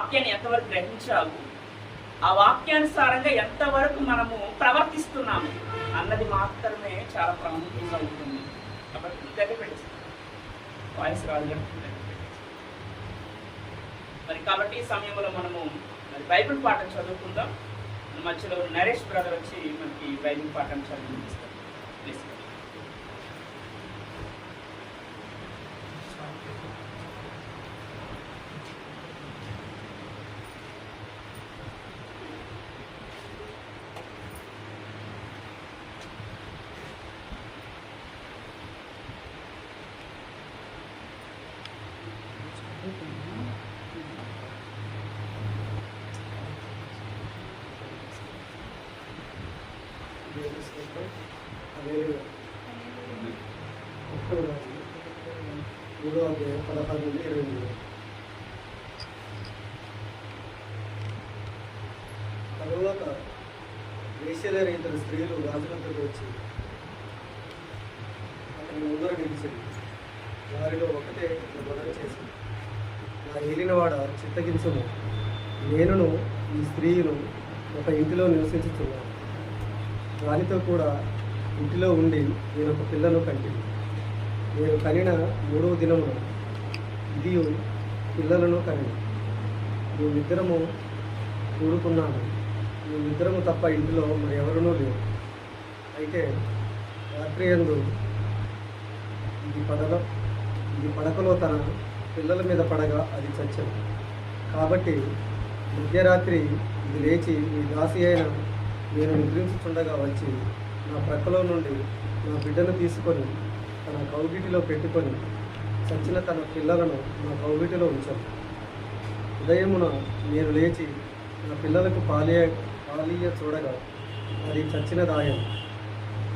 వాక్యాన్ని ఎంతవరకు గ్రహించావు, ఆ వాక్యానుసారంగా ఎంతవరకు మనము ప్రవర్తిస్తున్నాము అన్నది మాత్రమే చాలా ప్రాముఖ్యంగా ఉంటుంది. కాబట్టి దగ్గర పెట్టేస్తాం వాయిస్ రాదు మరి. కాబట్టి ఈ సమయంలో మనము మరి బైబిల్ పాఠం చదువుకుందాం. మధ్యలో నరేష్ బ్రదర్ వచ్చి మనకి బైబిల్ పాఠం చదివిస్తారు. ప్లీజ్. తరువాత వేశ్యలైన ఇద్దరు స్త్రీలు రాజులందరికీ వచ్చి అతని ముందర నిలిచింది. వారిలో ఒకటే మొదలు చేసింది, నా ఏలినవాడ చిత్తగించుము, నేనును ఈ స్త్రీను ఒక ఇంటిలో నివసించుతున్నాను. దానితో కూడా ఇంటిలో ఉండి నేను ఒక పిల్లను కంటిని. నేను కనిన 3వ దినమున ఇది పిల్లలను కని మేమిద్దరము కూడుకున్నాము. మేమిద్దరము తప్ప ఇంటిలో మరి ఎవరునూ లేరు. అయితే రాత్రి యందు ఇది పడకలో తన పిల్లల మీద పడగా అది చచ్చింది. కాబట్టి మధ్యరాత్రి ఇది లేచి ఈ దాసి అయిన నేను నిద్రించుచుండగా వచ్చి నా ప్రక్కలో నుండి నా బిడ్డను తీసుకొని తన కౌగిటిలో పెట్టుకొని చచ్చిన తన పిల్లలను నా కౌగిటిలో ఉంచాను. ఉదయమున నేను లేచి నా పిల్లలకు పాలీయ చూడగా అది చచ్చిన దాయం.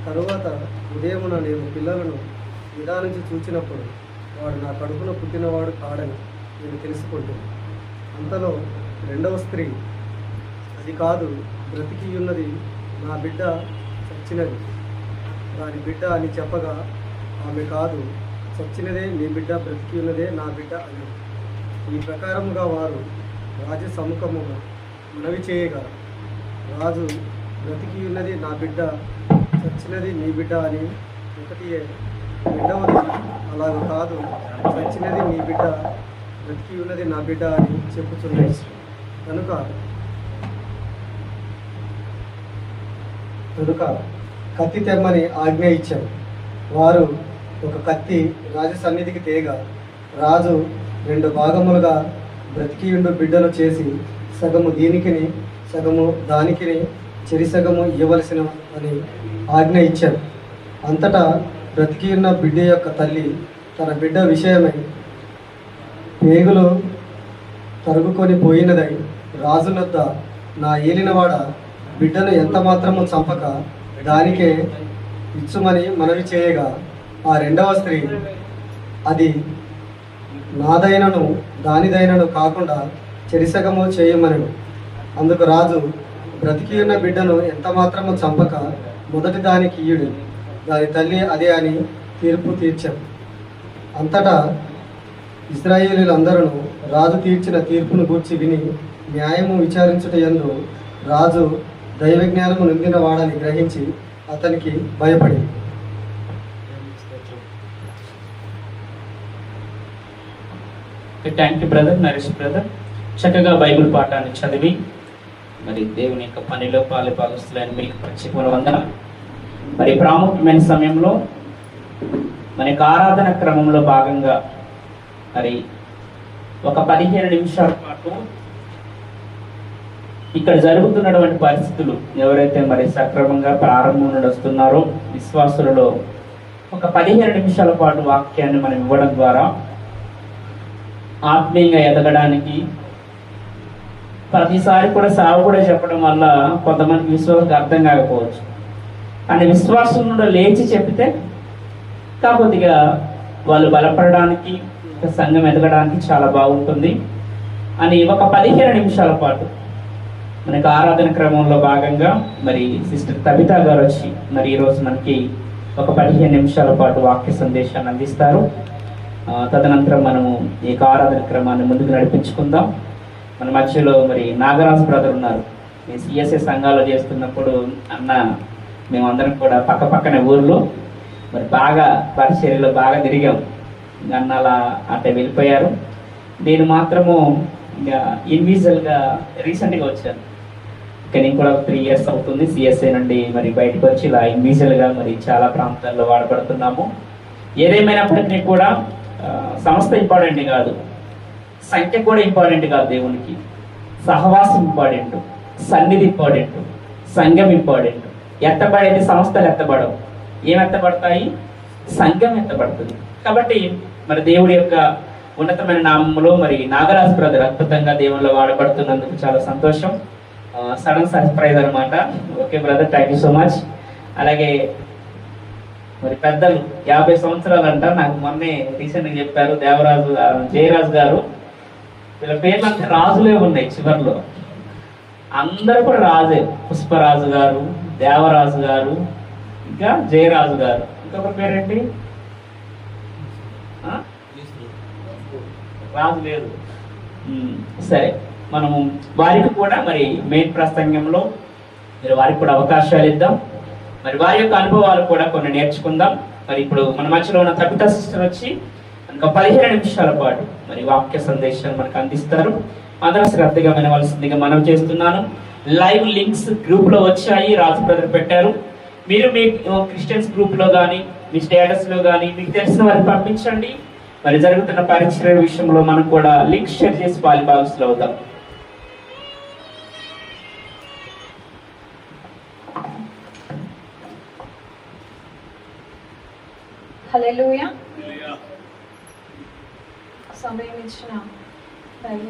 తరువాత ఉదయమున నేను పిల్లలను నిదానించి చూచినప్పుడు వాడు నా కడుపున పుట్టినవాడు కాడని నేను తెలుసుకుంటున్నాను. అంతలో రెండవ స్త్రీ, అది కాదు, బ్రతికి ఉన్నది నా బిడ్డ చచ్చినది దాని బిడ్డ అని చెప్పగా ఆమె కాదు, చచ్చినదే నీ బిడ్డ, బ్రతికి ఉన్నదే నా బిడ్డ అని. ఈ ప్రకారముగా వారు రాజు సముఖముగా మనవి చేయగా రాజు బ్రతికి ఉన్నది నా బిడ్డ, చచ్చినది నీ బిడ్డ అని ఒకటియే. రెండవది అలాగ కాదు, చచ్చినది నీ బిడ్డ, బ్రతికి ఉన్నది నా బిడ్డ అని చెప్పుచున్నాయి. కనుక కత్తి తెమ్మని ఆజ్ఞ ఇచ్చారు. వారు ఒక కత్తి రాజు సన్నిధికి తేగా రాజు 2 భాగములుగా బ్రతికియుండు బిడ్డను చేసి సగము దీనికిని సగము దానికిని చెరి సగము ఇవ్వవలసిన అని ఆజ్ఞ ఇచ్చారు. అంతటా బ్రతికియున్న బిడ్డ యొక్క తల్లి తన బిడ్డ విషయమై పేగులు తరుగుకొని పోయినదై రాజునొద్ద, నా ఏలినవాడ బిడ్డను ఎంత మాత్రము చంపక దానికే ఇచ్చుమని మనవి చేయగా ఆ రెండవ స్త్రీ, అది నాదైనను దానిదైనను కాకుండా చెరిసగము చేయమనను. అందుకు రాజు, బ్రతికి ఉన్న బిడ్డను ఎంత మాత్రము చంపక మొదటి దానికి ఇయ్యుడు, దాని తల్లి అదే అని తీర్పు తీర్చారు. అంతటా ఇశ్రాయేలీలందరూ రాజు తీర్చిన తీర్పును గూర్చి విని న్యాయము విచారించుట యందు రాజు దైవజ్ఞానము నిందిన వాడని గ్రహించి అతనికి భయపడి. Thank you brother, Naresh brother. చక్కగా బైబిల్ పాఠాన్ని చదివి మరి దేవుని యొక్క పనిలో పాలుభాగస్తులైన మీకు ప్రత్యేకమైన వందనాలు. మరి ప్రాముఖ్యమైన సమయంలో మనకి ఆరాధన క్రమంలో భాగంగా మరి ఒక 15 నిమిషాల పాటు ఇక్కడ జరుగుతున్నటువంటి పరిస్థితులు ఎవరైతే మరి సక్రమంగా ప్రారంభం నుండి వస్తున్నారో విశ్వాసులలో ఒక 15 నిమిషాల పాటు వాక్యాన్ని మనం ఇవ్వడం ద్వారా ఆత్మీయంగా ఎదగడానికి, ప్రతిసారి కూడా సాగు కూడా చెప్పడం వల్ల కొంతమందికి విశ్వాసం అర్థం కాకపోవచ్చు, అని విశ్వాసం నుండి లేచి చెప్తే కాకపోతే వాళ్ళు బలపడడానికి, సంఘం ఎదగడానికి చాలా బాగుంటుంది అని ఒక 15 నిమిషాల పాటు మనకి ఆరాధన క్రమంలో భాగంగా మరి సిస్టర్ తబితా గారు వచ్చి మరి ఈరోజు మనకి ఒక 15 నిమిషాల పాటు వాక్య సందేశాన్ని అందిస్తారు. తదనంతరం మనము ఈ ఆరాధన క్రమాన్ని ముందుకు నడిపించుకుందాం. మన మధ్యలో మరి నాగరాజు బ్రదర్ ఉన్నారు. ఈ సిఎస్ఏ సంఘాలు చేస్తున్నప్పుడు అన్న మేమందరం కూడా పక్క పక్కనే ఊర్లో మరి బాగా పరిచర్యలో బాగా తిరిగాం. అన్న అలా అంటే వెళ్ళిపోయారు. నేను మాత్రము ఇంకా ఇండివిజువల్గా రీసెంట్గా వచ్చాను. ఇంకా నేను కూడా 3 years అవుతుంది సిఎస్ఏ నుండి మరి బయటకు వచ్చి ఇలా ఇండివిజువల్గా మరి చాలా ప్రాంతాల్లో వాడబడుతున్నాము. ఏదేమైనప్పటికీ కూడా సంస్థ ఇంపార్టెంట్ కాదు, సంఖ్య కూడా ఇంపార్టెంట్ కాదు. దేవునికి సహవాసం ఇంపార్టెంట్, సన్నిధి ఇంపార్టెంట్, సంఘం ఇంపార్టెంట్. ఎత్తబడేది సంస్థలు ఎత్తబడవు. ఏం ఎత్తబడతాయి? సంఘం ఎత్తబడుతుంది. కాబట్టి మరి దేవుడి యొక్క ఉన్నతమైన నామంలో మరి నాగరాజు బ్రదర్ అద్భుతంగా దేవుళ్ళు వాడబడుతున్నందుకు చాలా సంతోషం. సడన్ సర్ప్రైజ్ అనమాట. Okay brother, thank you so much. అలాగే మరి పెద్దలు 50 సంవత్సరాలు అంట. నాకు మొన్నే రీసెంట్గా చెప్పారు దేవరాజు జయరాజు గారు. వీళ్ళ పేర్లు అంతా రాజులే ఉన్నాయి చివరిలో. అందరూ కూడా రాజే. పుష్పరాజు గారు, దేవరాజు గారు, ఇంకా జయరాజు గారు. ఇంకొక పేరేంటి? రాజు లేదు. సరే, మనము వారికి కూడా మరి మెయిన్ ప్రసంగంలో మరి వారికి కూడా అవకాశాలు ఇద్దాం. మరి వారి యొక్క అనుభవాలు కూడా కొన్ని నేర్చుకుందాం. మరి ఇప్పుడు మన మధ్యలో ఉన్న తబితా సిస్టర్ వచ్చి మనకు 15 నిమిషాల పాటు మరి వాక్య సందేశాన్ని మనకు అందిస్తారు. అందరూ శ్రద్ధగా వినవలసిందిగా మనం చేస్తున్నాను. లైవ్ లింక్స్ గ్రూప్లో వచ్చాయి, రాజు బ్రదర్ పెట్టారు. మీరు మీ క్రిస్టియన్స్ గ్రూప్లో కానీ మీ స్టేటస్లో కానీ మీకు తెలిసిన వారికి పంపించండి. మరి జరుగుతున్న పరిచర్య విషయంలో మనం కూడా లింక్ షేర్ చేసి పాలుభాగస్తులు అవుతాం. హల్లెలూయా. సమయం ఇచ్చిన దైవ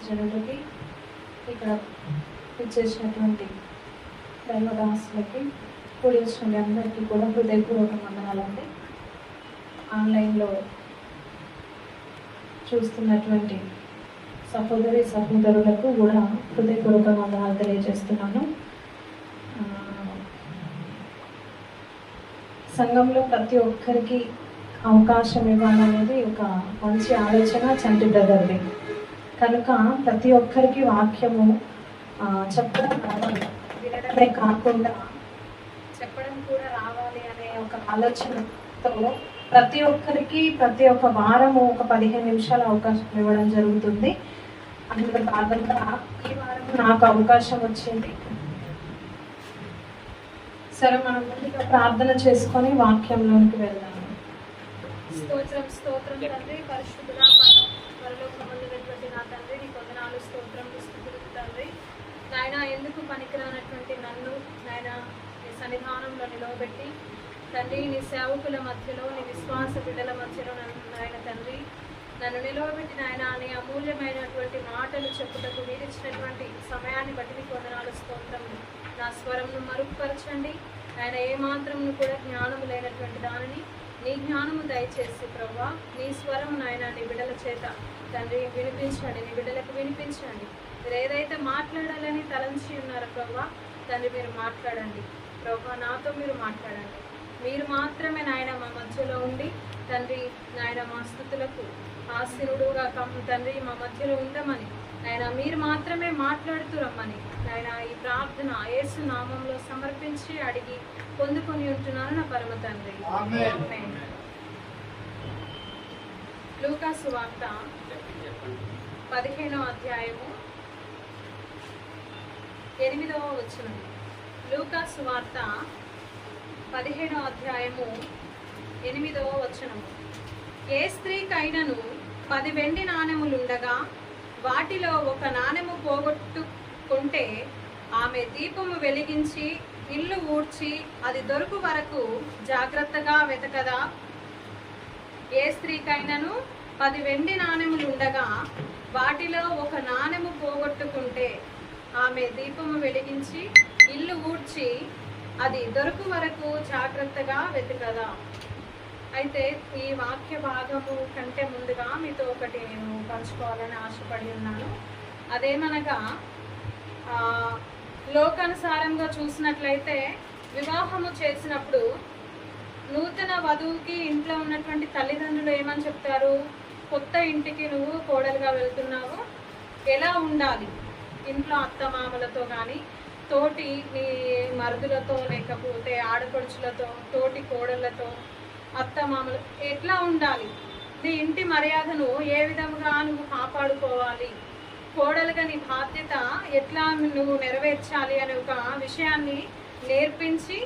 జనులకి, ఇక్కడ ఇచ్చేసినటువంటి దైవదాసులకి, కూడి వచ్చిన అందరికీ కూడా హృదయపూర్వక వందనాలండి. ఆన్లైన్లో చూస్తున్నటువంటి సహోదరి సహోదరులకు కూడా హృదయపూర్వక వందనాలు తెలియజేస్తున్నాను. సంఘంలో ప్రతి ఒక్కరికి అవకాశం ఇవ్వాలనేది ఒక మంచి ఆలోచన చంటి బ్రదర్ది. కనుక ప్రతి ఒక్కరికి వాక్యము చెప్పడం రావాలి, వినడమే కాకుండా చెప్పడం కూడా రావాలి అనే ఒక ఆలోచనతో ప్రతి ఒక్కరికి ప్రతి ఒక్క వారము ఒక 15 నిమిషాల అవకాశం ఇవ్వడం జరుగుతుంది. అందులో భాగంగా ఈ వారం నాకు అవకాశం వచ్చింది. సరే, మనం ముందుగా ప్రార్థన చేసుకొని వాక్యంలోనికి వెళ్దాము. స్తోత్రం స్తోత్రం తండ్రి, పరిశుద్ధుడా పరలోకమందున్నటువంటి నా తండ్రి, నీ వందనాలు, స్తోత్రం, స్తుతులు తండ్రి. నాయన, ఎందుకు పనికిరానటువంటి నన్ను నాయన నీ సన్నిధానంలో నిలవబెట్టి తండ్రి, నీ సేవకుల మధ్యలో, నీ విశ్వాస బిడ్డల మధ్యలో నాయన తండ్రి నన్ను నిలవబెట్టి నాయన నీ అమూల్యమైనటువంటి మాటలు చెప్పుటకు మీరిచ్చినటువంటి సమయాన్ని బట్టి నీకు వందనాలు, స్తోత్రం. నా స్వరంను మరుగుపరచండి ఆయన, ఏమాత్రము కూడా జ్ఞానము లేనటువంటి దానిని నీ జ్ఞానము దయచేసి ప్రభువా, నీ స్వరం నాయన నీ బిడ్డల చేత తండ్రి వినిపించండి, నీ బిడ్డలకు వినిపించండి. మీరు ఏదైతే మాట్లాడాలని తలంచి ఉన్నారో ప్రభువా తండ్రి, మీరు మాట్లాడండి ప్రభువా, నాతో మీరు మాట్లాడండి. మీరు మాత్రమే నాయన మా మధ్యలో ఉండి తండ్రి నాయన మా స్థుతులకు ఆశీనుడుగా తండ్రి మా మధ్యలో ఉండమని నాయన మీరు మాత్రమే మాట్లాడుతూ రమ్మని నాయన ఈ ప్రార్థన యేసు నామంలో సమర్పించి అడిగి పొందుకొని ఉంటున్నాను నా పరమ తండ్రి. ఆమేన్. లూకా సువార్త 15వ అధ్యాయము 8వ వచనం. లూకా సువార్త 15వ అధ్యాయము 8వ వచనము. ఏ స్త్రీకైనను 10 వెండి నాణెములుండగా వాటిలో ఒక నాణెము పోగొట్టుకుంటే ఆమె దీపము వెలిగించి ఇల్లు ఊడ్చి అది దొరుకు వరకు జాగ్రత్తగా వెతకదా? ఏ స్త్రీకైనను 10 వెండి నాణెములుండగా వాటిలో ఒక నాణెము పోగొట్టుకుంటే ఆమె దీపము వెలిగించి ఇల్లు ఊడ్చి అది దొరుకు వరకు జాగ్రత్తగా వెతకదా? అయితే ఈ వాక్య భాగము కంటే ముందుగా మీతో ఒకటి నేను పంచుకోవాలని ఆశపడి ఉన్నాను. అదేమనగా లోకానుసారంగా చూసినట్లయితే వివాహము చేసినప్పుడు నూతన వధువుకి ఇంట్లో ఉన్నటువంటి తల్లిదండ్రులు ఏమని చెప్తారు? కొత్త ఇంటికి నువ్వు కోడలుగా వెళ్తున్నావు, ఎలా ఉండాలి, ఇంట్లో అత్తమామలతో కానీ, తోటి నీ మరుదులతో, లేకపోతే ఆడపడుచులతో, తోటి కోడళ్ళతో, అత్తమామలు ఎట్లా ఉండాలి, నీ ఇంటి మర్యాదను ఏ విధంగా నువ్వు కాపాడుకోవాలి, కోడలుగా నీ బాధ్యత ఎట్లా నువ్వు నెరవేర్చాలి అనే ఒక విషయాన్ని నేర్పించి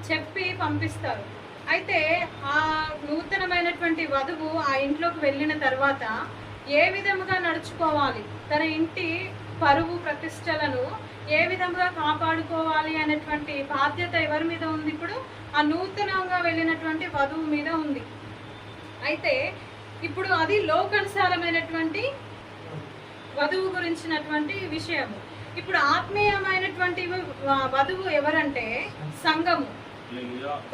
చెప్పి పంపిస్తారు. అయితే ఆ నూతనమైనటువంటి వధువు ఆ ఇంట్లోకి వెళ్ళిన తర్వాత ఏ విధముగా నడుచుకోవాలి, తన ఇంటి పరువు ప్రతిష్టలను ఏ విధంగా కాపాడుకోవాలి అనేటువంటి బాధ్యత ఎవరి మీద ఉంది? ఇప్పుడు ఆ నూతనంగా వెళ్ళినటువంటి వధువు మీద ఉంది. అయితే ఇప్పుడు అది లోకానుసారమైనటువంటి వధువు గురించినటువంటి విషయము. ఇప్పుడు ఆత్మీయమైనటువంటి వధువు ఎవరంటే సంఘము.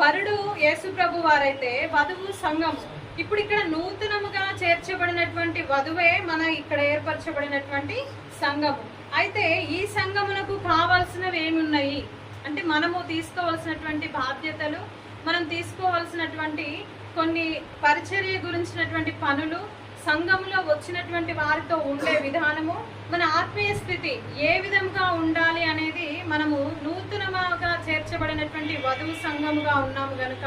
వరుడు యేసు ప్రభు వారైతే వధువు సంఘము. ఇప్పుడు ఇక్కడ నూతనముగా చేర్చబడినటువంటి వధువే మన ఇక్కడ ఏర్పరచబడినటువంటి సంఘము. అయితే ఈ సంఘమునకు కావాల్సినవి ఏమున్నాయి అంటే, మనము తీసుకోవాల్సినటువంటి బాధ్యతలు, మనం తీసుకోవాల్సినటువంటి కొన్ని పరిచర్య గురించినటువంటి పనులు, సంఘంలో వచ్చినటువంటి వారితో ఉండే విధానము, మన ఆత్మీయ స్థితి ఏ విధంగా ఉండాలి అనేది మనము నూతనముగా చేర్చబడినటువంటి వధువు సంఘముగా ఉన్నాము గనుక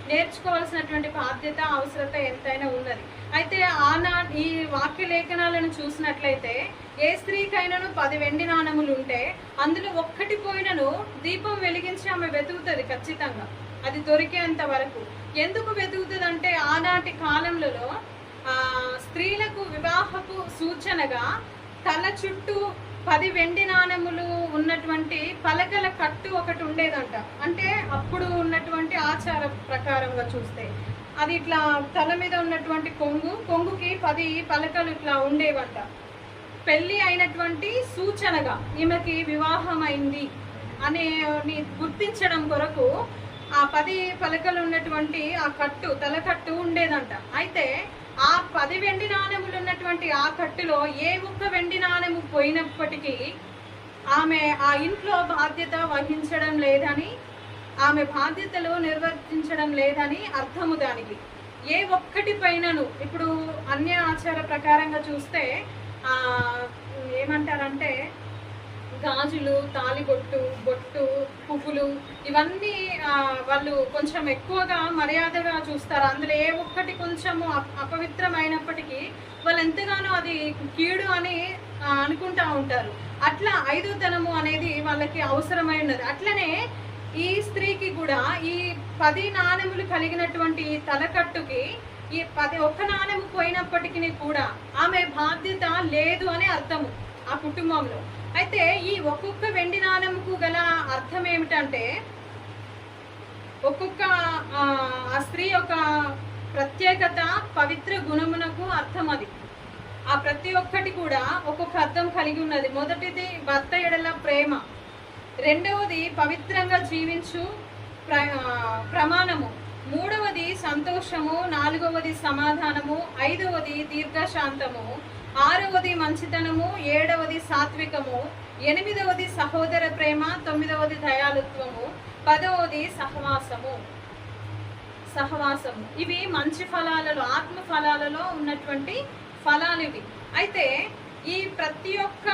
నేర్చుకోవాల్సినటువంటి బాధ్యత, అవసరత ఎంతైనా ఉన్నది. అయితే ఈ వాక్య లేఖనాలను చూసినట్లయితే ఏ స్త్రీకైనాను 10 వెండి నాణములు ఉంటే అందులో ఒక్కటి పోయినను దీపం వెలిగించి ఆమె వెతుకుతుంది ఖచ్చితంగా, అది దొరికేంత వరకు. ఎందుకు వెతుకుతుంది అంటే, ఆనాటి కాలంలో స్త్రీలకు వివాహపు సూచనగా తల చుట్టూ 10 వెండి నాణములు ఉన్నటువంటి పలకల కట్టు ఒకటి ఉండేదంట. అంటే అప్పుడు ఉన్నటువంటి ఆచార ప్రకారంగా చూస్తే అది ఇట్లా తల మీద ఉన్నటువంటి కొంగుకి 10 పలకలు ఇట్లా ఉండేవంట. పెళ్లి అయినటువంటి సూచనగా ఈమెకి వివాహం అయింది అనే గుర్తించడం కొరకు ఆ 10 పలకలు ఉన్నటువంటి ఆ కట్టు, తలకట్టు ఉండేదంట. అయితే ఆ 10 వెండి నాణెములు ఉన్నటువంటి ఆ కట్టులో ఏ ఒక్క వెండి నాణెము పోయినప్పటికీ ఆమె ఆ ఇంట్లో బాధ్యత వహించడం లేదని, ఆమె బాధ్యతలు నిర్వర్తించడం లేదని అర్థము దానికి. ఏ ఒక్కటి పైనను ఇప్పుడు అన్య ఆచార ప్రకారంగా చూస్తే ఏమంటారంటే, గాజులు, తాలిబొట్టు, బొట్టు, పువ్వులు, ఇవన్నీ వాళ్ళు కొంచెం ఎక్కువగా మర్యాదగా చూస్తారు. అందులో ఏ ఒక్కటి కొంచెము అపవిత్రమైనప్పటికీ వాళ్ళు ఎంతగానో అది కీడు అని అనుకుంటా ఉంటారు. అట్లా ఐదోతనము అనేది వాళ్ళకి అవసరమై ఉన్నది. అట్లనే ఈ స్త్రీకి కూడా ఈ 10 నాణెములు కలిగినటువంటి తలకట్టుకి ఈ 1 నాణెము పోయినప్పటికీ కూడా ఆమె బాధ్యత లేదు అనే అర్థము ఆ కుటుంబంలో. అయితే ఈ ఒక్కొక్క వెండి నాణెముకు గల అర్థం ఏమిటంటే, ఒక్కొక్క ఆ స్త్రీ యొక్క ప్రత్యేకత, పవిత్ర గుణమునకు అర్థం అది. ఆ ప్రతి ఒక్కటి కూడా ఒక్కొక్క అర్థం కలిగి ఉన్నది. మొదటిది భర్త ఎడల ప్రేమ, రెండవది పవిత్రంగా జీవించు ప్రమాణము, మూడవది సంతోషము, నాలుగవది సమాధానము, ఐదవది దీర్ఘశాంతము, ఆరవది మంచితనము, ఏడవది సాత్వికము, ఎనిమిదవది సహోదర ప్రేమ, తొమ్మిదవది దయాళుత్వము, 10వది సహవాసము. ఇవి మంచి ఫలాలలో, ఆత్మ ఫలాలలో ఉన్నటువంటి ఫలాలు ఇవి. అయితే ఈ ప్రతి ఒక్క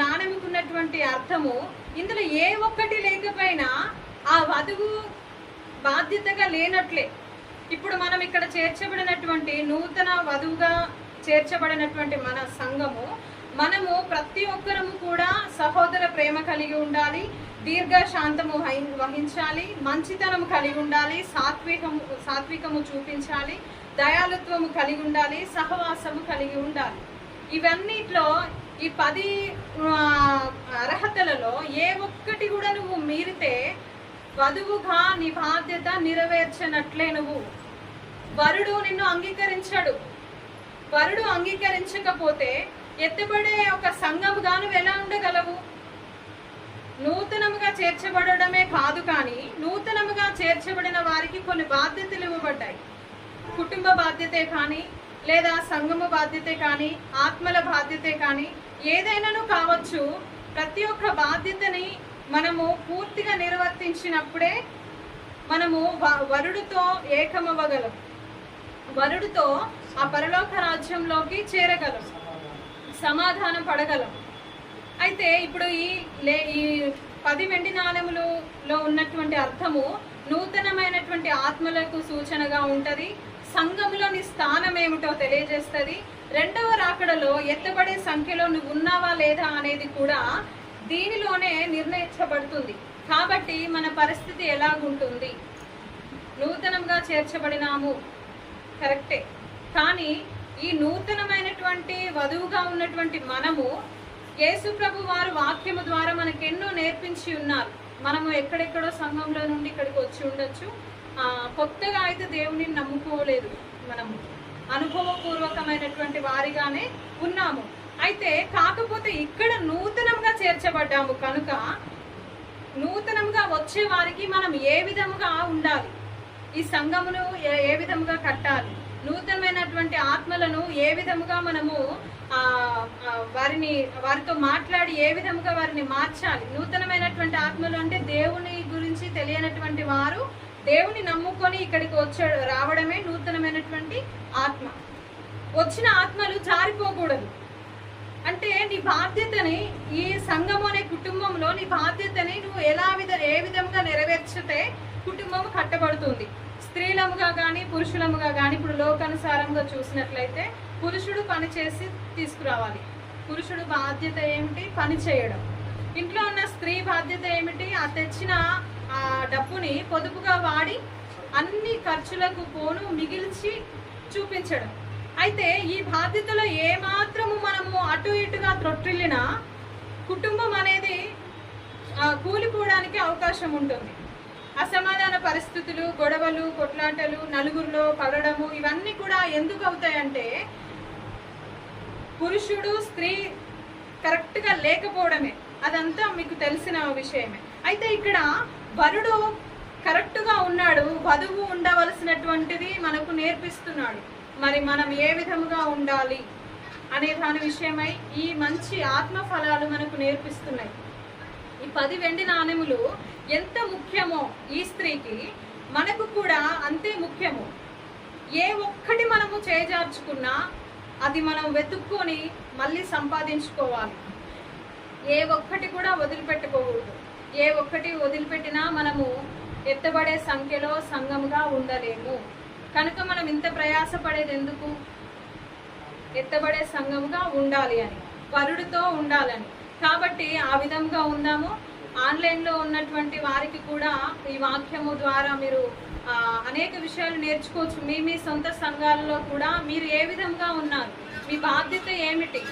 నాణెముకు ఉన్నటువంటి అర్థము, ఇందులో ఏ ఒక్కటి లేకపోయినా ఆ వధువు బాధ్యతగా లేనట్లే. ఇప్పుడు మనం ఇక్కడ చేర్చబడినటువంటి నూతన వధువుగా చేర్చబడినటువంటి మన సంఘము, మనము ప్రతి ఒక్కరము కూడా సహోదర ప్రేమ కలిగి ఉండాలి, దీర్ఘశాంతము వహించాలి, మంచితనము కలిగి ఉండాలి, సాత్వికము చూపించాలి, దయాళుత్వము కలిగి ఉండాలి, సహవాసము కలిగి ఉండాలి. ఇవన్నిట్లో ఈ 10 అర్హతలలో ఏ ఒక్కటి కూడా నువ్వు మీరితే వధువుగా నీ బాధ్యత నెరవేర్చనట్లే. నువ్వు వరుడు నిన్ను అంగీకరించడు. వరుడు అంగీకరించకపోతే ఎత్తబడే ఒక సంఘముగా నువ్వు ఎలా ఉండగలవు? నూతనముగా చేర్చబడమే కాదు, కానీ నూతనముగా చేర్చబడిన వారికి కొన్ని బాధ్యతలు ఇవ్వబడ్డాయి. కుటుంబ బాధ్యతే కానీ, లేదా సంఘము బాధ్యతే కానీ, ఆత్మల బాధ్యతే కానీ, ఏదైనాను కావచ్చు. ప్రతి ఒక్క బాధ్యతని మనము పూర్తిగా నిర్వర్తించినప్పుడే మనము వరుడితో ఏకమవ్వగలం, వరుడితో ఆ పరలోక రాజ్యంలోకి చేరగలం, సమాధానం పడగలం. అయితే ఇప్పుడు ఈ 10 వెండి నాణెములలో ఉన్నటువంటి అర్థము నూతనమైనటువంటి ఆత్మలకు సూచనగా ఉంటది. సంఘములోని స్థానం ఏమిటో తెలియజేస్తుంది. రెండవ రాకడలో ఎత్తబడే సంఖ్యలో నువ్వు ఉన్నావా లేదా అనేది కూడా దీనిలోనే నిర్ణయించబడుతుంది. కాబట్టి మన పరిస్థితి ఎలాగుంటుంది? నూతనంగా చేర్చబడినాము, కరెక్టే. కానీ ఈ నూతనమైనటువంటి వధువుగా ఉన్నటువంటి మనము యేసు ప్రభు వారు వాక్యము ద్వారా మనకెన్నో నేర్పించి ఉన్నారు. మనము ఎక్కడెక్కడో సంఘంలో నుండి ఇక్కడికి వచ్చి ఉండొచ్చు, కొత్తగా అయితే దేవుని నమ్ముకోలేదు, మనము అనుభవపూర్వకమైనటువంటి వారిగానే ఉన్నాము. అయితే కాకపోతే ఇక్కడ నూతనంగా చేర్చబడ్డాము కనుక నూతనంగా వచ్చే వారికి మనం ఏ విధముగా ఉండాలి, ఈ సంఘమును ఏ విధముగా కట్టాలి, నూతనమైనటువంటి ఆత్మలను ఏ విధముగా మనము వారితో మాట్లాడి ఏ విధముగా వారిని మార్చాలి. నూతనమైనటువంటి ఆత్మలు అంటే దేవుని గురించి తెలియనటువంటి వారు దేవుని నమ్ముకొని ఇక్కడికి రావడమే నూతనమైనటువంటి ఆత్మ. వచ్చిన ఆత్మలు జారిపోకూడదు. అంటే నీ బాధ్యతని ఈ సంఘం అనే కుటుంబంలో నీ బాధ్యతని నువ్వు ఏ విధంగా నెరవేర్చితే కుటుంబం కట్టబడుతుంది. స్త్రీలముగా కానీ పురుషులముగా కానీ ఇప్పుడు లోకానుసారంగా చూసినట్లయితే పురుషుడు పని చేసి తీసుకురావాలి. పురుషుడు బాధ్యత ఏమిటి? పని చేయడం. ఇంట్లో ఉన్న స్త్రీ బాధ్యత ఏమిటి? ఆ తెచ్చిన ఆ డబ్బుని పొదుపుగా వాడి అన్ని ఖర్చులకు పోను మిగిల్చి చూపించడం. అయితే ఈ బాధ్యతలో ఏమాత్రము మనము అటు ఇటుగా త్రొట్టిల్లినా కుటుంబం అనేది కూలిపోవడానికి అవకాశం ఉంటుంది. అసమాధాన పరిస్థితులు, గొడవలు, కొట్లాటలు, నలుగురిలో పడడము ఇవన్నీ కూడా ఎందుకు అవుతాయంటే పురుషుడు స్త్రీ కరెక్ట్గా లేకపోవడమే. అదంతా మీకు తెలిసిన విషయమే. అయితే ఇక్కడ వరుడు కరెక్ట్గా ఉన్నాడు, వధువు ఉండవలసినటువంటిది మనకు నేర్పిస్తున్నాడు. మరి మనం ఏ విధముగా ఉండాలి అనే దాని విషయమై ఈ మంచి ఆత్మ ఫలాలు మనకు నేర్పిస్తున్నాయి. ఈ 10 వెండి నాణెములు ఎంత ముఖ్యమో ఈ స్త్రీకి, మనకు కూడా అంతే ముఖ్యము. ఏ ఒక్కటి మనము చేజార్చుకున్నా అది మనం వెతుక్కొని మళ్ళీ సంపాదించుకోవాలి. ఏ ఒక్కటి కూడా వదిలిపెట్టుకోకూడదు. ఏ ఒక్కటి వదిలిపెట్టినా మనము ఎత్తబడే సంఖ్యలో సంఘముగా ఉండలేము. కనుక మనం ఇంత ప్రయాసపడేది ఎందుకు? ఎత్తబడే సంఘముగా ఉండాలి అని, వరుడితో ఉండాలని. కాబట్టి ఆ విధంగా ఉందాము. ఆన్లైన్లో ఉన్నటువంటి వారికి కూడా ఈ వాక్యము ద్వారా మీరు అనేక విషయాలు నేర్చుకోవచ్చు. మీ సొంత సంఘాలలో కూడా మీరు ఏ విధంగా ఉన్నారు, మీ బాధ్యత ఏమిటి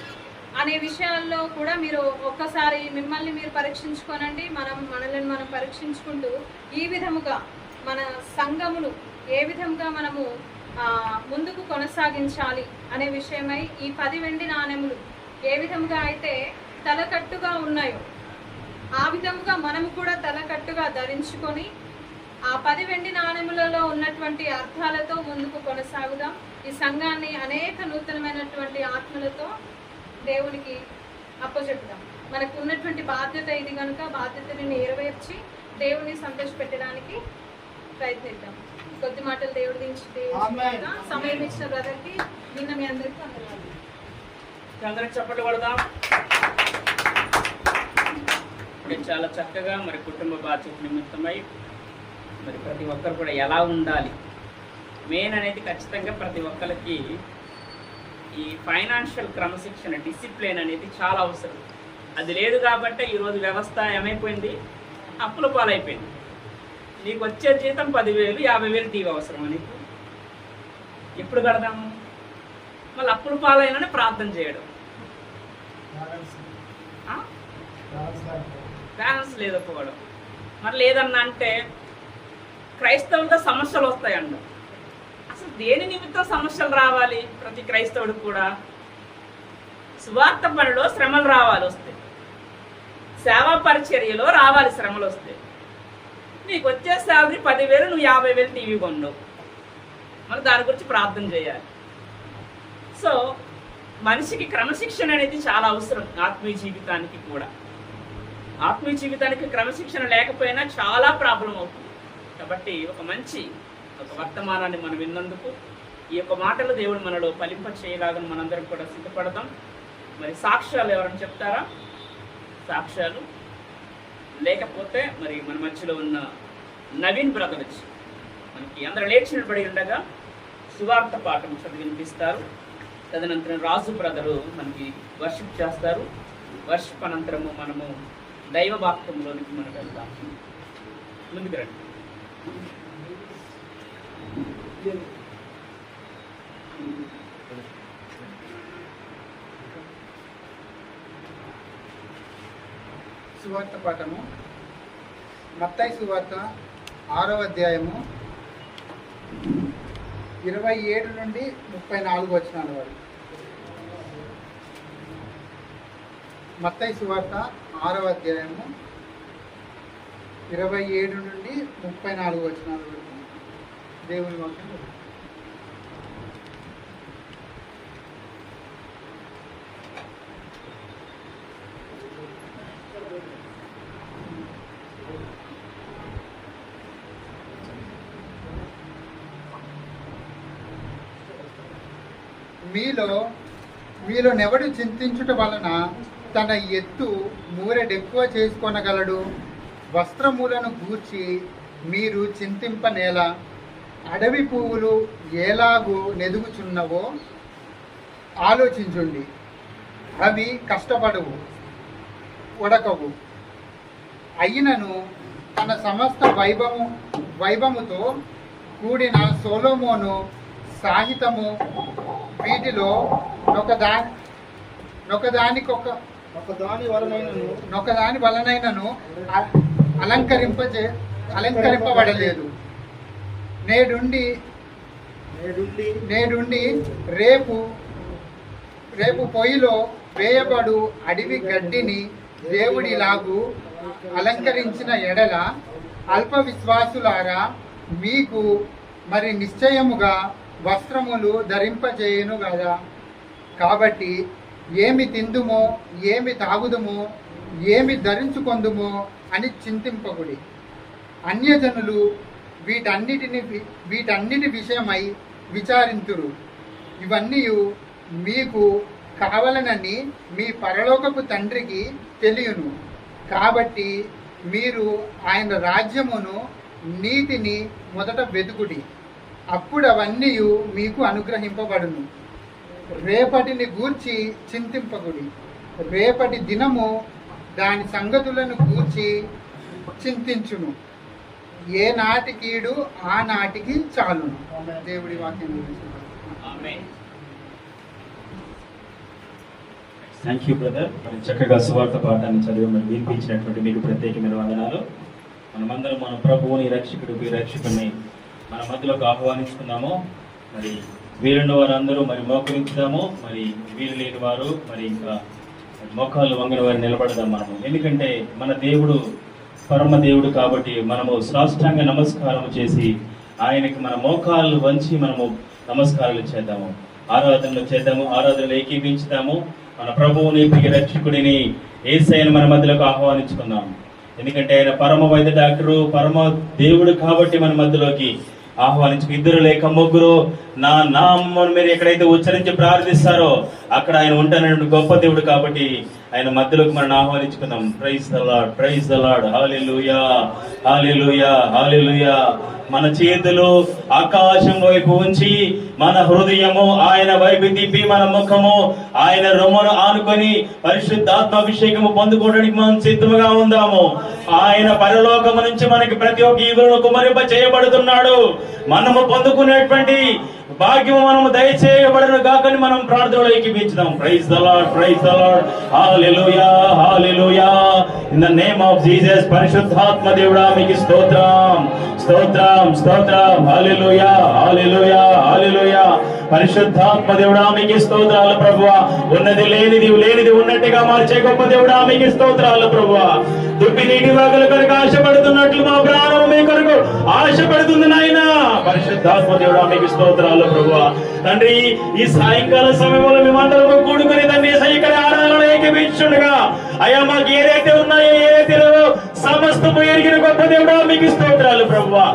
అనే విషయాల్లో కూడా మీరు ఒక్కసారి మిమ్మల్ని మీరు పరీక్షించుకోనండి. మనల్ని మనం పరీక్షించుకుంటూ ఈ విధముగా మన సంఘమును ఏ విధంగా మనము ముందుకు కొనసాగించాలి అనే విషయమై ఈ 10 వెండి నాణెములు ఏ విధంగా అయితే తలకట్టుగా ఉన్నాయో ఆ విధముగా మనము కూడా తలకట్టుగా ధరించుకొని ఆ 10 వెండి నాణెములలో ఉన్నటువంటి అర్థాలతో ముందుకు కొనసాగుదాం. ఈ సంఘాన్ని అనేక నూతనమైనటువంటి ఆత్మలతో దేవునికి అప్పచెప్పుదాం. మనకు ఉన్నటువంటి బాధ్యత ఇది కనుక బాధ్యతని నెరవేర్చి దేవుని సంతోషపెట్టడానికి ప్రయత్నిద్దాం. కొద్ది మాటలు దేవుడి దించి సమయం ఇచ్చిన బ్రదర్కి నిన్న మీ అందరికీ అందరికి చప్పట్లు కొడదాం. చాలా చక్కగా మరి కుటుంబ బాధ్యత నిమిత్తమై మరి ప్రతి ఒక్కరు కూడా ఎలా ఉండాలి మెయిన్ అనేది ఖచ్చితంగా ప్రతి ఒక్కరికి ఈ ఫైనాన్షియల్ క్రమశిక్షణ డిసిప్లిన్ అనేది చాలా అవసరం. అది లేదు కాబట్టి ఈరోజు వ్యవస్థ ఏమైపోయింది, అప్పుల పాలైపోయింది. నీకు వచ్చే జీతం 10,000, 50,000 టీవీ అవసరం అని ఎప్పుడు కడదాము? మళ్ళీ అప్పుల పాలైనని ప్రార్థన చేయడం, బ్యాలెన్స్ లేకపోవడం. మరి లేదన్నా అంటే క్రైస్తవులతో సమస్యలు వస్తాయంట. అసలు దేని నిమిత్తం సమస్యలు రావాలి? ప్రతి క్రైస్తవుడికి కూడా సువార్త పనిలో శ్రమలు రావాలి, వస్తాయి. సేవా పరిచర్యలో రావాలి, శ్రమలు వస్తాయి. నీకు వచ్చే శాలరీ 10,000, నువ్వు 50,000 టీవీ కొన్నావు. మరి దాని గురించి ప్రార్థన చేయాలి. సో మనిషికి క్రమశిక్షణ అనేది చాలా అవసరం. ఆత్మీయ జీవితానికి కూడా, ఆత్మీయ జీవితానికి క్రమశిక్షణ లేకపోయినా చాలా ప్రాబ్లం అవుతుంది. కాబట్టి ఒక మంచి వర్తమానాన్ని మనం విన్నందుకు ఈ యొక్క మాటలు దేవుడు మనలో ఫలింప చేయలాగా మనందరం కూడా సిద్ధపడదాం. మరి సాక్ష్యాలు ఎవరైనా చెప్తారా? సాక్ష్యాలు లేకపోతే మరి మన మధ్యలో ఉన్న నవీన్ బ్రదర్ వచ్చి మనకి అందరూ లేచినబడి ఉండగా సువార్త పాఠం చదివి వినిపిస్తారు. తదనంతరం రాజు బ్రదరు మనకి వర్షిప్ చేస్తారు. వర్షిప్ అనంతరము మనము దైవ వాక్యంలోనికి మనం వెళ్దాం. ముందుకు రండి. సువార్త పాఠము మత్తయి సువార్త 6వ అధ్యాయము 27 నుండి 34 వచనాల వరకు. మత్తయి సువార్త 6వ అధ్యాయము 27 నుండి 34 వచనాల వరకు దేవుని వాక్యం. మీలో నెవడు చింతించుట వలన తన ఎత్తు మూరెడెక్కువ చేసుకొనగలడు. వస్త్రములను గూర్చి మీరు చింతింపనేలా? అడవి పువ్వులు ఎలాగూ నెదుగుచున్నవో ఆలోచించుండి. అవి కష్టపడవు, ఉడకవు. అయినను తన సమస్త వైభవముతో కూడిన సొలొమోను సాహితము వీటిలో నొకదాని వలనైనను అలంకరింపబడలేదు. నేడుండి రేపు పొయ్యిలో వేయబడు అడవి గడ్డిని దేవుడిలాగు అలంకరించిన ఎడల అల్ప విశ్వాసులారా మీకు మరి నిశ్చయముగా వస్త్రములు ధరింపజేయును కదా. కాబట్టి ఏమి తిందుమో, ఏమి తాగుదుమో, ఏమి ధరించుకొందుమో అని చింతింపకుడి. అన్యజనులు వీటన్నిటి విషయమై విచారింతురు. ఇవన్నీ మీకు కావాలనని మీ పరలోకపు తండ్రికి తెలియను. కాబట్టి మీరు ఆయన రాజ్యమును నీతిని మొదట వెతుకుడి, అప్పుడు అవన్నీ మీకు అనుగ్రహింపబడును. రేపటిని గూర్చి చింతింపకుడి. రేపటి దినము దాని సంగతులను గూర్చి చింతించును. ఏ నాటికీడు ఆ నాటికి చాలును. దేవుడి వాక్యం. Thank you brother. మరి చక్కగా సువార్త పాఠాన్ని చదివి మరి వినిపించినటువంటి మీకు ప్రత్యేకమైన వందనాలు. మనమందరం మన ప్రభువుని రక్షకుడు రక్షకుని మన మధ్యలోకి ఆహ్వానిస్తున్నాము. మరి వీరున్న వారందరూ మరి మోకరించుదాము. మరి వీరు లేని వారు మరి ఇంకా మోకాళ్ళు వంగిన వారు నిలబడదాం మనము. ఎందుకంటే మన దేవుడు పరమ దేవుడు కాబట్టి మనము సాష్టాంగ నమస్కారం చేసి ఆయనకి మన మోకాళ్ళు వంచి మనము నమస్కారాలు చేద్దాము, ఆరాధనలు చేద్దాము, ఆరాధనలు ఏకీపించుదాము. మన ప్రభువుని ప్రియ రక్షకుడిని యేసయ్యను మన మధ్యలోకి ఆహ్వానించుకుందాం. ఎందుకంటే ఆయన పరమ వైద్య డాక్టరు, పరమ దేవుడు కాబట్టి మన మధ్యలోకి ఆహ్వానించు. ఇద్దరు లేక ముగ్గురు నా నామమును మీరు ఎక్కడైతే ఉచ్చరించి ప్రార్థిస్తారో అక్కడ ఆయన ఉంటానని గొప్ప దేవుడు కాబట్టి ఆయన మధ్యలోకి మనం ఆహ్వానించుకుందాం. Praise the lord, praise the lord. Hallelujah, hallelujah, hallelujah. మన చేతులు ఆకాశం వైపు ఉంచి మన హృదయము ఆయన వైపు తిప్పి మన ముఖము ఆయన రొమ్మును ఆనుకొని పరిశుద్ధాత్మాభిషేకము పొందుకోవడానికి మనం సిద్ధముగా ఉందాము. ఆయన పరలోకము నుంచి మనకి ప్రతి ఒక్క ఈవులను కుమరింప చేయబడుతున్నాడు. మనము పొందుకునేటువంటి భాగ్యము మనము దయచేయబడను గాకని మనం ప్రార్థనలో ఏకీపించుదాం. Praise the lord, praise the lord. Hallelujah, hallelujah. In the name of Jesus. పరిశుద్ధాత్మ దేవుడా మీకు స్తోత్రం, స్తోత్రం, స్తోత్రం. హల్లెలూయా, హల్లెలూయా, హల్లెలూయా. పరిశుద్ధాత్మ దేవుడా మీకు స్తోత్రాలు ప్రభువా. ఉన్నది లేనిది, లేనిది ఉన్నట్టుగా మార్చే గొప్ప దేవుడా మీకు స్తోత్రాలు ప్రభువా. దుప్పి నీటి వాగుల కొరకు ఆశపడుతున్నట్లు మా ప్రాణం మీ కొరకు ఆశపడుతుంది నాయన. పరిశుద్ధాత్మ దేవుడా మీకు స్తోత్రాలు ప్రభువా. తండ్రి ఈ సాయంకాల సమయంలో మేమందరూ కూడుకుని తండ్రి ఇక్కడ ఆరాధన ఏకీపించుండగా అయ్యా మాకు ఏదైతే ఉన్నాయో ఏదైతే సమస్తము ఎరిగిన గొప్ప దేవుడా మీకు స్తోత్రాలు ప్రభువా.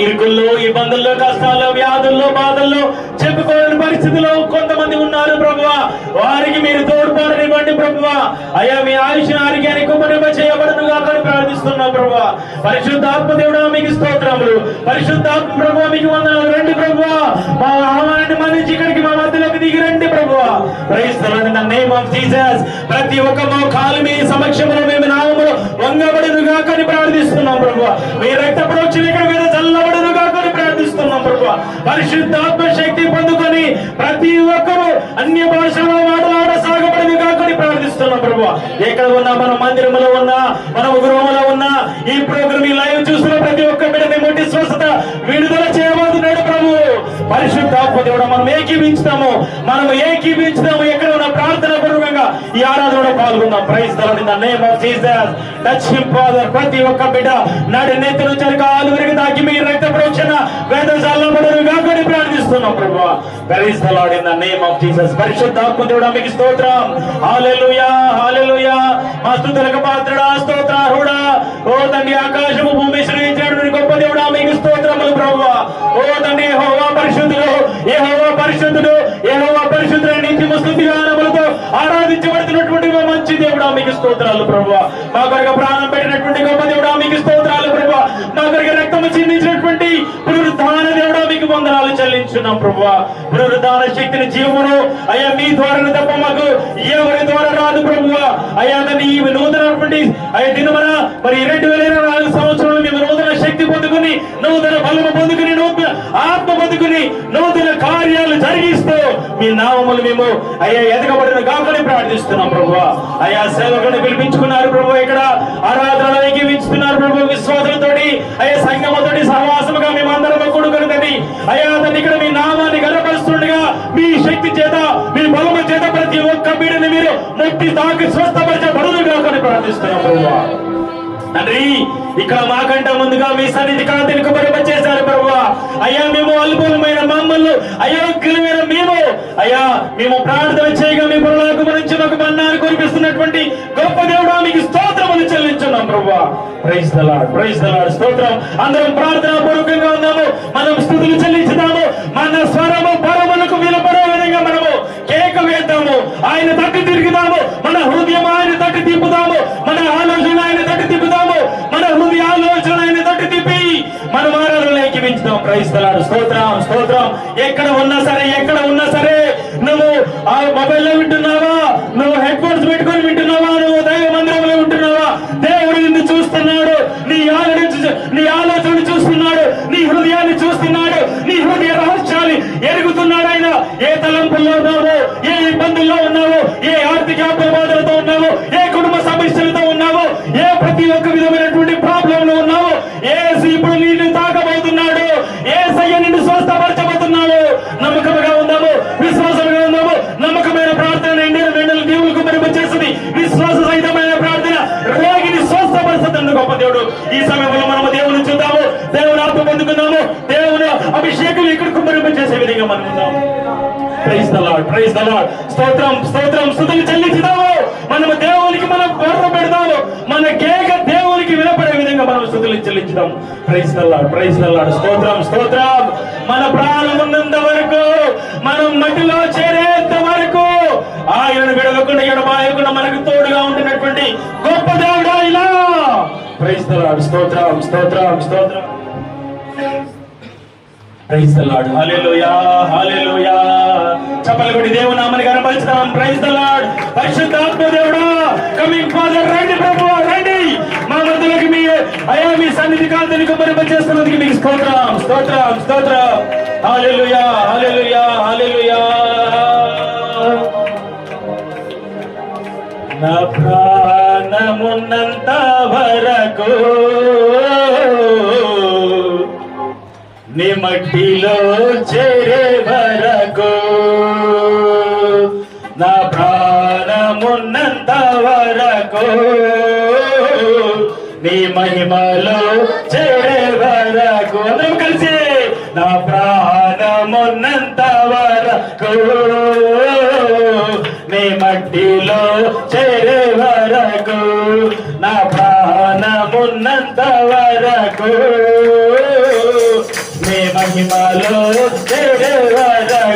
ఇరుకుల్లో, ఇబ్బందుల్లో, కష్టాల్లో, వ్యాధుల్లో, బాధల్లో చెప్పుకోలేని పరిస్థితిలో కొంతమంది ఉన్నారు ప్రభువా, వారికి మీరు తోడ్పాటునివ్వండి ప్రభువా. అయ్యా మీ ఆయుష్ ఆరోగ్యానికి ఉపనిమ చేయబడునుగా అని ప్రార్థిస్తున్నాం ప్రభువా. పరిశుద్ధాత్మ దేవుడా మీకు స్తోత్రములు, పరిశుద్ధాత్మ ప్రభువా మీకు వందనాలు. రండి ప్రభువా, మా ఆహ్వానాన్ని మన్నించి ఇక్కడికి మా మధ్యలోకి దిగి రండి ప్రభువా. Praise the lord in the name of Jesus. ప్రతి ఒక్క మోకాలు మీ సమక్షంలో మేము నామములో వంగబడునుగా అని ప్రార్థిస్తున్నాం ప్రభువా. మీ రక్త ప్రోక్షణ ఇక్కడ మీద చల్లబడునుగా అని ప్రార్థిస్తున్నాం ప్రభువా. పరిశుద్ధాత్మ శక్తి పొందుకొని ప్రతి ఒక్కరూ అన్య భాషలో మాట్లాడసాగబడునుగా అని ప్రార్థిస్తున్నాం ప్రభువా. ఎక్కడ ఉన్నా, మన మందిరంలో ఉన్నా, మన గృహంలో ఉన్నా, ఈ ప్రోగ్రామ్ ఈ లైవ్ చూస్తున్న ప్రతి ఒక్క బిడ్డని ముట్టి స్వస్థత విడుదల చేయబోతున్నాడు ప్రభు. పరిశుద్ధాత్మ దేవుడా మనం ఏకీభించుతాము, ఎక్కడ ఉన్న ప్రార్థన పూర్వకంగా ఈ ఆరాధనలో పాల్గొందాం. Praise the lord in the name of Jesus. Touch him father. ప్రతి ఒక్క బిడ్డ నాటి నెత్తి నుంచి కాలు వరకు తాకి మీ రక్త ప్రోక్షణ వేద చల్లబడునుగా అని ప్రార్థిస్తున్నాం ప్రభువా. Praise the lord in the name of Jesus. పరిశుద్ధాత్మ దేవుడా మీకు స్తోత్రం. హల్లెలూయా, హల్లెలూయా. మా స్తుతులకు పాత్రుడా, స్తోత్రార్హుడా. ఓ తండ్రి, ఆకాశము భూమి సృజించాడు గొప్ప దేవుడా మీకు స్తోత్రములు ప్రభువా. ఓ తండ్రి, యెహోవా పరిశుద్ధుడు, యెహోవా పరిశుద్ధుడు, యెహోవా పరిశుద్ధుడు నిత్యము స్తుతి గానములతో ఆరాధించబడుతున్నటువంటి మా మంచి దేవుడా మీకు స్తోత్రాలు ప్రభువా. మా కొరకు ప్రాణం పెట్టినటువంటి గొప్ప దేవుడా మీకు స్తోత్రాలు ప్రభువా. మా కొరకు రక్తము చిందించినటువంటి పునరుద్ధాన దేవుడా మీకు వందనాలు చెల్లించున్నాం ప్రభువా. పునరుద్ధాన శక్తిని, జీవమును అయ్యా మీ ద్వారా తప్ప మాకు ఎవరి ద్వారా రాదు ప్రభువా. అయ్యా ఈ నూతనటువంటి అయ్యా దినమన మరి 2024 సంవత్సరంలో మేము నూతన శక్తి పొందుకుని, నూతన బలము పొందుకుని, నూతన ఆత్మ పొందుకుని, నూతన కార్యాలు జరిగిస్తూ మీ నామములు మేము అయ్యా ఎదగబడిన కాకని ప్రార్థిస్తున్నాం ప్రభువా. అయ్యా సేవకులను పిలిపించుకున్నారు ప్రభు, ఇక్కడ ఆరాధనలో ఏకీవించుతున్నారు ప్రభు. విశ్వాసులతోటి అయ్యా సంఘముతోటి సహవాసముగా మేము అందరం కూడుకున్నది అయ్యా అతన్ని ఇక్కడ మీ నామాన్ని గర్వపరుస్తుండగా మీ శక్తి చేత, మీ బలము చేత ప్రతి ఒక్క బిడ్డని మీరు ముట్టి తాకి స్వస్థపరచబడునుగా అని ప్రార్థిస్తున్నాం ప్రభువా. తండ్రి, ఇక్కడ మాకంటే ముందుగా మీ సన్నిధి కాంతిని కుమరింపచేశారు ప్రభువా. అయ్యా మేము అల్పులమైన మమ్మల్ని అయోగ్యులమైన మేము ప్రార్థన చేయగా మీ పరలోకము నుంచి మాకు మన్నాను కురిపిస్తున్నటువంటి గొప్ప దేవుడా మీకు స్తోత్రములు చెల్లించున్నాం ప్రభువా. Praise the lord, praise the lord. స్తోత్రం. అందరం ప్రార్థనా పూర్వకంగా ఉన్నాము, మనం స్తుతులు చెల్లించుదాము. మన స్వరము పరములకు వినపడే విధంగా మనము కేక వేద్దాము, ఆయన తట్టు తిరుగుదాము, మన హృదయం ఆయన తట్టు తిప్పుదాము, మన ఆలోచన ఆయన తట్టు తిప్పుదాము, మన హృదయ ఆలోచన ఆయన తట్టు తిప్పి మన మారాలను ఏకీవించుదాం. Praise the lord. స్తోత్రం, స్తోత్రం. ఎక్కడ ఉన్నా సరే నువ్వు ఆ మొబైల్లో వింటున్నావా, నువ్వు హెడ్ ఫోన్స్ పెట్టుకొని వింటున్నావా, నువ్వు దైవ మందిరంలో వింటున్నావా, దేవుడు నిన్ను చూస్తున్నాడు, నీ ఆలోచన చూస్తున్నాడు, నీ హృదయాన్ని చూస్తున్నాడు, నీ హృదయ రహస్యాలు ఎరుగుతున్నాడు ఆయన. ఏ తలంపుల్లో ఉన్నావో, ఏ ఇబ్బందుల్లో ఉన్నావో, ఏ ఆర్థిక ప్రమాదాలతో ఉన్నావో, ఏ కుటుంబ సమస్యలతో ఉన్నావో, ఏ ప్రతి ఒక్క విధమైనటువంటి ప్రాబ్లం లో ఉన్నావో, ఏసు ఇప్పుడు నిన్ను తాకబోతున్నాడు, ఏసయ్య నిన్ను స్వస్థపరచబోతున్నాడు. నమ్మకంగా ఉందాము, విశ్వాసంగా ఉందాము. నమ్మకమైన ప్రార్థన ఎండిన దేవులకు మరింపచేస్తుంది. విశ్వాస సహితమైన ప్రార్థన రోగిని స్వస్థపరుస్తుంది గొప్ప దేవుడు. ఈ సమయంలో మనము దేవుని చూద్దాము, దేవుని ఆత్మ పొందుకుందాము, దేవుని అభిషేకం ఇక్కడ కుమ్మరింపచేసే విధంగా మనం ఉందాము. Praise the lord, praise the lord. స్తోత్రం, స్తోత్రం. స్తుతులు చెల్లించుదాము, మనము దేవునికి మనం గొర్ర పెడదాము, మన కేక దేవునికి వినపడే విధంగా మనం స్తుతులు చెల్లించుదాము. Praise the lord, praise the lord. స్తోత్రం, స్తోత్రం. మన ప్రాణం ఉన్నంత వరకు, మనం మట్టిలో చేరేంత వరకు ఆయనను విడవకుండా ఎడబాయకుండా మనకు తోడుగా ఉంటున్నటువంటి గొప్ప దేవుడు ఆయన. Praise the lord. స్తోత్రం, స్తోత్రం, స్తోత్రం. Praise the lord. Hallelujah, hallelujah. చప్పట్లు కొట్టి దేవుని నామాన్ని కనపరుచుదాం. Praise the lord. పరిశుద్ధాత్మ దేవుడా, కమింగ్ ఫాదర్, రండి ప్రభువా, రండి మా మధ్యలోకి. మీ సన్నిధి కాంతిని కుమ్మరింపచేస్తున్నందుకు మీకు స్తోత్రం, స్తోత్రం, స్తోత్రం. హల్లెలూయా, హల్లెలూయా, హల్లెలూయా. నా ప్రాణమున్నంత వరకు నీ మట్టిలో చేరే వరకు, నా ప్రాణమున్నంత వరకు నీ మహిమలో చేరే వరకు, అందరం కలిసి నా ప్రాణమున్నంత వరకు నీ మట్టిలో చేరే వరకు, నా ప్రాణమున్నంత వరకు నీ మహిమలో చేరే వరకు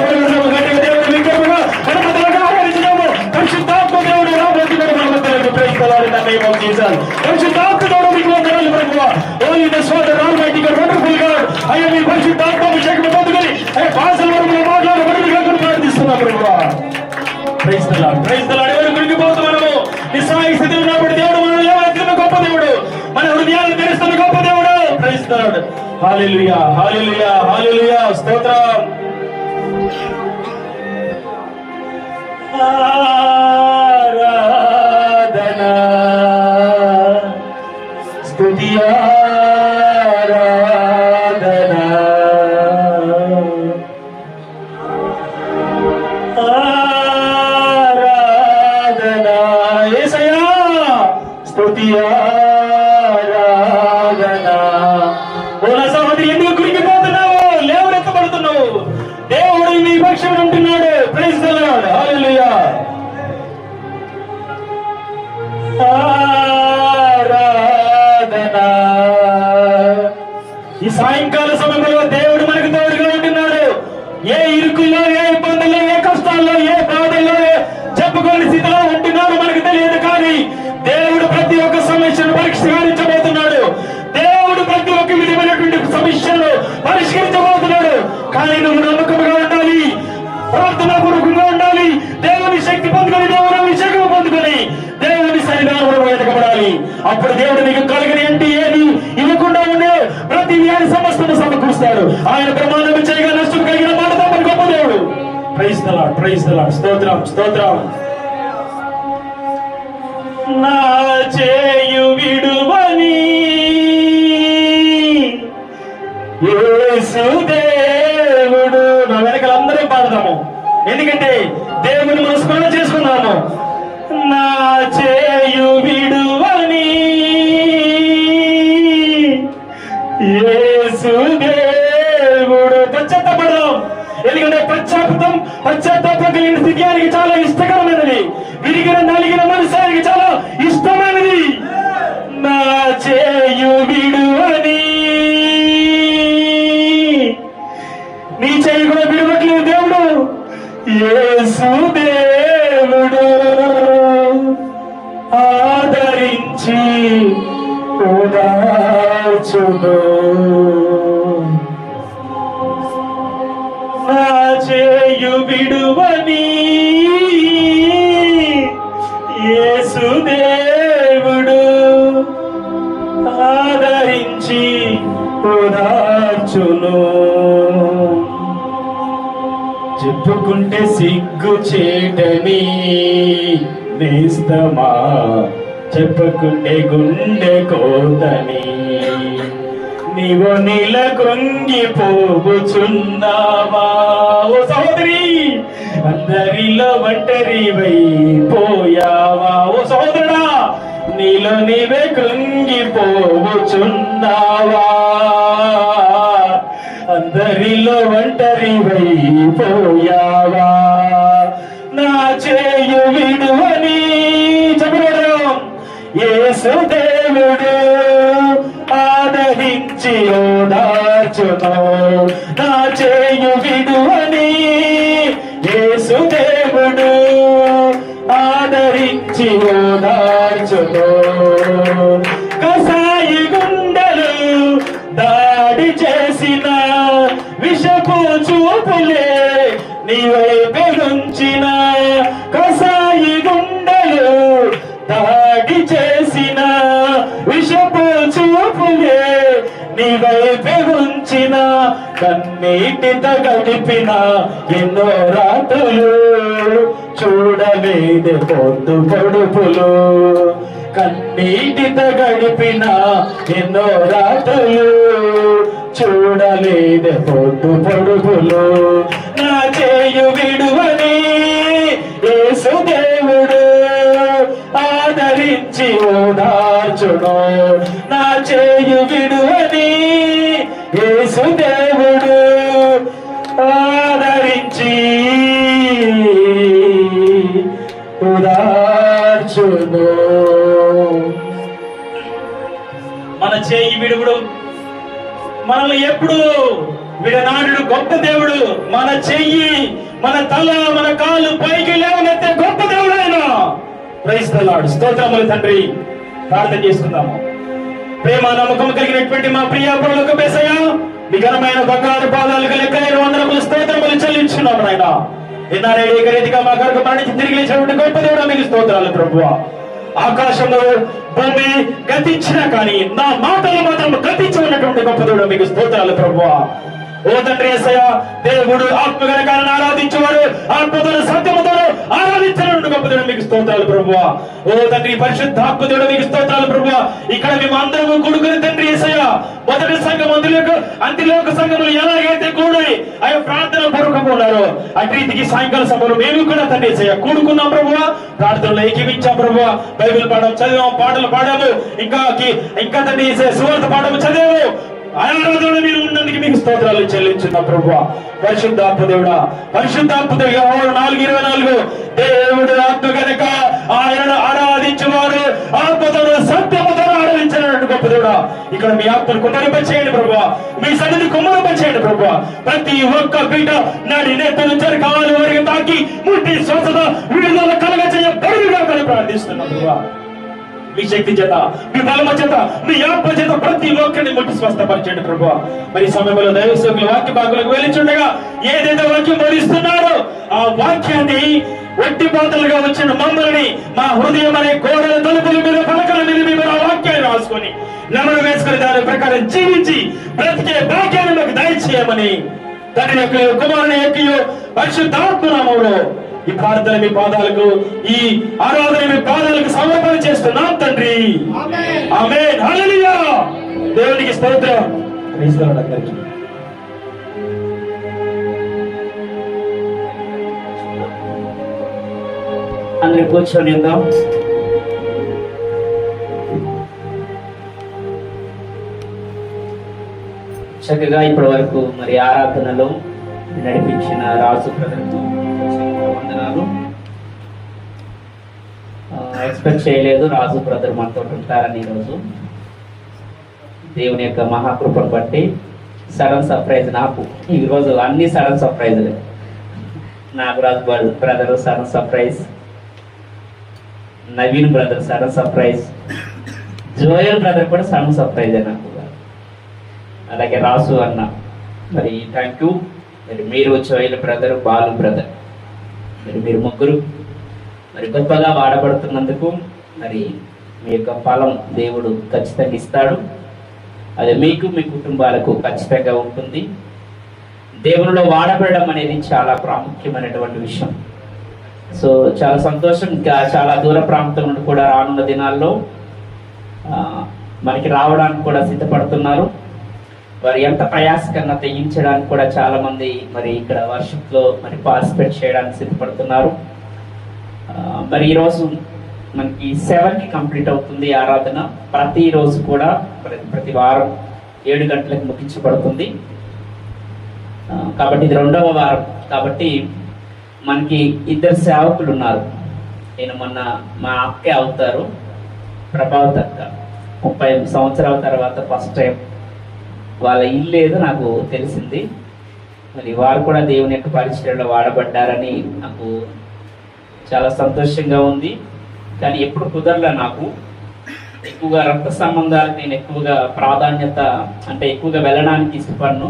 దేవుడు విగ్రహంగా గణపతులుగా ఆహ్వానించినాము. పరిశుద్ధాత్మ దేవుడు రాబోతున్నాడు మన మధ్యలోకి. Praise the lord in the name of Jesus. పరిశుద్ధాత్మ దేవుడు మీకు వందనాలు ప్రభువా. Holiness father almighty God, wonderful God, అయ్యా మీ పరిశుద్ధాత్మ అభిషేకం పొందుకొని అయ్యా భాషల వరకు మాట్లాడబడుగా ప్రార్థిస్తున్నా ప్రభువా. Praise the lord, praise the Lord. ఎవరు కృంగిపోతూ మనము నిస్సహాయ స్థితిలో ఉన్నప్పుడు దేవుడు మనల్ని లేవనెత్తిన గొప్ప దేవుడు, మన హృదయాలను తెరుస్తున్న గొప్ప దేవుడు. Praise the lord. Hallelujah, hallelujah, hallelujah. స్తోత్రం. ఆరాధన స్తుతి ఆరాధన ఆరాధన యేసయ్యా స్తుతి ఆరాధన. ఓ నా సహోదరి, ఎందుకు కురికిపోతున్నావు? లేవనెత్తబడుతున్నావు. దేవుడు నీ పక్షం ఉంటున్నాడు. Praise the lord. హల్లెలూయా. ఆరాధన. ఈ సాయంకాల సమయంలో దేవుడు మనకు తోడుగా ఉంటున్నాడు. ఏ ఇరుకుల్లో, ఏ ఇబ్బందుల్లో, ఏ కష్టాల్లో, ఏ బాధల్లో, చెప్పుకోని స్థితిలో ఉంటున్నాడు మనకు తెలియదు. కానీ దేవుడు ప్రతి ఒక్క సమస్యను పరిష్కరించబోతున్నాడు. దేవుడు ప్రతి ఒక్క విధమైనటువంటి సమస్యను పరిష్కరించబోతున్నాడు. కానీ నువ్వు నమ్మకంగా ఉండాలి, ప్రార్థనా పూర్వకంగా ఉండాలి. దేవుని శక్తి పొందుకొని, దేవుని అభిషేకం పొందుకొని దేవుని సన్నిధానంలో వెతకబడాలి. అప్పుడు దేవుడు నీకు కలిగిన ఏంటి ఏది ఇవ్వకుండా ఉండే ప్రతి వ్యాధి సమస్తను సమకూరుస్తాడు. ఆయన ప్రమాణం చేయగా నష్టం కలిగిన మాట తప్పని గొప్ప దేవుడు. Praise the lord, praise the lord. స్తోత్రం, స్తోత్రం. నా చేయు విడువని యేసు దేవుడు. నా వెనకాల అందరూ పాడదాము, ఎందుకంటే దేవుని మనం స్మరణ చేసుకున్నాము. నా చేయు విడువని యేసు దేవుడు. పశ్చాత్తాపడదాం, ఎందుకంటే పశ్చాత్తాపం కలిగిన స్థితి ఆయనకి చాలా ఇష్టకరమైనది. విరిగిన నలిగిన మనసానికి చాలా ఇష్టమైనది. నా చేయు విడువని. నీ చేయి కూడా విడవట్లేదు దేవుడు. యేసు దేవుడు ఆదరించి ఓదార్చును. నా చేయు విడువని యేసు దేవుడు ఆదరించి ఓదార్చును. చెప్పుకుంటే సిగ్గు చేటని నేస్తమా, చెప్పుకుంటే గుండె కోతని నీవు నీల కృంగిపోగుచున్నావా. ఓ సహోదరి, అందరిలో ఒంటరివై పోయావా. ఓ సహోదరుడా, నీలో నీవే కృంగిపోగుచున్నావా. అందరిలో ఒంటరివై పోయావా. నా చేయు విడువని చెప్పడం యేసు దేవుడు ఆదరించి ఓదార్చును. నా చేయు విడువని యేసు దేవుడు ఆదరించి ఓదార్చును. కసాయి గుండెలు దాడి చేసిన విషపు చూపులే నీవైపే ఉంచిన. కసాయి గుండెలు దాడి చేసిన విషపు చూపులే నీవైపే ఉంచిన. కన్నీటితో గడిపిన ఎన్నో రాత్రులు చూడలేదే పొద్దు పొడుపులు. కన్నీటితో గడిపిన ఎన్నో రాత్రులు చూడలేదే పొద్దు పొడుపులు. నా చేయు విడువని యేసు దేవుడు ఆదరించి ఓదార్చును. నా చేయు విడువని యేసు దేవుడు ఆదరించి ఓదార్చును. మన చేయి విడువుడు మనల్ని ఎప్పుడు విడనాడు గొప్ప దేవుడు. మన చెయ్యి, మన తల, మన కాలు పైకి లేవనెత్తే గొప్ప దేవుడు ఆయన. Praise the Lord. స్తోత్రములు తండ్రి. ప్రార్థన చేసుకుందాము. ప్రేమ నమ్మకం కలిగినటువంటి మా ప్రియ పరలోక యేసయ్యా, మీ ఘనమైన బంగారు పాదాలకు లెక్కలేని వందనములు స్తోత్రములు చెల్లించున్నాము నాయన. ఎన్నారే రీతిగా మా కొరకు మరణించి తిరిగి లేచినటువంటి గొప్ప దేవుడు మీకు స్తోత్రాలు ప్రభువా. ఆకాశంలో భూమి గతించినా కానీ నా మాటలు మాత్రం గతించి ఉన్నటువంటి గొప్ప దేవుడు మీకు స్తోత్రాలు ప్రభువా. ఓ తండ్రి యేసయ్యా, దేవుడు ఆత్మగల కారణం ఆరాధించేవారు ఆత్మతో సత్యముతో ఆరాధించినటువంటి గొప్ప దేవుడు మీకు స్తోత్రాలు ప్రభువా. ఓ తండ్రి పరిశుద్ధాత్మ దేవుడు మీకు స్తోత్రాలు ప్రభువా. ఇక్కడ మేము అందరము కూడుకుని తండ్రి యేసయ్యా, మొదటి సంఘం అంత్యలోక సంఘములు ఎలాగైతే కూడి ఆయన ప్రార్థన పూర్వకంగా ఉన్నారు, అటు రీతికి సాయంకాల సమయంలో మేము కూడా తండ్రి యేసయ్యా కూడుకున్నాం ప్రభువా. ప్రార్థనలో ఏకీవించాం ప్రభువా. బైబిల్ పాఠం చదివాము, పాటలు పాడాము, ఇంకా తండ్రి యేసయ్యా సువార్త పాఠము చదివాము. ఆరాధన మీరు ఉన్నందుకు మీకు స్తోత్రాలు చెల్లించున్నా ప్రభువా. పరిశుద్ధాత్మ దేవుడా, పరిశుద్ధాత్మ దేవుడు 4:24 దేవుడు ఆత్మ కనుక ఆయనను ఆరాధించేవారు ఆత్మతో సత్యముతో ఆరాధించినటువంటి గొప్ప దేవుడా. ఇక్కడ మీ ఆత్మను కుమ్మరింపచేయండి ప్రభువా, మీ సన్నిధి కుమ్మరింపచేయండి ప్రభువా. ప్రతి ఒక్క బిడ్డ నాడి నేతలు కావాలి వారికి తాకి ముట్టి స్వస్థత విడుదల కలగచేయబడుగా కానీ ప్రార్థిస్తున్నాం ప్రభువా. మీ శక్తి చేత, మీ బలమ చేత, మీ ఆత్మ చేత ప్రతి ఒక్కరిని ముట్టి స్వస్థపరచండి ప్రభువా. మరి సమయంలో దైవ సేవకులు వాక్య భాగులకు వెళ్ళిచుండగా ఏదైతే వాక్యం బోధిస్తున్నారో ఆ వాక్యాన్ని వట్టి పాత్రలుగా వచ్చిన మమ్మల్ని మా హృదయం అనే గోడల తలుపుల మీద పలకల మీద మేము ఆ వాక్యాన్ని రాసుకొని నెమరు వేసుకుని దాని ప్రకారం జీవించి బ్రతికే భాగ్యాన్ని మాకు దయచేయమని తండ్రి యొక్క కుమారుని యొక్క పరిశుద్ధాత్మ నామములో ఈ ప్రార్థన మీ పాదాలకు, ఈ ఆరాధన మీ పాదాలకు సమర్పణ చేస్తున్నాం తండ్రి. ఆమేన్. హల్లెలూయా. దేవునికి స్తోత్రం. అందరికీ అందరూ కూర్చొని ఉందాం. చక్కగా ఇప్పటి వరకు మరి ఆరాధనలో నడిపించిన రాజు బ్రదర్కు వందనాలు. ఎక్స్పెక్ట్ చేయలేదు రాజు బ్రదర్ మనతో ఉంటారని. ఈరోజు దేవుని యొక్క మహాకృపను బట్టి సడన్ సర్ప్రైజ్ నాకు. ఈరోజు అన్ని సడన్ సర్ప్రైజ్లే. Nagaraju brother sudden surprise, Naveen brother sudden surprise, Joel brother కూడా సడన్ సర్ప్రైజ్ నాకు. అలాగే రాసు అన్న, మరి థ్యాంక్ యూ. మరి మీరు జోయల్ బ్రదర్, బాలు బ్రదర్, మరి మీరు ముగ్గురు మరి గొప్పగా వాడబడుతున్నందుకు మరి మీ యొక్క ఫలం దేవుడు ఖచ్చితంగా ఇస్తాడు. అది మీకు, మీ కుటుంబాలకు ఖచ్చితంగా ఉంటుంది. దేవునిలో వాడబడడం అనేది చాలా ప్రాముఖ్యమైనటువంటి విషయం. సో చాలా సంతోషం. ఇంకా చాలా దూర ప్రాంతం నుండి కూడా రానున్న దినాల్లో మనకి రావడానికి కూడా సిద్ధపడుతున్నారు. వారు ఎంత ప్రయాసకన్నా తెగించడానికి కూడా చాలా మంది మరి ఇక్కడ వర్షిప్ లో మరి పార్టిసిపేట్ చేయడానికి సిద్ధపడుతున్నారు. మరి ఈరోజు మనకి 7కి కంప్లీట్ అవుతుంది ఆరాధన. ప్రతిరోజు కూడా ప్రతి వారం 7 గంటలకు ముగించబడుతుంది. కాబట్టి ఇది 2వ వారం. కాబట్టి మనకి 2 సేవకులు ఉన్నారు. నేను మొన్న మా అక్కే అవుతారు, ప్రభావత్ అక్క. 30 సంవత్సరాల తర్వాత ఫస్ట్ టైం వాళ్ళ ఇల్లు ఏదో నాకు తెలిసింది. మరి వారు కూడా దేవుని యొక్క పరిచర్యలో వాడబడ్డారని నాకు చాలా సంతోషంగా ఉంది. కానీ ఎప్పుడు కుదరలే నాకు. ఎక్కువగా రక్త సంబంధాలకు నేను ఎక్కువగా ప్రాధాన్యత, అంటే ఎక్కువగా వెళ్ళడానికి ఇష్టపడను.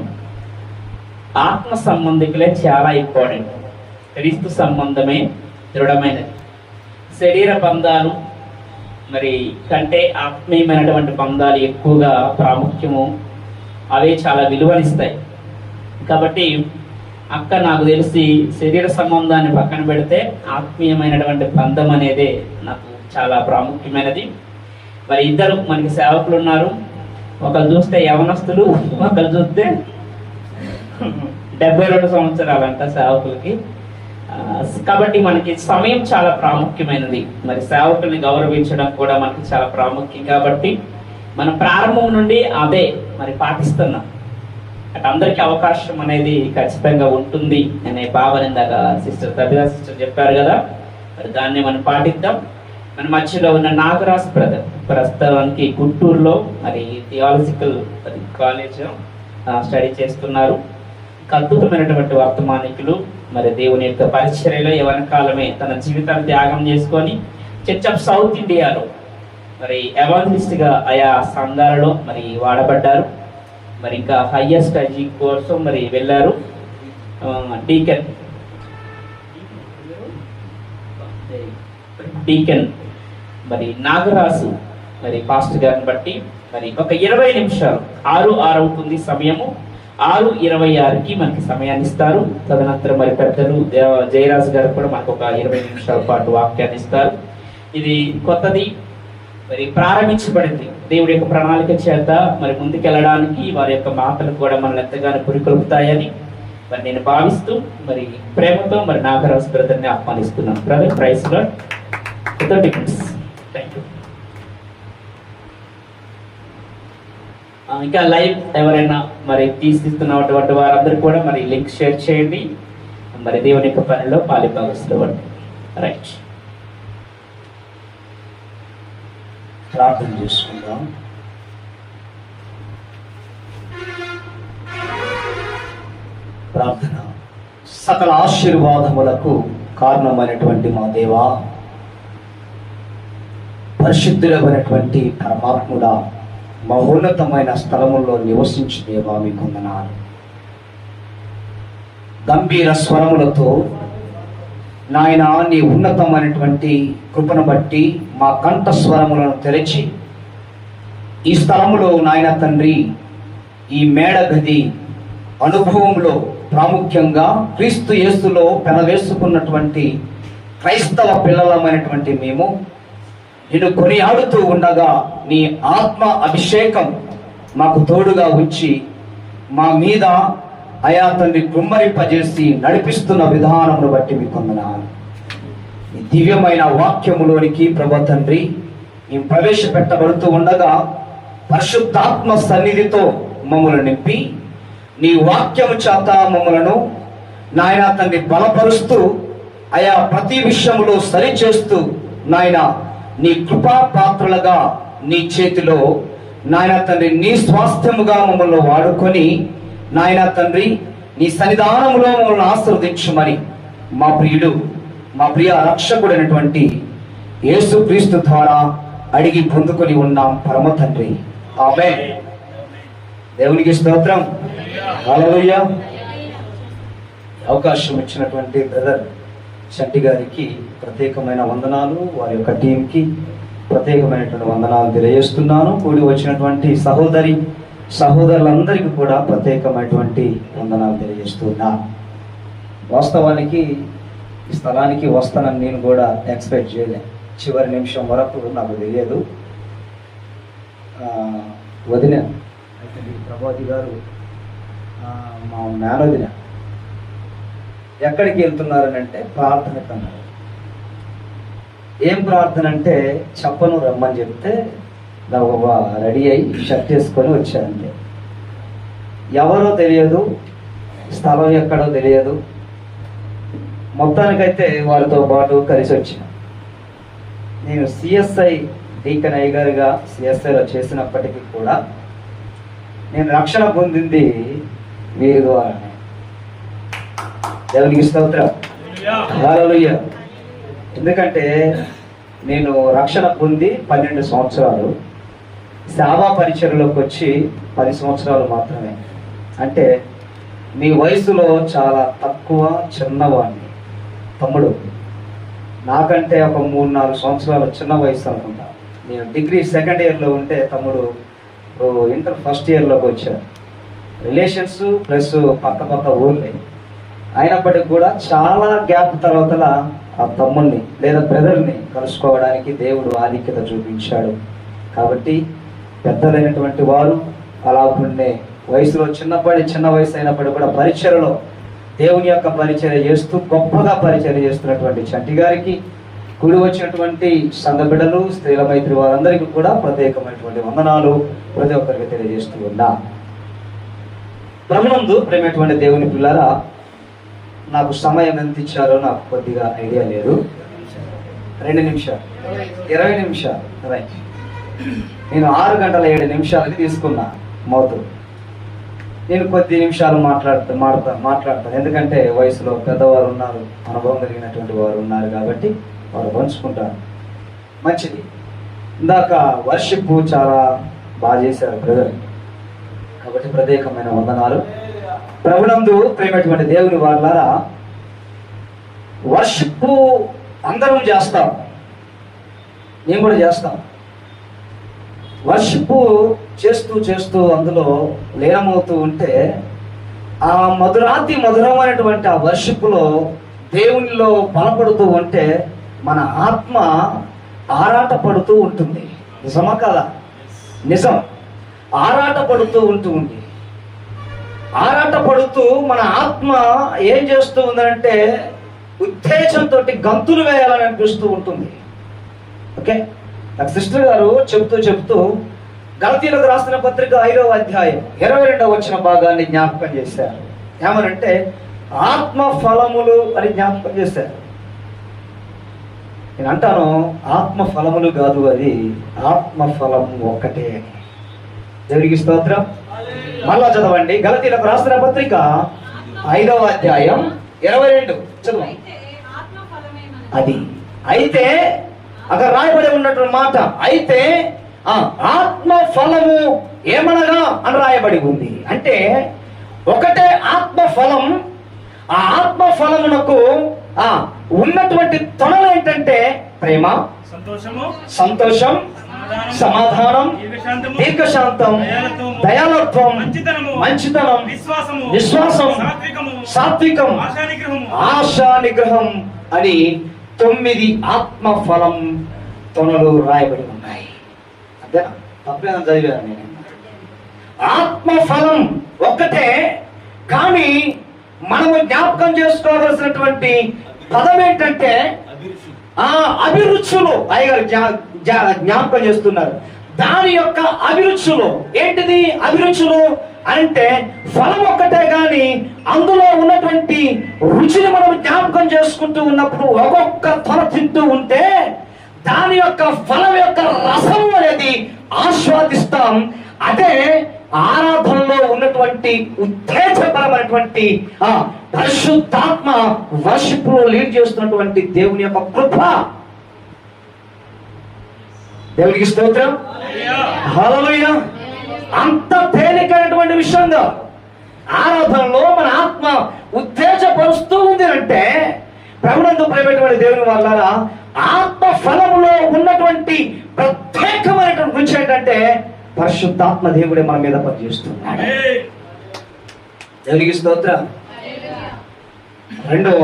ఆత్మ సంబంధికులే చాలా ఇంపార్టెంట్. క్రీస్తు సంబంధమే దృఢమైనది. శరీర బంధాలు మరి కంటే ఆత్మీయమైనటువంటి బంధాలు ఎక్కువగా ప్రాముఖ్యము, అవే చాలా విలువనిస్తాయి. కాబట్టి అక్క నాకు తెలిసి శరీర సంబంధాన్ని పక్కన పెడితే ఆత్మీయమైనటువంటి బంధం అనేది నాకు చాలా ప్రాముఖ్యమైనది. మరి 2 మనకి సేవకులు ఉన్నారు. ఒకరు చూస్తే యవనస్తులు, ఒకరు చూస్తే 72 సంవత్సరాలంట సేవకులకి. కాబట్టి మనకి సమయం చాలా ప్రాముఖ్యమైనది. మరి సేవకుల్ని గౌరవించడం కూడా మనకి చాలా ప్రాముఖ్యం. కాబట్టి మనం ప్రారంభం నుండి అదే మరి పాటిస్తున్నాం. అటు అందరికీ అవకాశం అనేది ఖచ్చితంగా ఉంటుంది అనే భావన ఇందాక సిస్టర్ తబిలా సిస్టర్ చెప్పారు కదా. మరి దాన్ని మనం పాటిద్దాం. మన మధ్యలో ఉన్న నాగరాజ్ బ్రదర్ ప్రస్తుతానికి గుంటూరులో మరి థియాలజికల్ కాలేజ్ స్టడీ చేస్తున్నారు. అద్భుతమైనటువంటి వర్తమానికులు. మరి దేవుని యొక్క పరిచర్యలో యవన కాలమే తన జీవితాన్ని త్యాగం చేసుకొని చర్చ్ ఆఫ్ సౌత్ ఇండియాలో మరి ఎవాంజలిస్ట్ గా ఆయా సంఘాలలో మరి వాడబడ్డారు. మరి ఇంకా హయ్యర్ స్టడీ కోసం మరి వెళ్ళారు. డీకెన్ మరి నాగరాజు మరి పాస్టర్ గారిని బట్టి మరి ఒక 20 నిమిషాలు 6 అవుతుంది సమయము, 6:26కి మనకి సమయాన్ని ఇస్తారు. తదనంతరం మరి పెద్దలు జయరాజు గారు కూడా మనకు ఒక 20 నిమిషాల పాటు వాక్యాన్ని ఇస్తారు. ఇది కొత్తది, మరి ప్రారంభించబడింది దేవుడి యొక్క ప్రణాళిక చేత. మరి ముందుకెళ్ళడానికి వారి యొక్క మాటలు కూడా మనల్ని ఎంతగానో పురికొల్పుతాయని మరి నేను భావిస్తూ మరి ప్రేమతో మరి నాగరాజు బ్రదర్ని ఆహ్వానిస్తున్నాను. Brother, praise Lord. 30 minutes. Thank you. ఇంకా లైవ్ ఎవరైనా మరి తీసిస్తున్నటువంటి వారందరూ కూడా మరి లింక్ షేర్ చేయండి. మరి దేవుని యొక్క పనిలో పాలిభాగస్తులు అవ్వండి. రైట్, ప్రార్థన చేసుకుందాం. ప్రార్థన. సకల ఆశీర్వాదములకు కారణమైనటువంటి మా దేవా, పరిశుద్ధులైనటువంటి పరమాత్ముడా, మా ఉన్నతమైన స్థలముల్లో నివసించు దేవా మీకు వందనాలు. గంభీర స్వరములతో నాయన నీ ఉన్నతమైనటువంటి కృపను బట్టి మా కంఠ స్వరములను తెరచి ఈ స్థలములో నాయన తండ్రి, ఈ మేడ గది అనుభవంలో ప్రాముఖ్యంగా క్రీస్తు యేసులో పెనవేసుకున్నటువంటి క్రైస్తవ పిల్లలమైనటువంటి మేము నిన్ను కొనియాడుతూ ఉండగా నీ ఆత్మ అభిషేకం మాకు తోడుగా వచ్చి మా మీద అయా తండ్రి కుమ్మరింపజేసి నడిపిస్తున్న విధానమును బట్టి మీకు వందనాలు. ఈ దివ్యమైన వాక్యములోనికి ప్రభు తండ్రి మేము ప్రవేశపెట్టబడుతూ ఉండగా పరిశుద్ధాత్మ సన్నిధితో మమ్మల్ని నింపి నీ వాక్యము చేత మమ్మలను నాయన తండ్రి బలపరుస్తూ అయా ప్రతి విషయములో సరిచేస్తూ నాయన నీ కృపా పాత్రలుగా నీ చేతిలో నాయన తండ్రి నీ స్వాస్థ్యముగా మమ్మల్ని వాడుకొని నాయన తండ్రి నీ సన్నిధానములో మమ్మల్ని ఆశీర్వదించుమని మా ప్రియుడు, మా ప్రియ రక్షకుడైనటువంటి యేసుక్రీస్తు ద్వారా అడిగి పొందుకొని ఉన్నాం పరమ తండ్రి. ఆమేన్. దేవునికి స్తోత్రం. హల్లెలూయా. అవకాశం ఇచ్చినటువంటి బ్రదర్ చంటి గారికి ప్రత్యేకమైన వందనాలు, వారి యొక్క టీంకి ప్రత్యేకమైనటువంటి వందనాలు తెలియజేస్తున్నాను. కూడి వచ్చినటువంటి సహోదరులందరికీ కూడా ప్రత్యేకమైనటువంటి వందనాలు తెలియజేస్తున్నాను. వాస్తవానికి ఈ స్థలానికి వస్తానని నేను కూడా ఎక్స్పెక్ట్ చేయలే. చివరి నిమిషం వరకు నాకు తెలియదు. వదిన ప్రభాతి గారు, మా మేనవదిన ఎక్కడికి వెళ్తున్నారని అంటే ప్రార్థనకు అన్నారు. ఏం ప్రార్థన అంటే చెప్పను రమ్మని చెప్తే రెడీ అయ్యి షర్ట్ వేసుకొని వచ్చానంటే ఎవరో తెలియదు, స్థలం ఎక్కడో తెలియదు. మొత్తానికైతే వారితో పాటు కలిసి వచ్చిన. నేను సిఎస్ఐ డీకన్ అయ్యగారుగా సిఎస్ఐలో చేసినప్పటికీ కూడా నేను రక్షణ పొందింది వీరి ద్వారానే. దేవునికి స్తోత్రం. హల్లెలూయా. ఎందుకంటే నేను రక్షణ పొంది 12 సంవత్సరాలు, సేవా పరిచర్యలోకి వచ్చి 10 సంవత్సరాలు మాత్రమే. అంటే మీ వయసులో చాలా తక్కువ, చిన్నవాడిని. తమ్ముడు నాకంటే ఒక 3-4 సంవత్సరాలు చిన్న వయసు అనుకుంటా. నేను డిగ్రీ సెకండ్ ఇయర్లో ఉంటే తమ్ముడు ఇంటర్ ఫస్ట్ ఇయర్లోకి వచ్చారు. రిలేషన్స్ ప్లస్ పక్క ఊర్లే అయినప్పటికీ కూడా చాలా గ్యాప్ తర్వాత ఆ తమ్ముడిని లేదా బ్రదర్ని కలుసుకోవడానికి దేవుడు ఆధిక్యత చూపించాడు. కాబట్టి పెద్దలైనటువంటి వారు అలా ఉండే వయసులో చిన్న వయసు అయినప్పటికీ కూడా పరిచర్యలో దేవుని యొక్క పరిచర్య చేస్తూ గొప్పగా పరిచర్య చేస్తున్నటువంటి చంటి గారికి, కూడి వచ్చినటువంటి సంఘ బిడ్డలు, స్త్రీల మైత్రి వారందరికీ కూడా ప్రత్యేకమైనటువంటి వందనాలు ప్రతి ఒక్కరికి తెలియజేస్తూ ఉన్నా. ప్రభునందు ప్రేమైనటువంటి దేవుని పిల్లరా, నాకు సమయం ఎంత ఇచ్చారో నాకు కొద్దిగా ఐడియా లేదు. 2 నిమిషాలు, 20 నిమిషాలు. రైట్. నేను 6 గంటల 7 నిమిషాలకి తీసుకున్నా మౌతు. నేను కొద్ది నిమిషాలు మాట్లాడతాను ఎందుకంటే వయసులో పెద్దవారు ఉన్నారు, అనుభవం కలిగినటువంటి వారు ఉన్నారు కాబట్టి వారు పంచుకుంటారు. మంచిది. ఇందాక వర్షిప్ చాలా బాగా చేశారు బ్రదర్, కాబట్టి ప్రత్యేకమైన వందనాలు. ప్రభునందు ప్రేమటువంటి దేవుని వాళ్ళారా, వర్షిప్ అందరం చేస్తాం, నేను కూడా చేస్తాం. వర్షిప్ చేస్తూ చేస్తూ అందులో లీనమవుతూ ఉంటే ఆ మధురమైనటువంటి ఆ వర్షిప్లో దేవునిలో బలపడుతూ ఉంటే మన ఆత్మ ఆరాట పడుతూ ఉంటుంది. నిజమా కాదా? నిజం. ఆరాట పడుతూ ఉంటుంది. ఆరాట పడుతూ మన ఆత్మ ఏం చేస్తూ ఉందంటే ఉత్తేజంతో గంతులు వేయాలని అనిపిస్తూ ఉంటుంది. ఓకే, నాకు సిస్టర్ గారు చెప్తూ గలతీయులకు రాసిన పత్రిక 5వ అధ్యాయం 22వ వచన భాగాన్ని జ్ఞాపకం చేశారు. ఏమనంటే ఆత్మ ఫలములు అని జ్ఞాపకం చేశారు. నేను అంటాను ఆత్మ ఫలములు కాదు, అది ఆత్మ ఫలం ఒక్కటే అని. దేవునికి స్తోత్రం. మళ్ళా చదవండి, గలతీయులకు రాసిన పత్రిక 5వ అధ్యాయం 22 చదవండి. అది అయితే అక్కడ రాయబడి ఉన్నటువంటి మాట, అయితే ఆత్మ ఫలము ఏమనగా అని రాయబడి ఉంది. అంటే ఒకటే ఆత్మ ఫలం. ఆ ఆత్మ ఫలమునకు ఉన్నటువంటి తొనలు ఏంటంటే ప్రేమ, సంతోషం, సమాధానం, దీర్ఘశాంతం, దయాలత్వం, మంచితనం, విశ్వాసం, సాత్వికం, ఆశా నిగ్రహం అని 9 ఆత్మ ఫలం తొనలు రాయబడి ఉన్నాయి. అంతేనా? తప్పేదని చదివాను నేను. ఆత్మ ఫలం ఒక్కటే, కానీ మనము జ్ఞాపకం చేసుకోవాల్సినటువంటి పదం ఏంటంటే అభిరుచులు. అయ్యగారు జ్ఞాపకం చేస్తున్నారు. దాని యొక్క అభిరుచులు ఏంటిది? అభిరుచులు అంటే ఫలం ఒక్కటే, కానీ అందులో ఉన్నటువంటి రుచిని మనం జ్ఞాపకం చేసుకుంటూ ఉన్నప్పుడు ఒక్కొక్క తొన తింటూ ఉంటే దాని యొక్క ఫలం యొక్క రసం అనేది ఆస్వాదిస్తాం. అదే ఆరాధనలో ఉన్నటువంటి ఉత్తేజపరమైనటువంటి పరిశుద్ధాత్మ వర్షిప్ లో లీడ్ చేస్తున్నటువంటి దేవుని యొక్క కృప. దేవునికి స్తోత్రం. హల్లెలూయా. అంత తేలికైనటువంటి విషయంగా ఆరాధనలో మన ఆత్మ ఉత్తేజపరుస్తూ ఉంది అంటే ప్రభునందు ప్రేమటువంటి దేవుని వాళ్ళారా, ఆత్మ ఫలములో ఉన్నటువంటి ప్రత్యేకమైనటువంటి రుచి ఏంటంటే పరిశుద్ధాత్మ దేవుడే మన మీద పనిచేస్తున్నాడు. దేవునికి స్తోత్రం. 2వ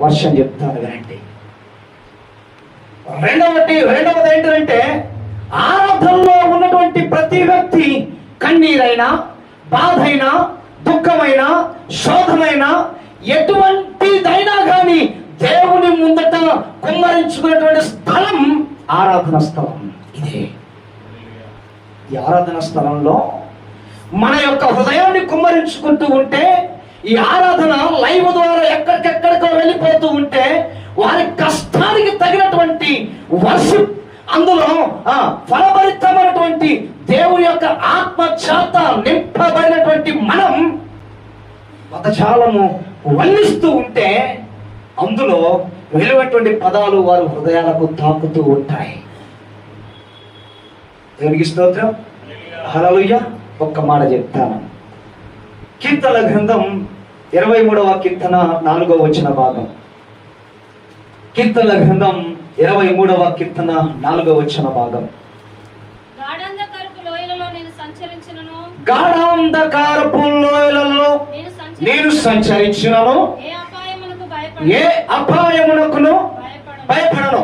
వర్షం చెప్తాను వినండి. రెండవది ఏంటంటే ఆరాధనలో ఉన్నటువంటి ప్రతి వ్యక్తి కన్నీరైనా, బాధైనా, దుఃఖమైనా, శోధమైనా, ఎటువంటిదైనా కానీ దేవుని ముందట కుమ్మరించుకునేటువంటి స్థలం ఆరాధన స్థలం. ఇదే ఈ ఆరాధన స్థలంలో మన యొక్క హృదయాన్ని కుమ్మరించుకుంటూ ఉంటే, ఈ ఆరాధన లైవ్ ద్వారా ఎక్కడికెక్కడికో వెళ్ళిపోతూ ఉంటే వారి కష్టానికి తగినటువంటి వర్షిప్, అందులో ఫలభరితమైనటువంటి దేవుని యొక్క ఆత్మ చేత నింపబడినటువంటి మనం పదజాలము వల్లిస్తూ ఉంటే అందులో వెళ్ళినటువంటి పదాలు వారి హృదయాలకు తాకుతూ ఉంటాయి. దేవునికి స్తోత్రం. హల్లెలూయా. ఒక్క మాట చెప్తాను. కీర్తన గ్రంథం 23వ కీర్తన 4వ వచన భాగం. కీర్తన గ్రంథం 23వ కీర్తన 4వ వచన భాగం. గాఢాంధకారపు లోయలలో నేను సంచరించినను ఏ అపాయమునకును భయపడను.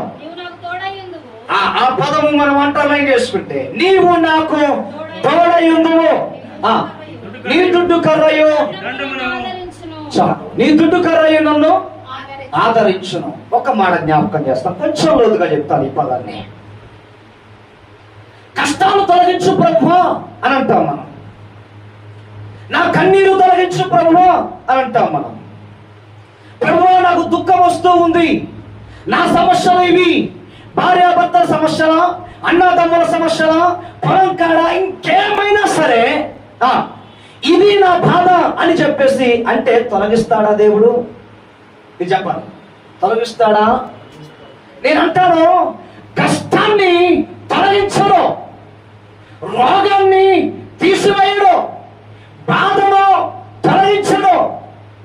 ఆ పదము మనం అంటర్లైన్ చేసుకుంటే, నీవు నాకు తోడయుందువు, నీ దుడ్డు కర్రయు నీ దుడ్డు కర్రయు నన్ను ఆదరించును. ఒక మాట జ్ఞాపకం చేస్తాను, కొంచెం లోతుగా చెప్తాను ఈ పదాన్ని. కష్టాలు తొలగించు ప్రభువా అని అంటాం మనం. నా కన్నీరు తొలగించు ప్రభువా అని అంటాం మనం. ప్రభువా నాకు దుఃఖం వస్తూ ఉంది, నా సమస్యలు ఇవి, భార్యాభర్తల సమస్యలా, అన్నదమ్ముల సమస్యలా, పొలం కాడ ఇంకేమైనా సరే ఇది నా బాధ అని చెప్పేసి అంటే తొలగిస్తాడా దేవుడు? ఇది చెప్పాలి, తొలగిస్తాడా? నేను అంటాను, కష్టాన్ని తొలగించడు, రోగాన్ని తీసివేయడు, బాధను తొలగించడు.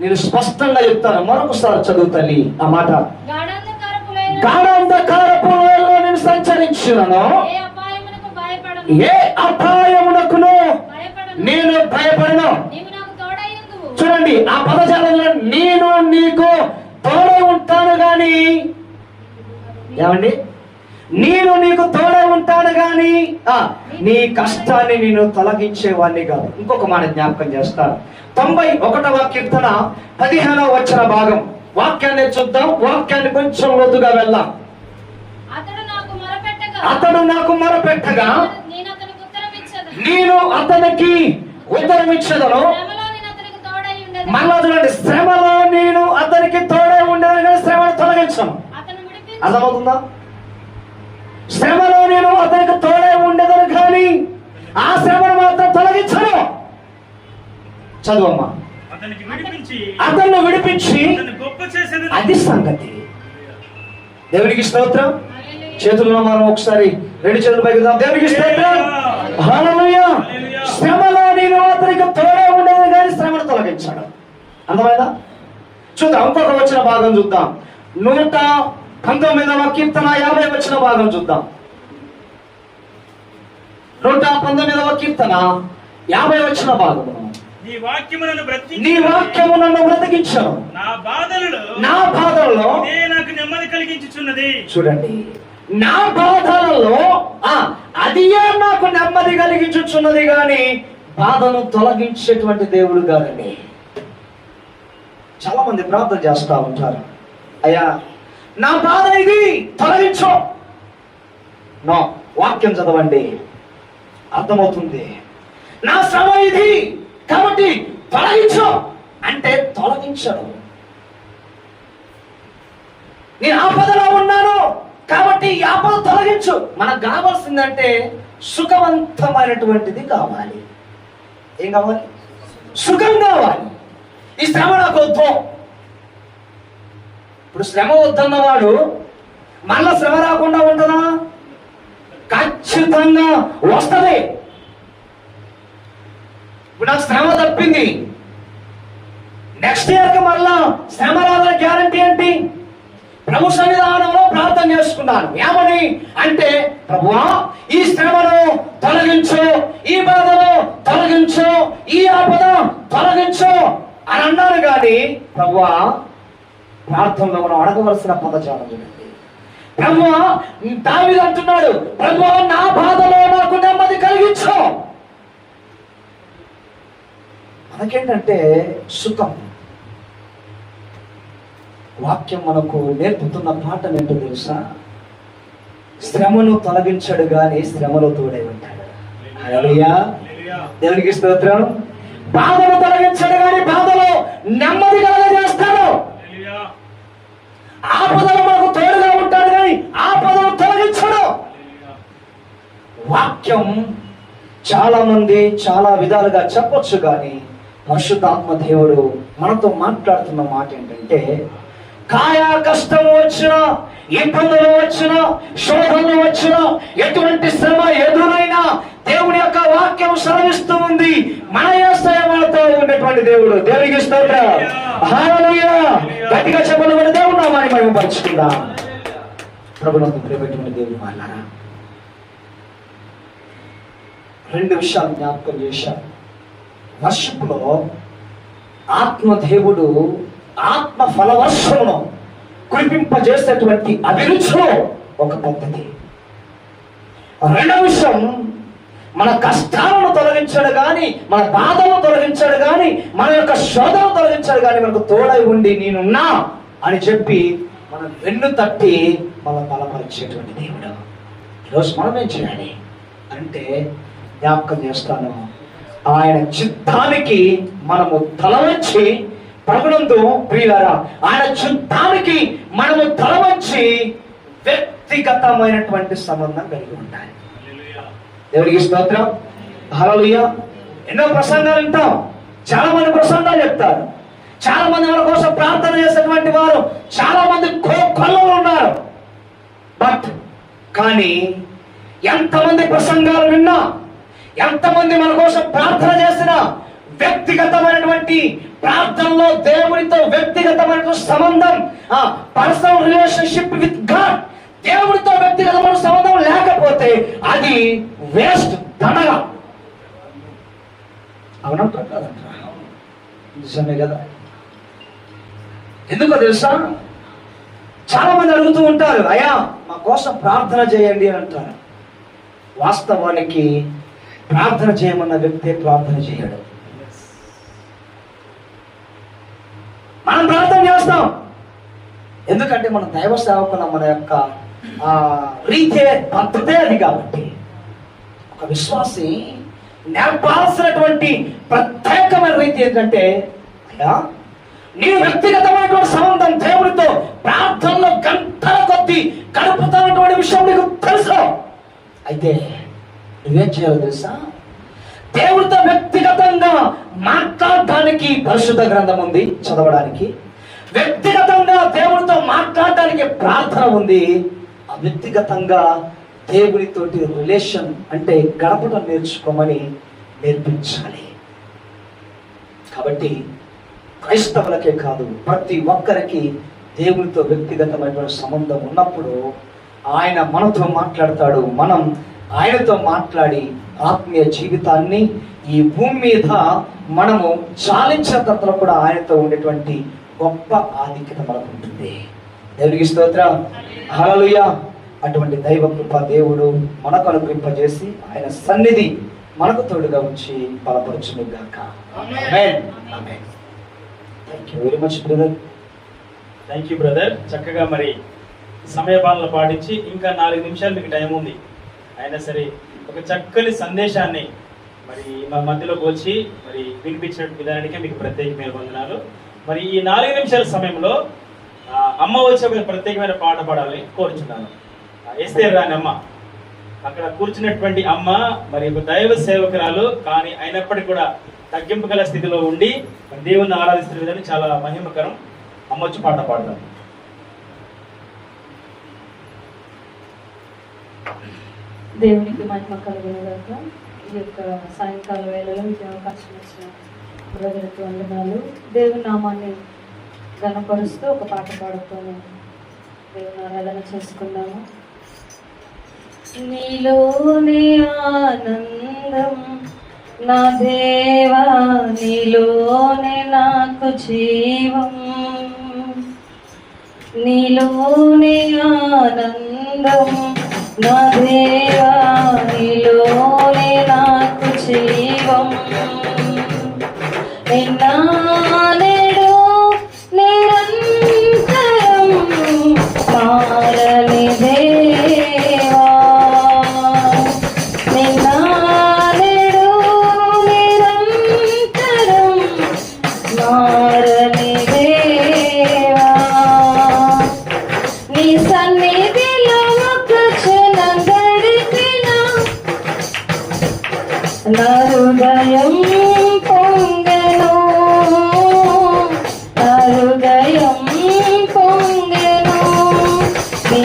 నేను స్పష్టంగా చెప్తాను, మరొకసారి చదువు తల్లి ఆ మాట. గాఢాంధకారపు లోయలో నేను సంచరించును, ఏ అపాయమునకును నేను భయపడను. చూడండి ఆ పదజాలంలో, నేను నీకు తోడై ఉంటాను గాని, ఏమండి, నేను నీకు తోడై ఉంటాను గాని నీ కష్టాన్ని నేను తొలగించేవాడిని కాదు. ఇంకొక మాట జ్ఞాపకం చేస్తాను. 91వ కీర్తన 15వ వచన భాగం వాక్యాన్ని చూద్దాం. వాక్యాన్ని కొంచెం లోతుగా వెళ్దాం. అతడు నాకు మొరపెట్టగా నేను అతనికి ఉత్తరం ఇచ్చేదను. మళ్ళా చూడండి, శ్రమలో నేను అతనికి తోడై ఉండేది కానీ శ్రమను తొలగించను. అర్థమవుతుందా? శ్రమలో నేను అతనికి తోడై ఉండేదని కానీ ఆ శ్రమను మాత్రం తొలగించను. చదువమ్మా. అతన్ని విడిపించి అది సంగతి. దేవునికి స్తోత్రం. చేతుల్లో మనం ఒకసారి రెండు చేతులు పైకిద్దాం. దేవునికి స్తోత్రం. హల్లెలూయా. శ్రమలో నేను అతనికి తోడే ఉండేది కానీ శ్రమను తొలగించాడు. అర్థమైందా? చూద్దాం, ఇంకొక వచ్చిన భాగం చూద్దాం. 119వ కీర్తన 50 వచ్చిన భాగం చూద్దాం. 119వ కీర్తన 50 వచ్చిన భాగం. నీ వాక్యము నన్ను బ్రతికించను, నా బాధలలో నాకు నెమ్మది కలిగించుచున్నది. చూడండి, నా బాధలలో అదియే నాకు నెమ్మది కలిగించుచున్నది గాని బాధను తొలగించేటువంటి దేవుడు కాదండి. చాలా మంది ప్రార్థన చేస్తా ఉంటారు, అయ్యా నా బాధ ఇది తొలగించు. నో, వాక్యం చదవండి, అర్థమవుతుంది. నా శ్రమ ఇది కాబట్టి తొలగించు అంటే తొలగించడు. నేను ఆపదలో ఉన్నాను కాబట్టి ఈ ఆపద తొలగించు. మనకు కావాల్సిందంటే సుఖవంతమైనటువంటిది కావాలి. ఏం కావాలి? సుఖం కావాలి. ఈ శ్రమ నాకు వద్దు. ఇప్పుడు శ్రమ వద్దన్నవాడు మళ్ళా శ్రమ రాకుండా ఉంటుందా? ఖచ్చితంగా వస్తుంది. ఇప్పుడు నాకు శ్రమ తప్పింది, నెక్స్ట్ ఇయర్కి మళ్ళా శ్రమ రాదని గ్యారంటీ ఏంటి? ప్రభు సన్నిధానంలో ప్రార్థన చేసుకున్నాను. ఏమని అంటే, ప్రభువా ఈ శ్రమను తొలగించు, ఈ బాధను తొలగించు, ఈ ఆపద తొలగించు అని అన్నాను. కానీ ప్రభువా ప్రార్థనలో మనం అడగవలసిన పదజాలం చూడండి. ప్రభువా దావీదు అంటున్నాడు, ప్రభువా నా బాధలో నాకు నెమ్మది కలిగించు. మనకేంటంటే సుఖం. వాక్యం మనకు నేర్పుతున్న పాఠం ఏంటో తెలుసా? శ్రమను తొలగించడు గాని శ్రమలో తోడై ఉంటాడు. హల్లెలూయా. దేవునికి స్తోత్రం. బాధను తొలగించడు గాని బాధలో నెమ్మది కలగజేస్తాడు. ఆపదలు మనకు తోడుగా ఉంటాడు కానీ ఆపదను తొలగించడు. వాక్యం చాలా మంది చాలా విధాలుగా చెప్పొచ్చు కానీ పరిశుద్ధాత్మ దేవుడు మనతో మాట్లాడుతున్న మాట ఏంటంటే, కాయా కష్టం వచ్చినా, ఇబ్బందులు వచ్చినా, శోధనలు వచ్చినా, ఎటువంటి శ్రమ ఎదురైనా దేవుని యొక్క వాక్యం సెలవిస్తూ ఉంది. మన యేసయ్య మనతో ఉన్నటువంటి దేవుడు. దేవునికి స్తోత్రం. హల్లెలూయా. గట్టిగా చెప్పండి, మన దేవుడు నామాన్ని మహిమపరచుకుందాం. ప్రభునందు ప్రియమైనటువంటి దేవుని వాళ్ళారా, రెండు విషయాలు జ్ఞాపకం చేశాను. వర్షపులో ఆత్మదేవుడు ఆత్మ ఫలవర్షమును కురిపింపజేసేటువంటి అభిరుచిలో ఒక పద్ధతి. రెండవ విషయం, మన కష్టాలను తొలగించాడు కానీ, మన బాధలను తొలగించాడు కానీ, మన యొక్క శోధనను తొలగించాడు కానీ మనకు తోడై ఉండి నేనున్నా అని చెప్పి మనం వెన్ను తట్టి మనం బలపరిచేటువంటి దేవుడు. ఈరోజు మనం ఏం చేయాలి అంటే, జ్ఞాపకం చేస్తాను, ఆయన చిత్తానికి మనము తలవంచి ప్రభునందు ప్రియులారా, ఆయన చిత్తానికి మనము తలవంచి వ్యక్తిగతమైనటువంటి సంబంధం కలిగి ఉండాలి. దేవునికి స్తోత్రం. హల్లెలూయా. ఎన్నో ప్రసంగాలు వింటాం, చాలా మంది ప్రసంగాలు చెప్తారు, చాలా మంది మన కోసం ప్రార్థన చేసేటువంటి వారు చాలా మంది కొల్లలు ఉన్నారు. బట్ కానీ ఎంతమంది ప్రసంగాలు విన్నా, ఎంతమంది మన కోసం ప్రార్థన చేసినా వ్యక్తిగతమైనటువంటి ప్రార్థనలో దేవునితో వ్యక్తిగతమైన సంబంధం, పర్సనల్ రిలేషన్షిప్ విత్ గాడ్, దేవుడితో వ్యక్తిగతమైన సంబంధం లేకపోతే అది వేస్ట్, దండగా. అవునంటారు కదంటారా? నిజమే కదా. ఎందుకో తెలుసా, చాలా మంది అడుగుతూ ఉంటారు, అయ్యా మా కోసం ప్రార్థన చేయండి అని అంటారు. వాస్తవానికి ప్రార్థన చేయమన్న వ్యక్తే ప్రార్థన చేయడు. మనం ప్రార్థన చేస్తాం ఎందుకంటే మన దైవ సేవకుల మన యొక్క రీతే పద్ధతే అది. కాబట్టి ఒక విశ్వాసి నేర్పాల్సినటువంటి ప్రత్యేకమైన రీతి ఏంటంటే, అయ్యా నీవు వ్యక్తిగతమైనటువంటి సంబంధం దేవుడితో ప్రార్థనలో గంటల కొద్ది గడుపుతున్నటువంటి విషయం నీకు తెలుసు. అయితే నువ్వేం చేయాలో తెలుసా, దేవుడితో వ్యక్తిగతంగా మాట్లాడటానికి పరిశుద్ధ గ్రంథం ఉంది చదవడానికి, వ్యక్తిగతంగా దేవుడితో మాట్లాడటానికి ప్రార్థన ఉంది. ఆ వ్యక్తిగతంగా దేవుడితోటి రిలేషన్ అంటే గడపడం నేర్చుకోమని నేర్పించాలి. కాబట్టి క్రైస్తవులకే కాదు, ప్రతి ఒక్కరికి దేవుడితో వ్యక్తిగతమైనటువంటి సంబంధం ఉన్నప్పుడు ఆయన మనతో మాట్లాడతాడు, మనం ఆయనతో మాట్లాడి ఆత్మీయ జీవితాన్ని ఈ భూమి మీద మనము చాలించిన తర్వాత కూడా ఆయనతో ఉండేటువంటి గొప్ప ఆధిక్యత మనకు ఉంటుంది. దేవునికి స్తోత్రం, హల్లెలూయా. అటువంటి దైవ కృప దేవుడు మనకు అనుగ్రహింపజేసి ఆయన సన్నిధి మనకు తోడుగా ఉంచి బలపరచును గాక. Amen. Amen. Thank you very much brother. Thank you brother. చక్కగా మరి సమయపాలన పాటించి ఇంకా 4 నిమిషాలు మీకు టైం ఉంది, అయినా సరే ఒక చక్కని సందేశాన్ని మరి మా మధ్యలోకి వచ్చి మరి వినిపించిన విధానానికి మీకు ప్రత్యేకమైన వందనాలు. మరి ఈ 4 నిమిషాల సమయంలో అమ్మ వచ్చి ఒక ప్రత్యేకమైన పాట పాడాలని కోరుచున్నాను. ఎస్తేర్ రాని అమ్మ, అక్కడ కూర్చున్నటువంటి అమ్మ మరి ఒక దైవ సేవకురాలు, కానీ అయినప్పటికీ కూడా తగ్గింపు గల స్థితిలో ఉండి దేవుని ఆరాధిస్తున్న విధానం చాలా మహిమకరం. అమ్మ వచ్చి పాట పాడతాం. దేవునికి మహిమ కలుగునుగాక. ఈ యొక్క సాయంకాల వేళలో ఈ అవకాశం ఇచ్చిన బ్రదర్కి వందనాలు. దేవుని నామాన్ని ఘనపరుస్తూ ఒక పాట పాడుతూనే దేవుని ఆరాధన చేసుకున్నాము. నీలోనే ఆనందం నా దేవా, నీలోనే నాకు జీవం, నీలోనే ఆనందం నా దేవా, నీలోనే నాకు జీవం. నిన్నానేడు నిరంతరం మారని దేవా, నిన్నానేడు నిరంతరం మారని దేవా, నీ సన్నిధిలో ఒక క్షణం గడిపిన నా హృదయం పొంగెను, నా హృదయం పొంగెను. నీ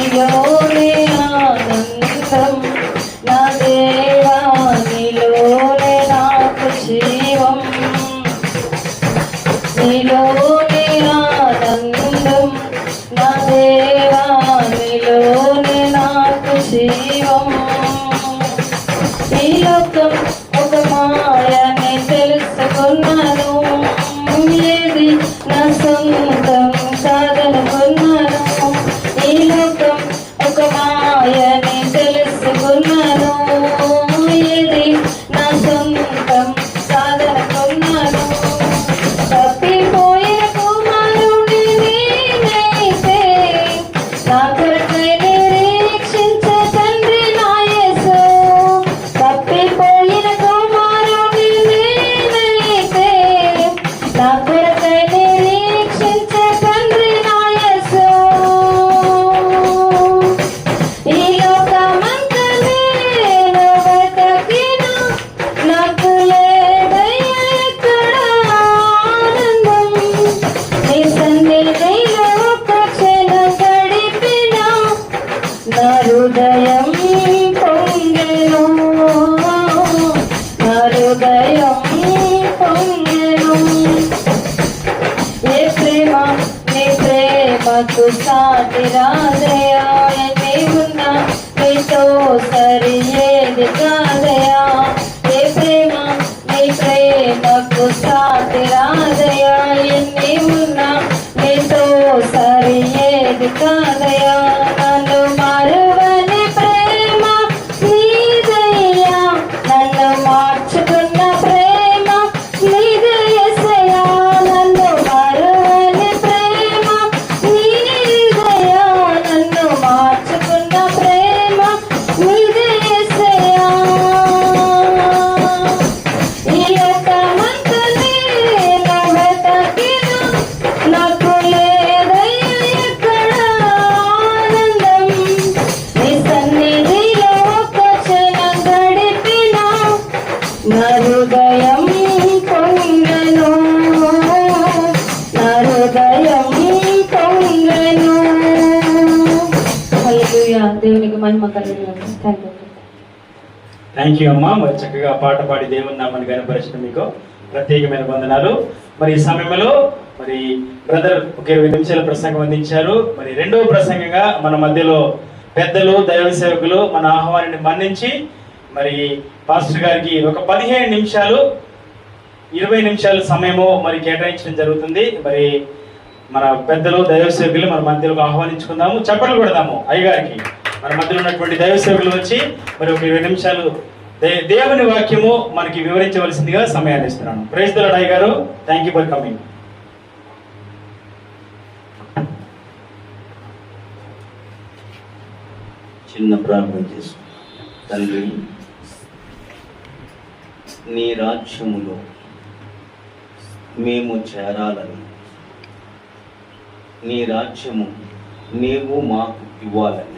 ప్రేమకు సాటి రాదయా, ఎన్ని ఉన్నా నీతో సరి ఏది కాదయా. ఏ ప్రేమ నీ ప్రేమకు సాటి రాదయా, ఎన్ని ఉన్నా నీతో సరి ఏది కాదయా. నన్ను మరువని ప్రేమ నీదయ్యా, నన్ను మార్చుకున్న ప్రేమ నీదే యేసయ్యా. నన్ను మరువని ప్రేమ నీదయ్యా, నన్ను మార్చుకున్న ప్రేమ నీదే యేసయ్యా. ఈ లోకమంతా నేను వెతకినా నాకు లేదయ్యా ఎక్కడ ఆనందం. నీ సన్నిధిలో ఒక క్షణం గడిపినా నా హృదయం పొంగెను, నా హృదయం పొంగెను. హల్లెలూయా. దేవునికి మహిమ కలుగును. థ్యాంక్ యూ అమ్మా. మరి చక్కగా పాట పాడి దేవుని నామాన్ని కనపరిచిన మీకు ప్రత్యేకమైన వందనాలు. మరి ఈ సమయంలో మరి బ్రదర్ ఒక 20 నిమిషాల ప్రసంగం అందించారు. మరి రెండవ ప్రసంగంగా మన మధ్యలో పెద్దలు దైవ సేవకులు మన ఆహ్వానాన్ని మన్నించి మరి పాస్టర్ గారికి ఒక 15 నిమిషాలు 20 నిమిషాల సమయము మరి కేటాయించడం జరుగుతుంది. మరి మన పెద్దలు దైవ సేవకులు మన మధ్యలోకి ఆహ్వానించుకుందాము. చప్పట్లు కొడదాము అయ్యగారికి. మన మధ్యలో ఉన్నటువంటి దైవ సేవకులు వచ్చి మరి ఒక 20 నిమిషాలు దేవుని వాక్యము మనకి వివరించవలసిందిగా సమయాన్ని ఇస్తున్నాను. ప్రైజ్ ది లార్డ్ అయ్య గారు. Thank you for coming. చిన్న ప్రార్థన చేసుకుంటాం. తండ్రి, నీ రాజ్యములో మేము చేరాలని, నీ రాజ్యము నీవు మాకు ఇవ్వాలని,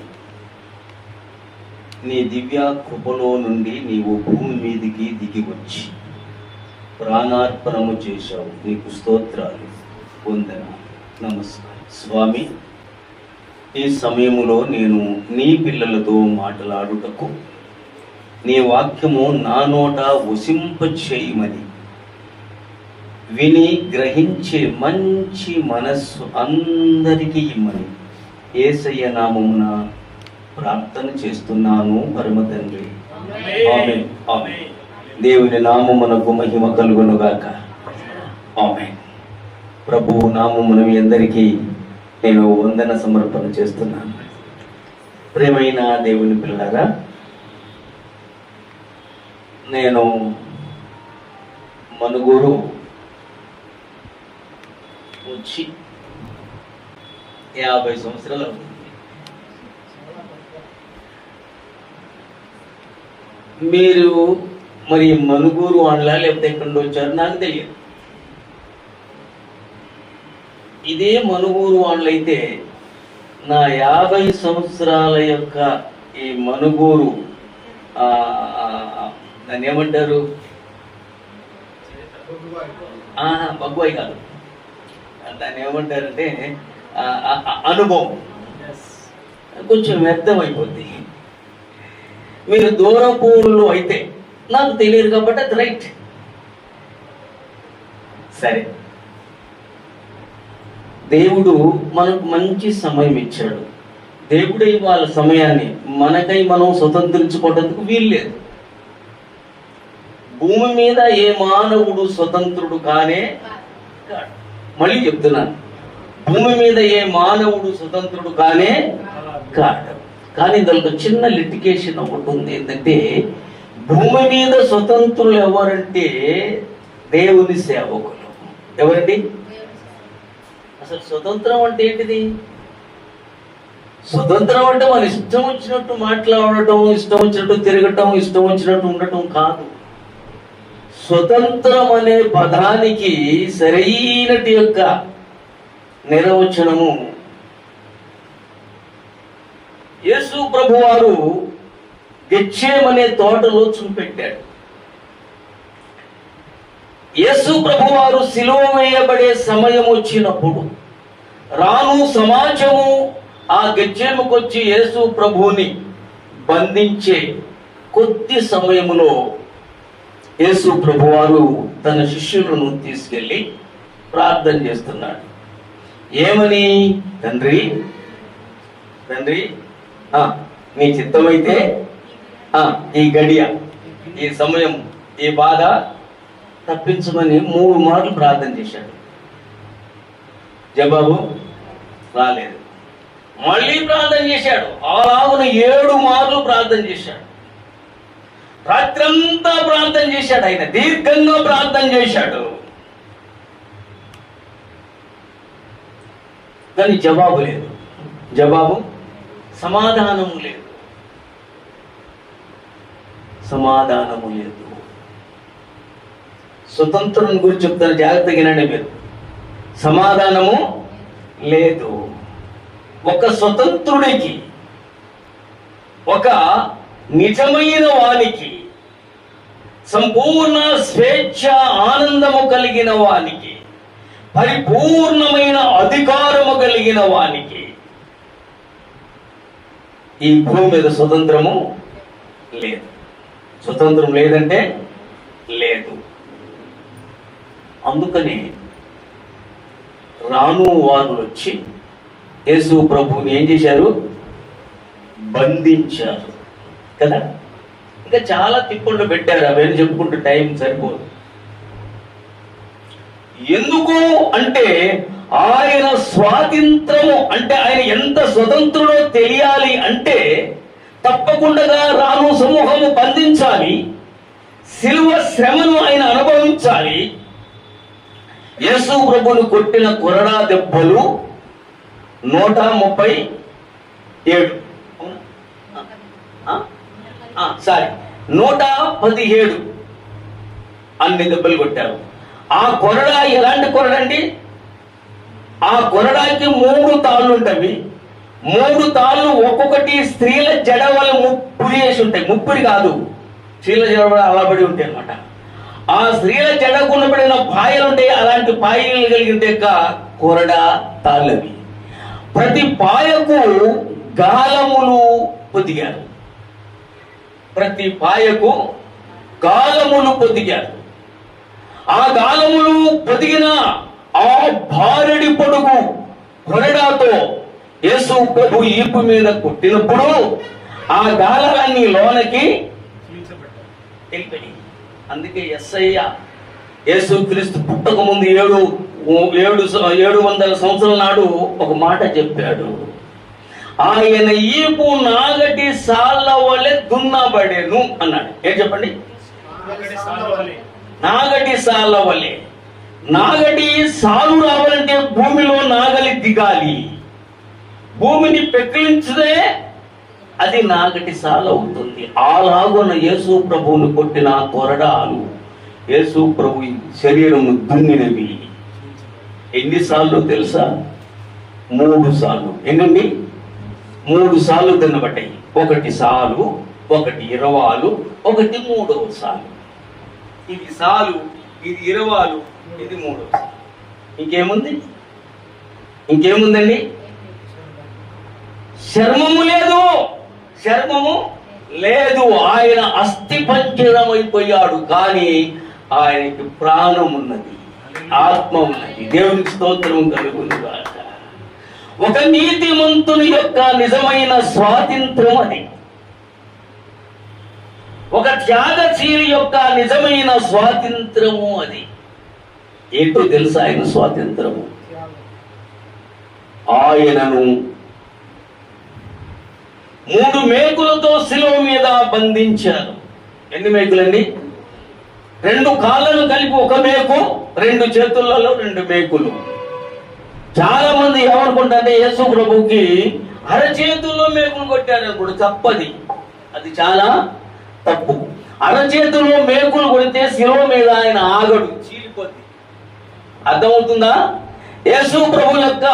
నీ దివ్య కృపలో నుండి నీవు భూమి మీదికి దిగి వచ్చి ప్రాణార్పణము చేశావు. నీకు స్తోత్రాలు, వందనాలు, నమస్కారం. స్వామి, ఈ సమయములో నేను నీ పిల్లలతో మాట్లాడుటకు నీ వాక్యము నా నోట వసింపచేయమని, విని గ్రహించే మంచి మనస్సు అందరికీ ఇమ్మని యేసయ్య నామమున ప్రార్థన చేస్తున్నాను పరమ తండ్రి. ఆమేన్. ఆమేన్. దేవుని నామమునకు మహిమ కలుగునుగాక. ఆమేన్. ప్రభువు నామమున మీ అందరికీ నేను వందన సమర్పణ చేస్తున్నాను. ప్రియమైన దేవుని పిల్లలారా, నేను మనుగూరు వచ్చి 50 సంవత్సరాలు అవుతుంది. మీరు మరి మనుగూరు వాళ్ళ లేకపోతే ఎక్కడి నుండి వచ్చారు నాకు తెలియదు. ఇదే మనుగూరు వాళ్ళైతే నా 50 సంవత్సరాల యొక్క ఈ మనుగూరు దాన్ని ఏమంటారు, బగ్వాయి కాదు, దాన్ని ఏమంటారంటే అనుభవం కొంచెం వ్యర్థమైపోద్ది. మీరు దూరపూర్లో అయితే నాకు తెలియదు కాబట్టి అది రైట్. సరే, దేవుడు మనకు మంచి సమయం ఇచ్చాడు. దేవుడే వాళ్ళ సమయాన్ని మనకై మనం స్వతంత్రించుకోవడానికి వీల్లేదు. భూమి మీద ఏ మానవుడు స్వతంత్రుడు కానే కాడు. మళ్ళీ చెప్తున్నాను, భూమి మీద ఏ మానవుడు స్వతంత్రుడు కానే కాడు. కానీ దానికి చిన్న లిటికేషన్ ఒకటి ఉంది. ఏంటంటే భూమి మీద స్వతంత్రులు ఎవరంటే దేవుని సేవకులు. ఎవరండి? అసలు స్వతంత్రం అంటే ఏంటిది? స్వతంత్రం అంటే మన ఇష్టం వచ్చినట్టు మాట్లాడటం, ఇష్టం వచ్చినట్టు తిరగటం, ఇష్టం వచ్చినట్టు ఉండటం కాదు. స్వతంత్రం అనే పదానికి సరైనటి యొక్క నిర్వచనము యేసు ప్రభువారు గెత్సేమనే తోటలో చూపెట్టాడు. యేసు ప్రభువారు సిలువ వేయబడే సమయం వచ్చినప్పుడు రాను సమాజము ఆ గెత్సేమకొచ్చి యేసు ప్రభువుని బంధించే కొద్ది సమయములో యేసు ప్రభువారు తన శిష్యులను తీసుకెళ్ళి ప్రార్థన చేస్తున్నాడు. ఏమని? తండ్రి తండ్రి నీ చిత్తమైతే ఈ గడియ, ఈ సమయం, ఈ బాధ తప్పించమని 3 మార్లు ప్రార్థన చేశాడు. జవాబు రాలేదు. మళ్ళీ ప్రార్థన చేశాడు. అలాగున 7 మార్లు ప్రార్థన చేశాడు. రాత్రంతా ప్రార్థన చేశాడు. ఆయన దీర్ఘంగా ప్రార్థన చేశాడు. కానీ జవాబు లేదు. సమాధానము లేదు. స్వతంత్రం గురించి చెప్తాను, జాగ్రత్తగా వినండి మీరు. సమాధానము లేదు. ఒక స్వతంత్రుడికి, ఒక నిజమైన వానికి, సంపూర్ణ స్వేచ్ఛ ఆనందము కలిగిన వానికి, పరిపూర్ణమైన అధికారము కలిగిన వానికి ఈ భూమి మీద స్వతంత్రము లేదు. స్వతంత్రం లేదంటే లేదు. అందుకని రాను వారు వచ్చి యేసు ప్రభువుని ఏం చేశారు? బంధించారు కదా. ఇంకా చాలా తిప్పళ్ళు పెట్టారు. అవన్నీ చెప్పుకుంటూ టైం సరిపోదు. ఎందుకు అంటే ఆయన స్వాతంత్రము అంటే ఆయన ఎంత స్వతంత్రుడో తెలియాలి అంటే తప్పకుండా రాను సమూహము బంధించాలి. శిలువ శ్రమను ఆయన అనుభవించాలి. యేసు ప్రభువును కొట్టిన కొరడా దెబ్బలు 137 117 అన్ని దెబ్బలు కొట్టారు. ఆ కొరడా ఎలాంటి కొరడండి? ఆ కొరడాకి 3 తాళ్ళు ఉంటాయి. 3 తాళ్ళు ఒక్కొక్కటి స్త్రీల జడ వల్ల ముప్పిడి వేసి ఉంటాయి. ముప్పిడి కాదు, స్త్రీల జడ అలాబడి ఉంటాయి అన్నమాట. ఆ స్త్రీల జడకు ఉండబడిన పాయలు ఉంటాయి. అలాంటి పాయలు కలిగిన కొరడా తాళ్ళవి. ప్రతి పాయకు గాలములు పొదిగారు. ఆ గాలములు పొదిగిన ఆ భారెడి పొడుగు కొరడాతో యేసు ప్రభు ఈపు మీద కొట్టినప్పుడు ఆ గాలాలన్నీ లోనకి వెళ్ళిపోయి. అందుకే యేసయ్య యేసు క్రీస్తు పుట్టక ముందు 700 సంవత్సరాల నాడు ఒక మాట చెప్పాడు. ఆయన ఈపు నాగటి సాళ్ళ వలె దున్నబడేను అన్నాడు. ఏం చెప్పండి? నాగటి సాళ్ళ వలె. నాగటి సాలు రావాలంటే భూమిలో నాగలి దిగాలి. భూమిని పెకిలించితే అది నాగటి సాలు అవుతుంది. అలాగున్న యేసు ప్రభువును కొట్టిన కొరడాలు యేసు ప్రభు శరీరము దున్నినవి. ఎన్నిసార్లు తెలుసా? 3 సార్లు. ఏంటండి? 3 సార్లు దున్నబడ్డాయి. 1 సాలు, 1 ఇరవాలు, 1 3వ సాలు. ఇది సాలు, ఇది ఇరవాలు, ఇది 3వ సాలు. ఇంకేముందండి? చర్మము లేదు. ఆయన అస్థి పంజరమైపోయాడు. కానీ ఆయనకి ప్రాణం ఉన్నది, ఆత్మ ఉన్నది. దేవునికి స్తోత్రం కలుగును గాక. ఒక నీతిమంతుని యొక్క నిజమైన స్వాతంత్రం అది. ఒక త్యాగశీలి యొక్క నిజమైన స్వాతంత్రము అది. ఏంటో తెలుసా ఆయన స్వాతంత్రము? ఆయనను 3 మేకులతో శిలువ మీద బంధించారు. ఎన్ని మేకులండి? 2 కాళ్ళను కలిపి 1 మేకు, 2 చేతులలో 2 మేకులు. చాలా మంది ఏమనుకుంటారంటే యేసు ప్రభుకి అరచేతుల్లో మేకులు కొట్టారనుకోండి. తప్పది, అది చాలా తప్పు. అరచేతుల్లో మేకులు కొడితే శిలువ మీద ఆయన ఆగడు, చీలిపోద్ది. అర్థమవుతుందా? యేసు ప్రభు యొక్క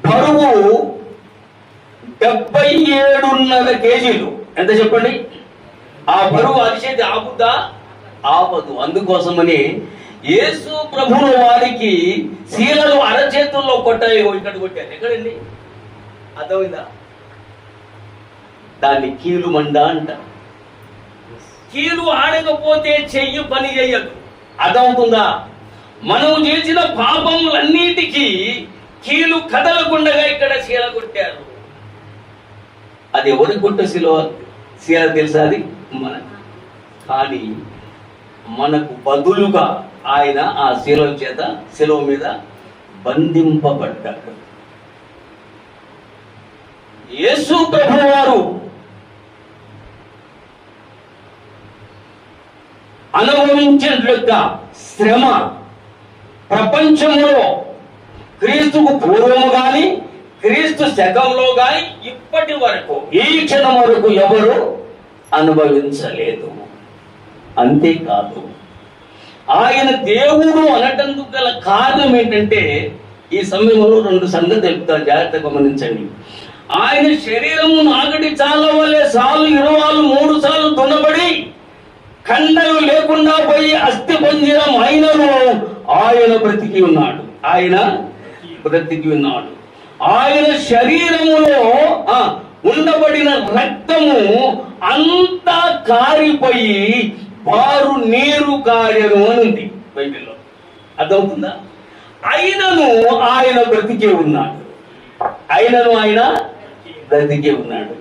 బరువు 77.5 కేజీలు. ఎంత చెప్పండి? ఆ బరువు అరిచేతి ఆపుద్దా? ఆపదు. అందుకోసమని యేసు ప్రభువుల వారికి శీలలు అరచేతుల్లో కొట్టాయి. ఇక్కడ కొట్టారు. ఎక్కడండి? అర్థమైందా? దాన్ని కీలు మండ అంట. కీలు ఆడకపోతే చెయ్యి పని చేయదు. అర్థమవుతుందా? మనము చేసిన పాపములన్నిటికీ కీలు కదలకుండగా ఇక్కడ శీల కొట్టారు. అది ఎవరి కొట్ట శీల తెలుసా? అది కానీ మనకు బదులుగా ఆయన ఆ శిలువ మీద బంధింపబడ్డాడు. యేసు ప్రభువారు అనుభవించిన శ్రమ ప్రపంచంలో క్రీస్తుకు పూర్వము గాని క్రీస్తు శకంలో గాని ఇప్పటి వరకు ఈ క్షణం వరకు ఎవరు అనుభవించలేదు. అంతేకాదు, ఆయన దేవుడు అనటందుకు గల కారణం ఏంటంటే, ఈ సమయంలో 2 సంగతులు తెలుపుతాను, జాగ్రత్తగా గమనించండి. ఆయన శరీరము నాగటి చాలా వలె సార్లు 23 సార్లు దున్నబడి ఖండలు లేకుండా పోయి అస్థి పంజరం అయినను ఆయన బ్రతికి ఉన్నాడు. ఆయన బ్రతికి ఉన్నాడు. ఆయన శరీరములో ఉండబడిన రక్తము అంతా కారిపోయి వారు నీరు కార్యను అని ఉంది బైబిల్లో. అర్థమవుతుందా? అయినను ఆయన బ్రతికే ఉన్నాడు. ఆయన బ్రతికే ఉన్నాడు.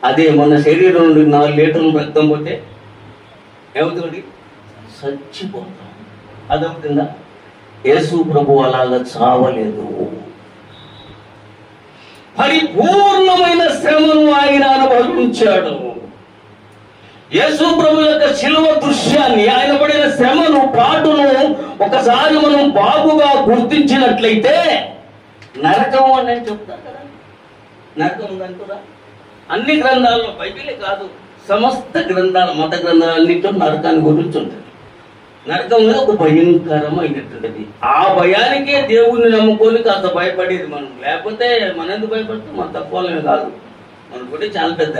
అదే మన శరీరం నుండి 4 లీటర్లు రక్తం పోతే ఏమవుతుంది? చచ్చిపోతాం. అదవుతుందా? యేసు ప్రభు అలాగా చావలేదు. పరిపూర్ణమైన శ్రమను ఆయన అనుభవించాడు. యేసు ప్రభు యొక్క శిలువ దృశ్యాన్ని, ఆయన పడిన శ్రమను, పాటును ఒకసారి మనం బాగుగా గుర్తించినట్లయితే నరకం అని చెప్తారు కదా. నరకం ఉందంటురా అన్ని గ్రంథాల్లో, బైబిలే కాదు, సమస్త గ్రంథాలు, మత గ్రంథాలన్నింటిలో నరకాన్ని గురించి ఉంటుంది. నరకం మీద ఒక భయంకరమైనటువంటిది. ఆ భయానికే దేవుణ్ణి నమ్ముకొని కాస్త భయపడేది మనం. లేకపోతే మనం ఎందుకు భయపడుతుంది? మన తక్కువలే కాదు, మన కూడా చాలా పెద్ద.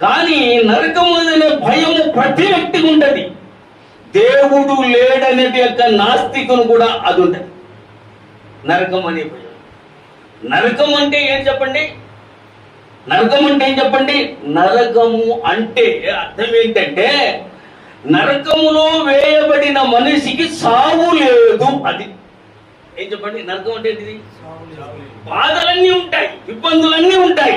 కానీ నరకం అనే భయము ప్రతి వ్యక్తికి ఉంటుంది. దేవుడు లేడనేది యొక్క నాస్తికును కూడా అది ఉంటుంది. నరకం అనే భయం. నరకం అంటే ఏం చెప్పండి? నరకం అంటే ఏం చెప్పండి? నరకము అంటే అర్థం ఏంటంటే, నరకములో వేయబడిన మనిషికి సావు లేదు. అది ఏం చెప్పండి? నరకం అంటే ఏంటిది? బాధలన్నీ ఉంటాయి, ఇబ్బందులన్నీ ఉంటాయి,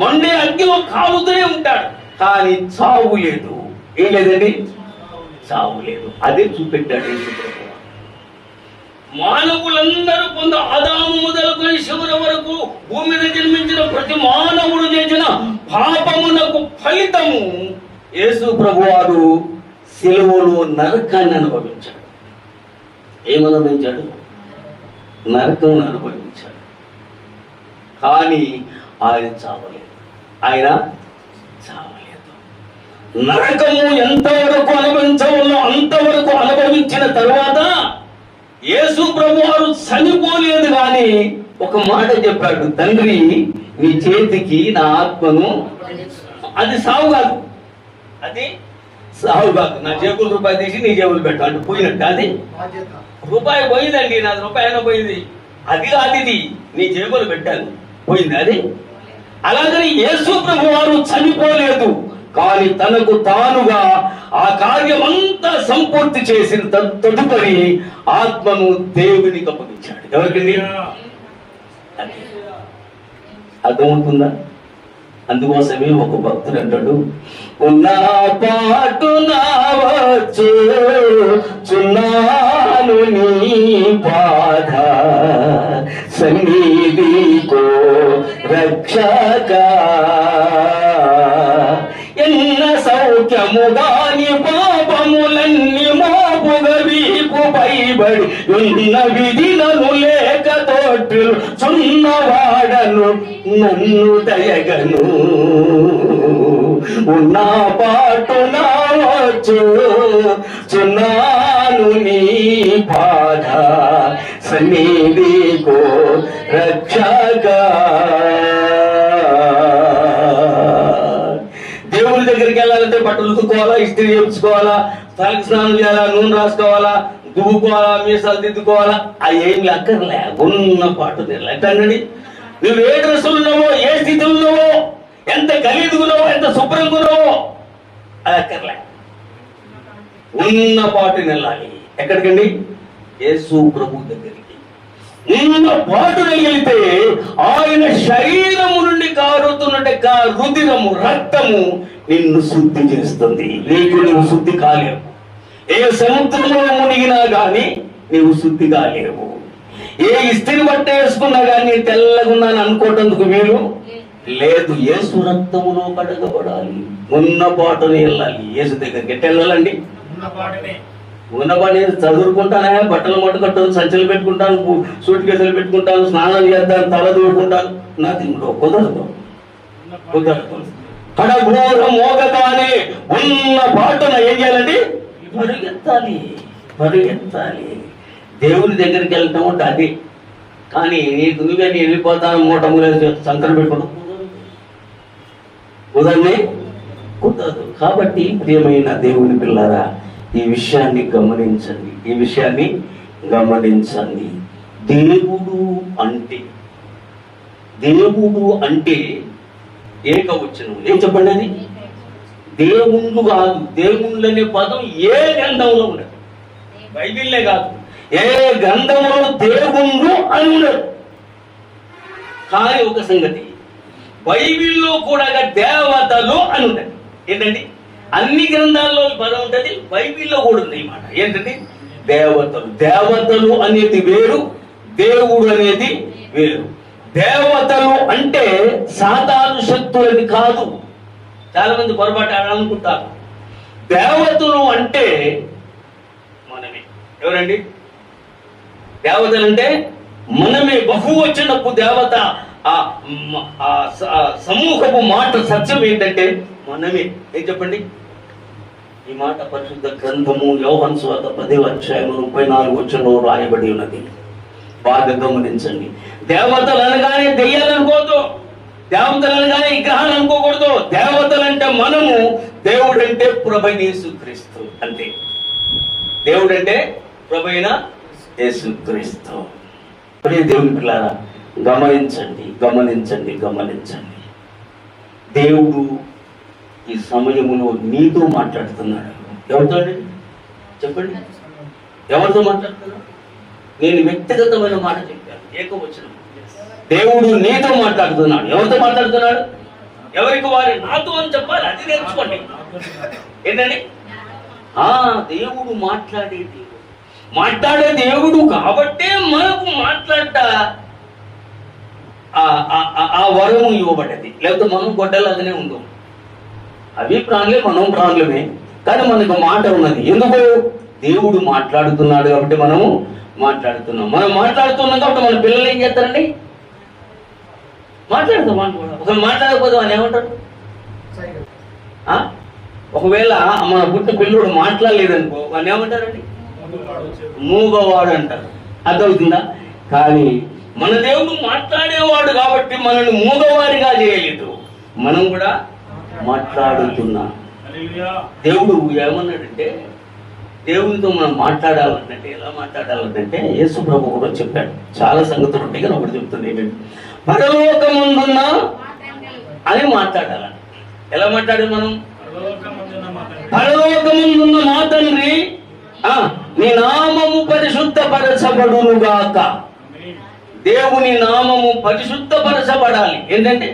మండే అగ్నిలో కాలుతూనే ఉంటాడు, కానీ చావు లేదు. ఏం లేదండి? చావు లేదు. అదే చూపెట్టాడు యేసు ప్రభువు. మానవులందరూ ఆదాము మొదలుకొని శివుల వరకు భూమి మీద జన్మించిన ప్రతి మానవుడు చేసిన పాపమునకు ఫలితము యేసు ప్రభువారు శిలువలో నరకాన్ని అనుభవించాడు. ఏమనుభవించాడు? నరకం అనుభవించాడు. కానీ ఆయన చావలేదు. ఆయన చావలేదు. నరకము ఎంతవరకు అనుభవించవలో అంతవరకు అనుభవించిన తరువాత యేసు ప్రభువారు చనిపోలేదు. కానీ ఒక మాట చెప్పాడు, తండ్రి నీ చేతికి నా ఆత్మను. అది సావు కాదు, అది సావు కాదు. నా జేబులు రూపాయి తీసి నీ జేబులు పెట్టు అంటే పోయినట్టు. అది రూపాయి పోయిందండి, నాది రూపాయి పోయింది. అది కాదు, ఇది నీ జేబులు పెట్టాను, పోయింది. అది అలాగని యేసు ప్రభువారు చనిపోలేదు. కానీ తనకు తానుగా ఆ కార్యం అంతా సంపూర్తి చేసిన తదుపరి ఆత్మను దేవునికి అప్పగించాడు. ఎవరికండి? అర్థమవుతుందా? అందుకోసమే ఒక భక్తుడు అంటాడు, ఉన్నా పాటు నావచ్చు చున్నాను నీ బాధ సన్నిధికో రక్షక ఎన్న సౌఖ్యముగాని పాపములన్నీ మోపుగా వీపు పైబడి ఉన్న విధిలను లేక తోట్లు చున్నవాడను నన్ను దయగను ఉన్నా పాటు నావచ్చు చున్నాను నీ బాధ సన్నిధికో రక్షగా. దేవుడి దగ్గరికి వెళ్ళాలంటే బట్టలు ఉతుక్కోవాలా, ఇస్త్రీ చేయించుకోవాలా, తలకి స్నానం చేయాలా, నూనె రాసుకోవాలా, దువ్వుకోవాలా, మీసాలు దిద్దుకోవాలా, అవి ఏమి అక్కర్లే. ఉన్న పాటు ఎట్టండి, నువ్వు ఏ డ్రెస్సులు ఉన్నావో, ఏ స్థితిలో ఉన్నావో, ఎంత గలీదుగున్నావో, ఎంత శుభ్రంగా ఉన్నావో అది అక్కర్లే. ఉన్న పాటు వెళ్ళాలి. ఎక్కడికండి? యేసు ప్రభు దగ్గరికి నిన్న పాటున వెళితే ఆయన శరీరము నుండి కారుతున్నట్టు రుధిరము, రక్తము నిన్ను శుద్ధి చేస్తుంది. నీకు నువ్వు శుద్ధి కాలేవు. ఏ సముద్రంలో మునిగినా గాని నీవు శుద్ధి కాలేవు. ఏ ఇస్త్రీ బట్ట వేసుకున్నా కానీ తెల్లగున్నాను అనుకోవటందుకు వీలు లేదు. యేసు రక్తములో కడగబడాలి. ఉన్న పాటున వెళ్ళాలి. యేసు దగ్గరికి ఎట్లా వెళ్ళాలండి? ఉన్నపాటు చదువుకుంటానే, బట్టలు మట్టుకట్టాను, సంచులు పెట్టుకుంటాను, సూట్ కేసులు పెట్టుకుంటాను, స్నానం చేద్దాను, తల దూడుకుంటాను. నా దీంట్లో కుదరదు. కడఘోర మోగగానే ఉన్న పాటున ఏం చేయాలండి? పరిగెత్తాలి, పరిగెత్తాలి. దేవుని దగ్గరికి వెళ్ళటం అంటే అది. కానీ నీకు నువ్వే నేను వెళ్ళిపోతాను మూటములే సంకరం పెట్టుకుంటాం కుదరనే కుదరదు. కాబట్టి ప్రియమైన దేవుని పిల్లరా, ఈ విషయాన్ని గమనించండి, ఈ విషయాన్ని గమనించండి. దేవుడు అంటే ఏకవచనం. ఏం చెప్పండి అది? దేవుళ్ళు కాదు. దేవుళ్ళు అనే పదం ఏ గ్రంథంలో ఉండదు. బైబిల్లే కాదు, ఏ గ్రంథంలో దేవుళ్ళు అని ఉండదు. కానీ ఒక సంగతి, బైబిల్లో కూడా దేవతలు అని ఉంటుంది. ఏంటండి? అన్ని గ్రంథాల్లో పదం ఉంటుంది, బైబిల్లో కూడా ఉంది ఈ మాట. ఏంటంటే దేవతలు. దేవతలు అనేది వేరు, దేవుడు అనేది వేరు. దేవతలు అంటే సాధారణ శక్తులని కాదు. చాలా మంది పొరపాటు అనుకుంటారు. దేవతలు అంటే మనమే. ఎవరండి దేవతలు? అంటే మనమే. బహువచనపు దేవత. సమూహపు మాట సత్యం ఏంటంటే మనమే. ఏం చెప్పండి? ఈ మాట పరిశుద్ధ గ్రంథము యోహాను సువార్త 10:34 రాయబడి ఉన్నది. బాగా గమనించండి. దేవతలు అనగానే దెయ్యాలు అనుకోవద్దు, దేవతలు అనగానే విగ్రహాలు అనుకోకూడదు. దేవతలు అంటే మనము, దేవుడు అంటే ప్రభువైన యేసుక్రీస్తు. అంతే. దేవుడు అంటే ప్రభువైన యేసుక్రీస్తు. దేవుని పిల్లారా, గమనించండి, గమనించండి, గమనించండి. దేవుడు ఈ సమయములో నీతో మాట్లాడుతున్నాడు. ఎవరితో చెప్పండి? ఎవరితో మాట్లాడుతున్నాడు? నేను వ్యక్తిగతమైన మాట చెప్పాను, ఏకవచనం. దేవుడు నీతో మాట్లాడుతున్నాడు. ఎవరితో మాట్లాడుతున్నాడు? ఎవరికి వారి నాతో అని చెప్పాలి. అది నేర్చుకోండి. ఏంటండి? దేవుడు మాట్లాడే దేవుడు కాబట్టే మనకు మాట్లాడట ఆ వరము ఇవ్వబడ్డది. లేకపోతే మనం గొడ్డలాగానే ఉందాం. అవి ప్రాణులే, మనం ప్రాణులమే. కానీ మనకు మాట ఉన్నది. ఎందుకు? దేవుడు మాట్లాడుతున్నాడు కాబట్టి మనము మాట్లాడుతున్నాం. మనం మాట్లాడుతున్నాం కాబట్టి మన పిల్లలు ఏం చేస్తారండి? మాట్లాడతాం. ఒకవేళ మాట్లాడకపోతే వాళ్ళు ఏమంటారు? ఒకవేళ మన పుట్టిన పిల్లోడు మాట్లాడలేదనుకో వాళ్ళు ఏమంటారండి? మూగవాడు అంటారు. అర్థమవుతుందా? కానీ మన దేవుడు మాట్లాడేవాడు కాబట్టి మనల్ని మూగవారిగా చేయలేదు. మనం కూడా మాట్లాడుతున్నాం. దేవుడు ఏమన్నాడంటే, దేవునితో మనం మాట్లాడాలంటే ఎలా మాట్లాడాలంటే యేసు ప్రభు కూడా చెప్పాడు. చాలా సంగతులు ఉంటాయి కానీ ఒకటి చెప్తుంది ఏంటంటే, పరలోకమందున్న అని మాట్లాడాలని. ఎలా మాట్లాడాలి మనం? పరలోకమందున్న మా తండ్రి నీ నామము పరిశుద్ధపరచబడునుగాక. దేవుని నామము పరిశుద్ధపరచబడాలి. ఏంటంటే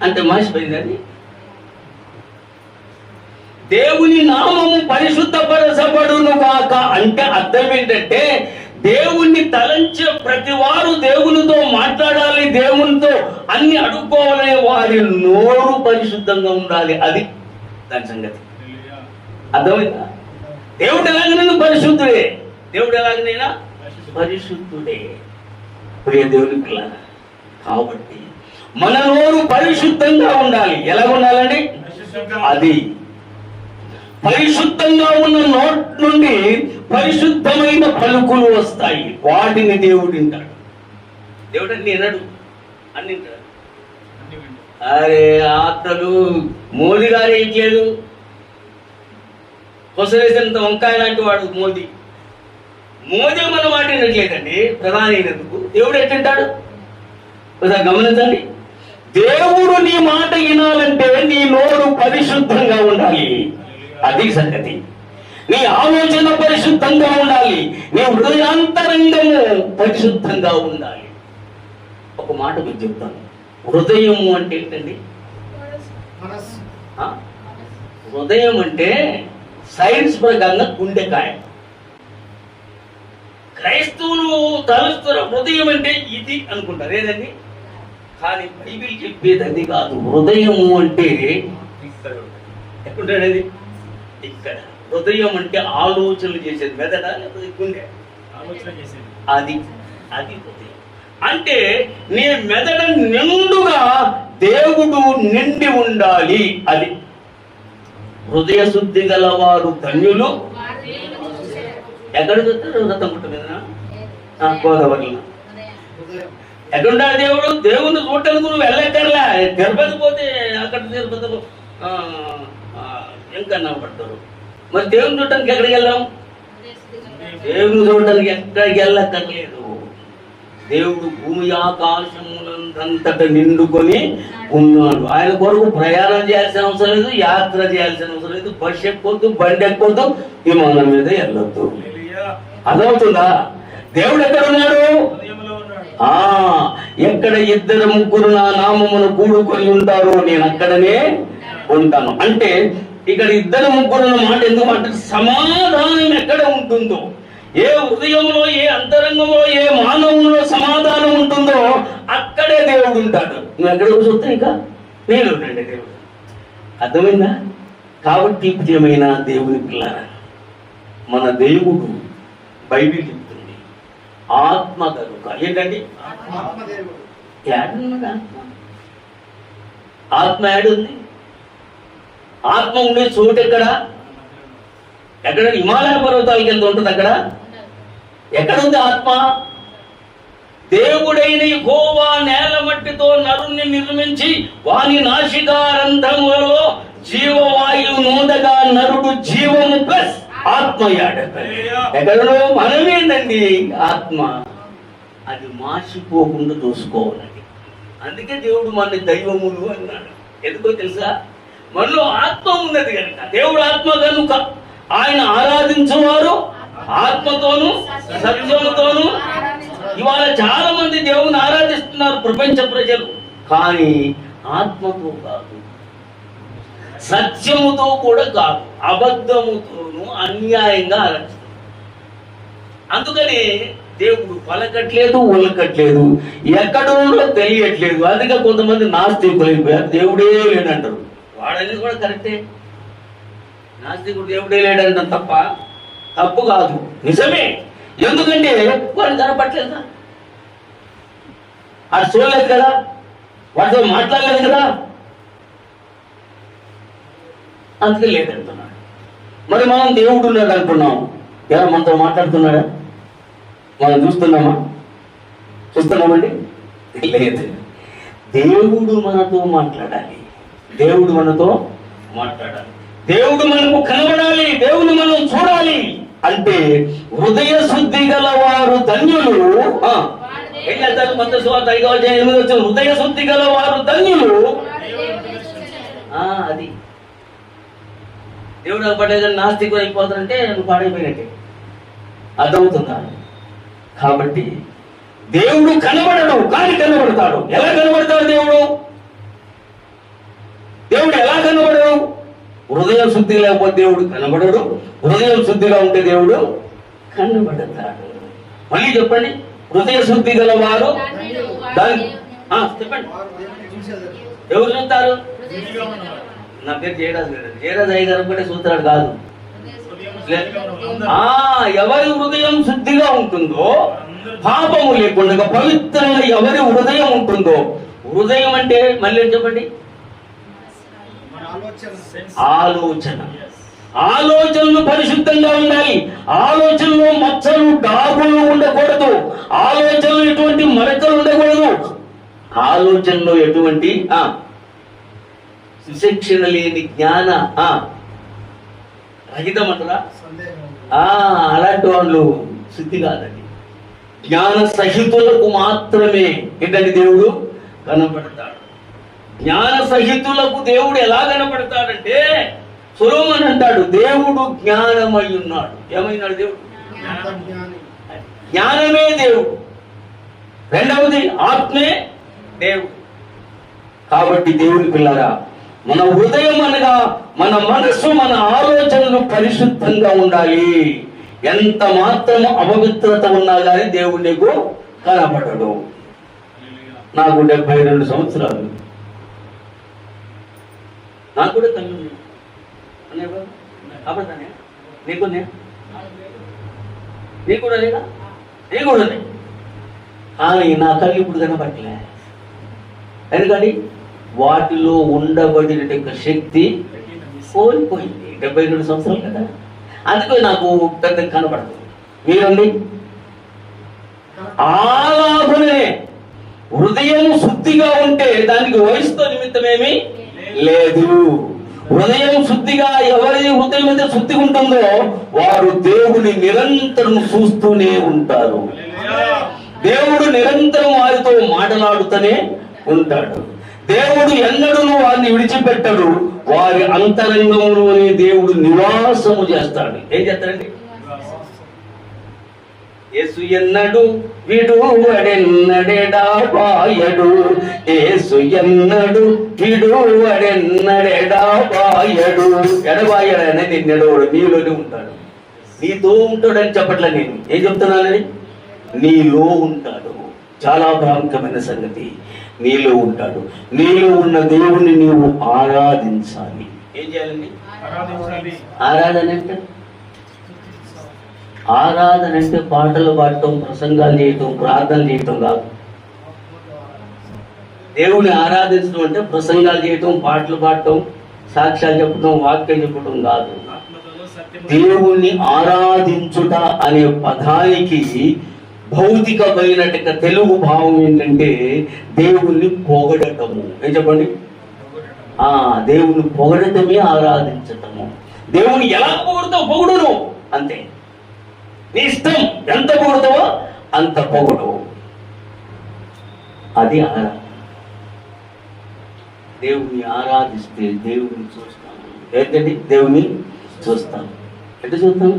అంటే మర్చిపోయిందండి. దేవుని నామము పరిశుద్ధపరచబడునుగాక అంటే అర్థం ఏంటంటే, దేవుణ్ణి తలంచే ప్రతి వారు దేవునితో మాట్లాడాలి, దేవునితో అన్ని అడుక్కోవాలనే వారి నోరు పరిశుద్ధంగా ఉండాలి. అది దాని సంగతి. అర్థమైందా? దేవుడు ఎలాగనైనా పరిశుద్ధుడే. దేవుడు ఎలాగనైనా పరిశుద్ధుడే. ప్రియ దేవుని పిల్లలు, కాబట్టి మన నోరు పరిశుద్ధంగా ఉండాలి. ఎలా ఉండాలండి? అది పరిశుద్ధంగా ఉన్న నోట్ నుండి పరిశుద్ధమైన పలుకులు వస్తాయి. వాటిని దేవుడు వింటాడు. దేవుడు అన్ని వినడు, అన్ని వింటాడు. అరే అతడు మోదీ గారు ఏం చేయడు. కొసరేసినంత వంకాయ లాంటి వాడు మోదీ మన మాట వినట్లేదండి. ప్రధాని అయినందుకు దేవుడు ఎట్టింటాడు? గమనించండి. దేవుడు నీ మాట వినాలంటే నీ నోరు పరిశుద్ధంగా ఉండాలి. అది సంగతి. నీ ఆలోచన పరిశుద్ధంగా ఉండాలి, నీ హృదయాంతరంగము పరిశుద్ధంగా ఉండాలి. ఒక మాట మీకు చెప్తాను, హృదయము అంటే ఏంటండి? మనస్సు. ఆ? హృదయం అంటే సైన్స్ ప్రకారంగా గుండెకాయ. క్రైస్తవులు తలుస్తున్న హృదయం అంటే ఇది అనుకుంటారు, ఏదండి? కానీ బైబిల్ చెప్పేది అది కాదు. హృదయము అంటే ఇక్కడ ఎక్కడుంటాడు? అది ఇక్కడ. హృదయం అంటే ఆలోచనలు చేసేది, మెదడా లేకపోతే గుండె? ఆలోచన చేసేది. అది అది హృదయం అంటే నీ మెదడ నిండుగా దేవుడు నిండి ఉండాలి. అది హృదయ శుద్ధి గలవారు ధన్యులు. ఎక్కడ చూస్తారు? రథం పుట్ట మీద, గోదావరిలో. ఎక్కడున్నాడు దేవుడు? దేవుని చూడటానికి నువ్వు వెళ్ళక్కర్లా. తిరుపతి పోతే అక్కడ తిరుపతిలో ఇంకన్నా పడతారు. మరి దేవుని చూడటానికి ఎక్కడికి వెళ్ళాం? దేవుని చూడటానికి ఎక్కడికి వెళ్ళక్కర్లేదు. దేవుడు భూమి ఆకాశములంతట నిండుకొని ఉన్నాడు. ఆయన కొరకు ప్రయాణం చేయాల్సిన అవసరం లేదు, యాత్ర చేయాల్సిన అవసరం లేదు. బస్సు ఎక్కొద్దు, బండి ఎక్కొద్దు, విమానం మీద వెళ్ళొద్దు. అర్థమవుతుందా? దేవుడు ఎక్కడ ఉన్నాడు? ఎక్కడ ఇద్దరు ముగ్గురు నా నామమును కూడుకొని ఉంటారో నేను అక్కడనే ఉంటాను. అంటే ఇక్కడ ఇద్దరు ముగ్గురు మాట ఎందుకు అంటే సమాధానం ఎక్కడ ఉంటుందో, ఏ హృదయంలో, ఏ అంతరంగంలో, ఏ మానవులో సమాధానం ఉంటుందో అక్కడే దేవుడు ఉంటాడు. నువ్వు ఎక్కడ చూస్తే ఇంకా నేను ఉండండి దేవుడు. అర్థమైందా? కాబట్టి ప్రియమైన దేవుని పిల్లారా, మన దేవుడు బైబిల్ చెప్తుంది ఆత్మ కనుక. ఏంటండి? ఆత్మదేవుడు. ఏడున్నాడు ఆత్మ? ఆత్మ ఏడుంది? ఆత్మ ఉండే చోటు ఎక్కడ? ఎక్కడ? హిమాలయ పర్వతాలకి వెళ్తూ ఉంటుంది. అక్కడ ఎక్కడుంది ఆత్మ? దేవుడైన యెహోవా నేల మట్టితో నరుణ్ణి నిర్మించి వాని నాసికారంధ్రములలో జీవవాయువు నూదగా నరుడు జీవము ప్లస్ ఆత్మయ్యాడు. ఎక్కడో మనమేందండి ఆత్మ. అది మార్చిపోకుండా చూసుకోవాలండి. అందుకే దేవుడు మన దైవములు అన్నాడు. ఎందుకో తెలుసా? మనలో ఆత్మ ఉన్నది కనుక, దేవుడు ఆత్మ కనుక ఆయన ఆరాధించేవారు ఆత్మతోను సత్యముతోను. ఇవాళ చాలా మంది దేవుని ఆరాధిస్తున్నారు ప్రపంచ ప్రజలు, కానీ ఆత్మతో కాదు, సత్యముతో కూడా కాదు, అబద్ధముతోను అన్యాయంగా ఆరాధిస్తున్నారు. అందుకని దేవుడు పలకట్లేదు, ఉలకట్లేదు, ఎక్కడో తెలియట్లేదు. అందుకే కొంతమంది నాస్తికులు అయిపోయారు, దేవుడే లేడంటారు. వాడనేది కూడా కరెక్టే. నాస్తికుడు దేవుడే లేడంటారు తప్పు కాదు, నిజమే. ఎందుకంటే వాడు కనపట్లేదు, అది చూడలేదు కదా, వాడితో మాట్లాడలేదు కదా, అందుకే లేదంటున్నాడు. మరి మనం దేవుడు ఉన్నాడు అంటున్నాం, ఎవరు మనతో మాట్లాడుతున్నాడా? మనం చూస్తున్నామండి? లేదు. దేవుడు మనతో మాట్లాడాలి, దేవుడు మనతో మాట్లాడాలి, దేవుడు మనకు కనబడాలి, దేవుడు మనం చూడాలి. అంటే హృదయ శుద్ధి గల వారు ధన్యులు. ఏం చేస్తారు? మత్తయి సువార్త 5:8 హృదయ శుద్ధి గల వారు ధన్యులు. అది దేవుడు పడేది నాస్తికులు అయిపోతారంటే నువ్వు పాడైపోయినట్టే. అర్థమవుతుందా? కాబట్టి దేవుడు కనబడడు, కానీ కనబడతాడు. ఎలా కనబడతాడు దేవుడు? దేవుడు ఎలా కనబడడు? హృదయం శుద్ధి లేకపోతే దేవుడు కనబడడు, హృదయం శుద్ధిగా ఉంటే దేవుడు కనబడతాడు. మళ్ళీ చెప్పండి, హృదయ శుద్ధి గల వారు చెప్పండి. ఎవరు చూస్తారు? నా పేరు జయరాజు గారు. జయరాజు అయ్య గారు కూడా చూస్తాడు కాదు. ఎవరి హృదయం శుద్ధిగా ఉంటుందో, పాపము లేకుండా పవిత్రంగా ఎవరి హృదయం ఉంటుందో, హృదయం అంటే మళ్ళీ చెప్పండి, ఆలోచనలు పరిశుద్ధంగా ఉండాలి. ఆలోచనలో మచ్చలు, డాబులు ఉండకూడదు. ఆలోచనలో ఎటువంటి మరకలు ఉండకూడదు. ఆలోచనలో ఎటువంటి సుశిక్షణ లేని జ్ఞాన రహితం అంటారా? అలాంటి వాళ్ళు శుద్ధి కాదండి. జ్ఞాన సహితులకు మాత్రమే ఏంటంటే దేవుడు కనపడతాడు. జ్ఞాన సహితులకు దేవుడు ఎలా కనపడతాడంటే సొలొమోను అంటాడు, దేవుడు జ్ఞానమై ఉన్నాడు. ఏమైనాడు దేవుడు? జ్ఞానమే దేవుడు. రెండవది ఆత్మే దేవుడు. కాబట్టి దేవుని పిల్లరా, మన హృదయం అనగా మన మనస్సు, మన ఆలోచనలు పరిశుద్ధంగా ఉండాలి. ఎంత మాత్రము అపవిత్రత ఉన్నా కానీ దేవుడు నీకు కనపడడు. నాకు 72 సంవత్సరాలు, నాకు కూడా కళ్ళు అబద్ధానే. నీకు కూడా లేదా? నీకు కూడా. కానీ నా కళ్ళు ఇప్పుడు కనపడలే. ఎందుకని? వాటిలో ఉండబడిన శక్తి కోల్పోయింది. 72 సంవత్సరాలు కదా, అందుకే నాకు పెద్ద కనపడదు. మీరండి ఆలాభనే హృదయం శుద్ధిగా ఉంటే దానికి వయసుతో నిమిత్తమేమి లేదు. హృదయం శుద్ధిగా, ఎవరి హృదయం మీద శుద్ధిగా ఉంటుందో వారు దేవుని నిరంతరం చూస్తూనే ఉంటారు. దేవుడు నిరంతరం వారితో మాట్లాడుతూనే ఉంటాడు. దేవుడు ఎన్నడూ వారిని విడిచిపెట్టడు. వారి అంతరంగంలోనే దేవుడు నివాసము చేస్తాడు. ఏం చేస్తాడండి? యేసు ఎన్నడు విడువడెన్నడెడాబాయడు, యేసు ఎన్నడు విడువడెన్నడెడాబాయడు. ఎడబాయడు అనేది నిన్నడోడు నీలోనే ఉంటాడు. నీతో ఉంటాడని చెప్పట్లే నేను. ఏం చెప్తున్నానని? నీలో ఉంటాడు. చాలా ప్రాముఖ్యమైన సంగతి. నీలో ఉంటాడు. నీలో ఉన్న దేవుణ్ణి నీవు ఆరాధించాలి. ఏం చేయాలండి? ఆరాధన అంటే పాటలు పాడటం, ప్రసంగాలు చేయటం, ప్రార్థన చేయటం కాదు. దేవుని ఆరాధించడం అంటే ప్రసంగాలు చేయటం, పాటలు పాడటం, సాక్ష్యాలు చెప్పడం, వాక్యం చెప్పడం కాదు. దేవుణ్ణి ఆరాధించుట అనే పదానికి భౌతికమైన తెలుగు భావం ఏంటంటే దేవుణ్ణి పొగడటము. ఏం చెప్పండి? దేవుణ్ణి పొగడటమే ఆరాధించటము. దేవుని ఎలా పొగుడుతావు? పొగుడును అంతే. నీ ఇష్టం, ఎంత పొగుడుతావో అంత పొగుడు. అది ఆరాధన. దేవుని ఆరాధిస్తే దేవుని చూస్తాము. ఏంటండి? దేవుని చూస్తాము. ఎట్లా చూస్తాము?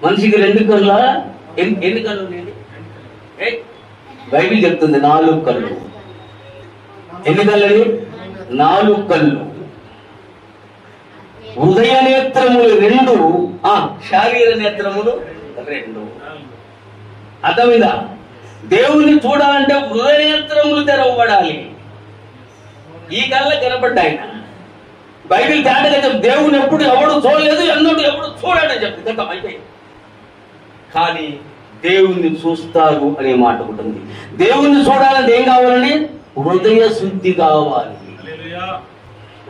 మనిషికి 2 కళ్ళ, ఎన్ని కళ్ళు ఉన్నాయి? బైబిల్ చెప్తుంది 4 కళ్ళు. ఎన్ని కళ్ళని? 4 కళ్ళు. హృదయ నేత్రములు 2, శారీర నేత్రములు 2. అర్థమైందా? దేవుణ్ణి చూడాలంటే హృదయ నేత్రములు తెరవబడాలి. ఈ కళ్ళ కనపడ్డాయన బైబిల్ తేటగా చెప్తే దేవుని ఎప్పుడు ఎవడు చూడలేదు, ఎన్నడూ ఎప్పుడు చూడాలని చెప్తుంది. గతం అయిపోయింది. కానీ దేవుణ్ణి చూస్తారు అనే మాట ఉంటుంది. దేవుణ్ణి చూడాలంటే ఏం కావాలండి? హృదయ శుద్ధి కావాలి.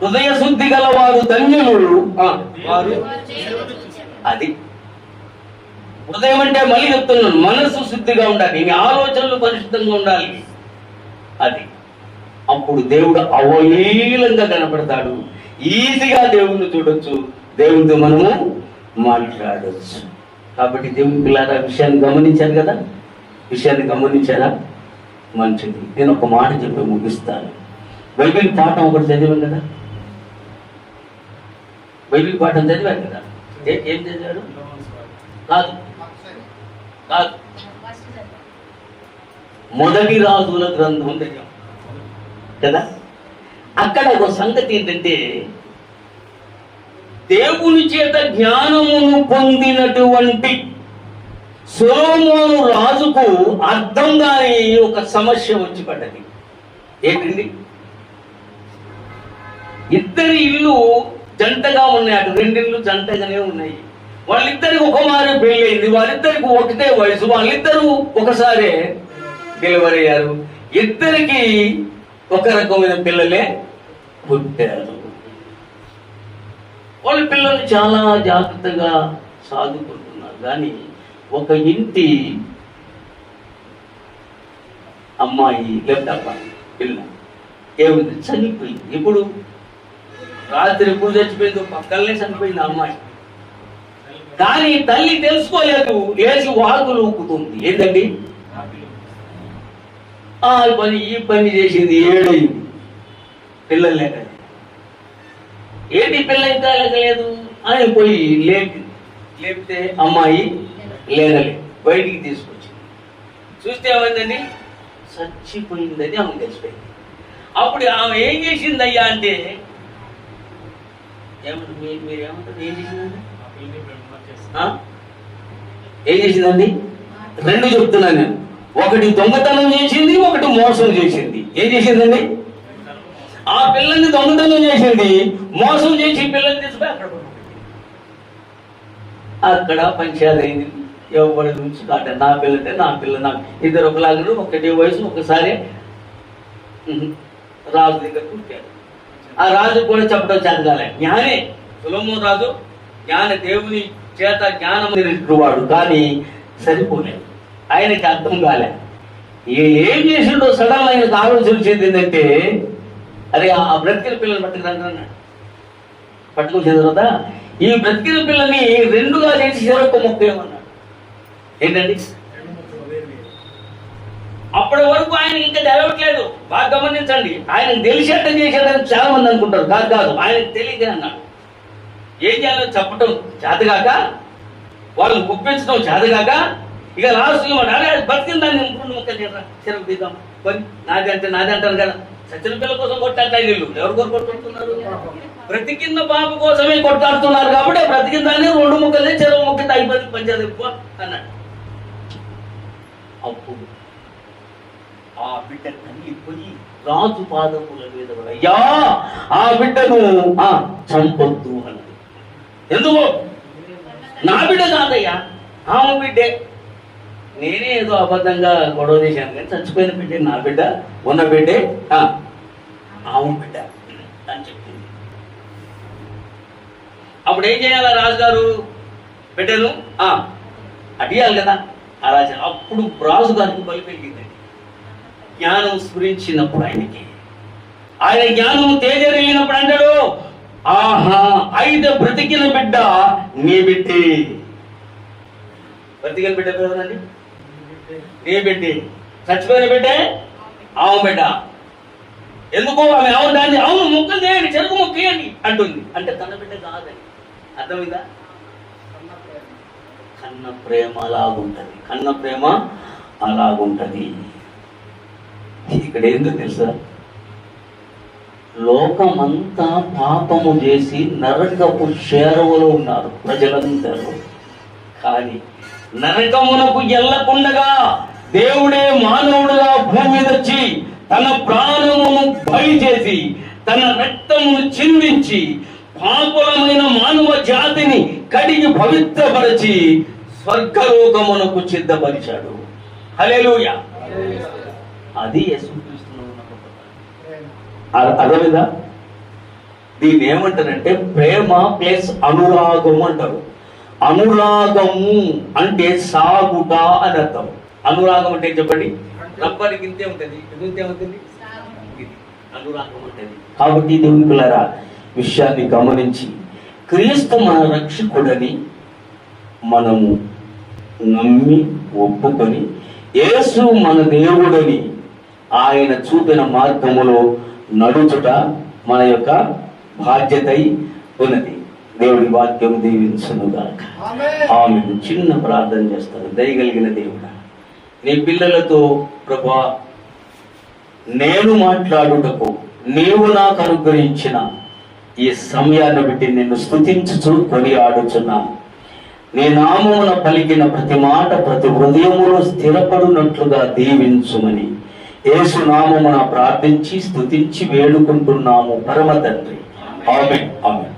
హృదయ శుద్ధి గల వారు ధన్యులు. వారు అది హృదయం అంటే మళ్ళీ చెప్తున్నాను, మనసు శుద్ధిగా ఉండాలి, నీ ఆలోచనలు పరిశుద్ధంగా ఉండాలి. అది అప్పుడు దేవుడు అవలీలంగా కనపడతాడు. ఈజీగా దేవుణ్ణి చూడొచ్చు, దేవునితో మనము మాట్లాడవచ్చు. కాబట్టి దేవుని పిల్లల విషయాన్ని గమనించారు కదా? విషయాన్ని గమనించారా? మంచిది. నేను ఒక మాట చెప్పి ముగిస్తాను. బైబిల్ పాఠం ఒకటి చదివాను కదా, బైబిల్ పాఠం చదివాను కదా. ఏం చదివాడు? కాదు కాదు, మొదటి రాజుల గ్రంథం చదివాం కదా. అక్కడ ఒక సంగతి ఏంటంటే, దేవుని చేత జ్ఞానమును పొందినటువంటి సొలొమోను రాజుకు అర్థం కాని ఒక సమస్య వచ్చి పడ్డది. ఏంటండి? ఇద్దరి ఇల్లు జంటగా ఉన్నాయి. అటు 2 ఇళ్ళు జంటగానే ఉన్నాయి. వాళ్ళిద్దరికి ఒక మారు పెళ్ళయింది. వాళ్ళిద్దరికి ఒకటే వయసు. వాళ్ళిద్దరూ ఒకసారి డెలివరీ అయ్యారు. ఇద్దరికి ఒక రకమైన పిల్లలే పుట్టారు. వాళ్ళ పిల్లలు చాలా జాగ్రత్తగా సాదుకుంటున్నారు. కానీ ఒక ఇంటి అమ్మాయి లేదా పిల్ల ఏమిటి చనిపోయింది. ఇప్పుడు రాత్రి ఎప్పుడు చచ్చిపోయిందో పక్కనే చనిపోయింది అమ్మాయి. కానీ తల్లి తెలుసుకోలేదు, లేచి వాగులు ఊపుతుంది. ఏంటండి? ఈ పని చేసింది 7 పిల్లలు లేక. ఏంటి పిల్ల ఇంకా లేకలేదు అని పోయి లేపితే అమ్మాయి లేగలే, బయటికి తీసుకొచ్చి చూస్తే ఏమైందండి, చచ్చిపోయిందని ఆమె తెలిసిపోయింది. అప్పుడు ఆమె ఏం చేసింది అయ్యా అంటే, మీరేమంటారు, ఏం చేసిందండి? ఏం చేసిందండి? రెండు చెప్తున్నాను నేను. ఒకటి దొంగతనం చేసింది, ఒకటి మోసం చేసింది. ఏం చేసిందండి? ఆ పిల్లల్ని దొంగతనం చేసింది, మోసం చేసి పిల్లల్ని తీసుకుని అక్కడ పంచాయతీ అయింది. ఎవరి నుంచి కాట నా పిల్లంటే నా పిల్ల, నాకు ఇద్దరు ఒకలాగా ఒకటి వయసు. ఒకసారి రాజు దగ్గర కూర్చాడు. ఆ రాజు కూడా చెప్పడం చేతగాలే, జ్ఞానే సొలొమోను రాజు జ్ఞాన, దేవుని చేత జ్ఞానం వాడు, కానీ సరిపోలేదు, ఆయనకి అర్థం కాలే. ఏం చేసిండో సడన్ ఆయనకు ఆలోచన వచ్చింది ఏంటంటే, అరే ఆ బ్రతికిన పిల్లలు పట్టుకున్నాడు. పట్టుకొచ్చిన తర్వాత ఈ బ్రతికిన పిల్లని రెండుగా చేసి చెరొక్క మొక్క ఏమన్నాడు. ఏంటండి? అప్పటి వరకు ఆయన ఇంకా తెలవట్లేదు. బాగా గమనించండి, ఆయనకు తెలిసేటం చేసేటని చాలా మంది అనుకుంటారు. కాదు, ఆయనకు తెలియదే అన్నాడు. ఏం చేయాలో చెప్పటం చేతగాక, వాళ్ళు ఒప్పించడం చేతగాక, ఇక లాస్ట్ అదే బతికిన దాన్ని రెండు ముక్కలు చెరకు తీద్దాం కొని, నాది అంటారు కదా. సచిన పిల్ల కోసం కొట్టాడు వీళ్ళు. ఎవరి కోసం కొట్టుకుంటున్నారు? బ్రతికిన బాబు కోసమే కొట్టాడుతున్నారు. కాబట్టి బ్రతికిన దాన్ని రెండు ముక్కలే చెరువు ముక్క అయిపోయింది పంచాయతీ అన్నాడు. అప్పుడు ఆ బిడ్డ తల్లిపోయి రాజు పాదముల మీద అయ్యా ఆ బిడ్డను చంపొద్దు అన్నది. ఎందుకు? నా బిడ్డ కాదయ్యా, ఆమె బిడ్డే. నేనే ఏదో అబద్ధంగా గొడవ చేశాను, కానీ చచ్చిపోయిన బిడ్డే నా బిడ్డ, ఉన్న బిడ్డే ఆమె బిడ్డ అని చెప్పింది. అప్పుడు ఏం చేయాలా రాజుగారు? బిడ్డను అడిగాలి కదా. అలా అప్పుడు రాజుగారికి బలి పెరిగిందండి. జ్ఞానం స్ఫురించినప్పుడు ఆయన జ్ఞానం తేజరిల్లినప్పుడు అంటాడు, ఆహా అయితే బ్రతికిన బిడ్డ నీ బిడ్డే. బ్రతికిన బిడ్డ ఎవరండి? నీ బిడ్డే. చచ్చిపోయిన బిడ్డే ఆమె బిడ్డ. ఎందుకో ఆమె అవును దాన్ని అవును ముక్కలు చేయండి, చెరుకు ముక్కేయండి అంటుంది. అంటే తన బిడ్డ కాదని అర్థమైందా? కన్న ప్రేమ అలాగుంటది, కన్న ప్రేమ అలాగుంటది. ఇక్కడ ఏందో తెలుసా, లోకమంతా పాపము చేసి నరకపు చేరువలో ఉన్నారు ప్రజలందరూ. కానీ నరకమునకు ఎల్లకుండగా దేవుడే మానవుడుగా భూమి మీద వచ్చి తన ప్రాణమును బలి చేసి తన రక్తమును చిందించి పాపులమైన మానవ జాతిని కడిగి పవిత్రపరిచి స్వర్గలోకమునకు సిద్ధపరిచాడు. హల్లెలూయా. అది యేసుక్రీస్తులో ఉన్న గొప్పతనం. అర్థమైందా? దీన్ని ఏమంటారంటే ప్రేమ ప్లస్ అనురాగము అంటారు. అనురాగము అంటే సాగుట అని అర్థం. అనురాగం అంటే చెప్పండి, రబ్బరికి ఇంతే ఉంటుంది, ఇంతే ఉంటుంది, అనురాగం ఉంటుంది. కాబట్టి దేవుని పిల్లరా విషయాన్ని గమనించి క్రీస్తు మన రక్షకుడని మనము నమ్మి ఒప్పుకొని యేసు మన దేవుడని ఆయన చూపిన మార్గములో నడుచుట మన యొక్క బాధ్యత ఉన్నది. దేవుడి వాక్యం దీవించునుగాక. ఆమె చిన్న ప్రార్థన చేస్తాను. దయగలిగిన దేవుడా, నీ పిల్లలతో ప్రభా నేను మాట్లాడుటకు నీవు నాకు అనుగ్రహించిన ఈ సమయాన్ని బట్టి నిన్ను స్తుతించుచు కొనియాడుచున్నాను. నీ నామమున పలికిన ప్రతి మాట ప్రతి హృదయములో స్థిరపడినట్లుగా దీవించుమని యేసు నామమున ప్రార్థించి స్తుతించి వేడుకుంటున్నాము పరమ తండ్రి. ఆమేన్. ఆమేన్.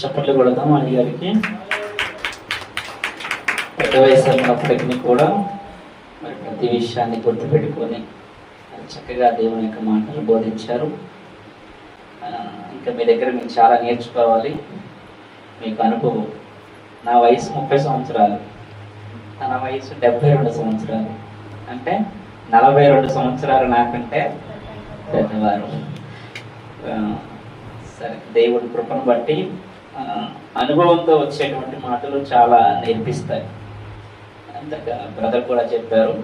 చప్పట్లు కొడదాం అని గారికి. పెద్ద వయసు ఉన్నప్పటికీ కూడా మరి ప్రతి విషయాన్ని గుర్తుపెట్టుకొని చక్కగా దేవుని యొక్క మాటలు బోధించారు. ఇంకా మీ దగ్గర మీకు చాలా నేర్చుకోవాలి. మీకు అనుభవం. నా వయసు 30 సంవత్సరాలు, తన వయసు 72 సంవత్సరాలు, అంటే 42 సంవత్సరాలు నాకంటే పెద్దవారు. సరే, దేవుడి కృపను బట్టి అనుభవంతో వచ్చేటువంటి మాటలు చాలా నేర్పిస్తాయి. అంతగా బ్రదర్ కూడా చెప్పారు.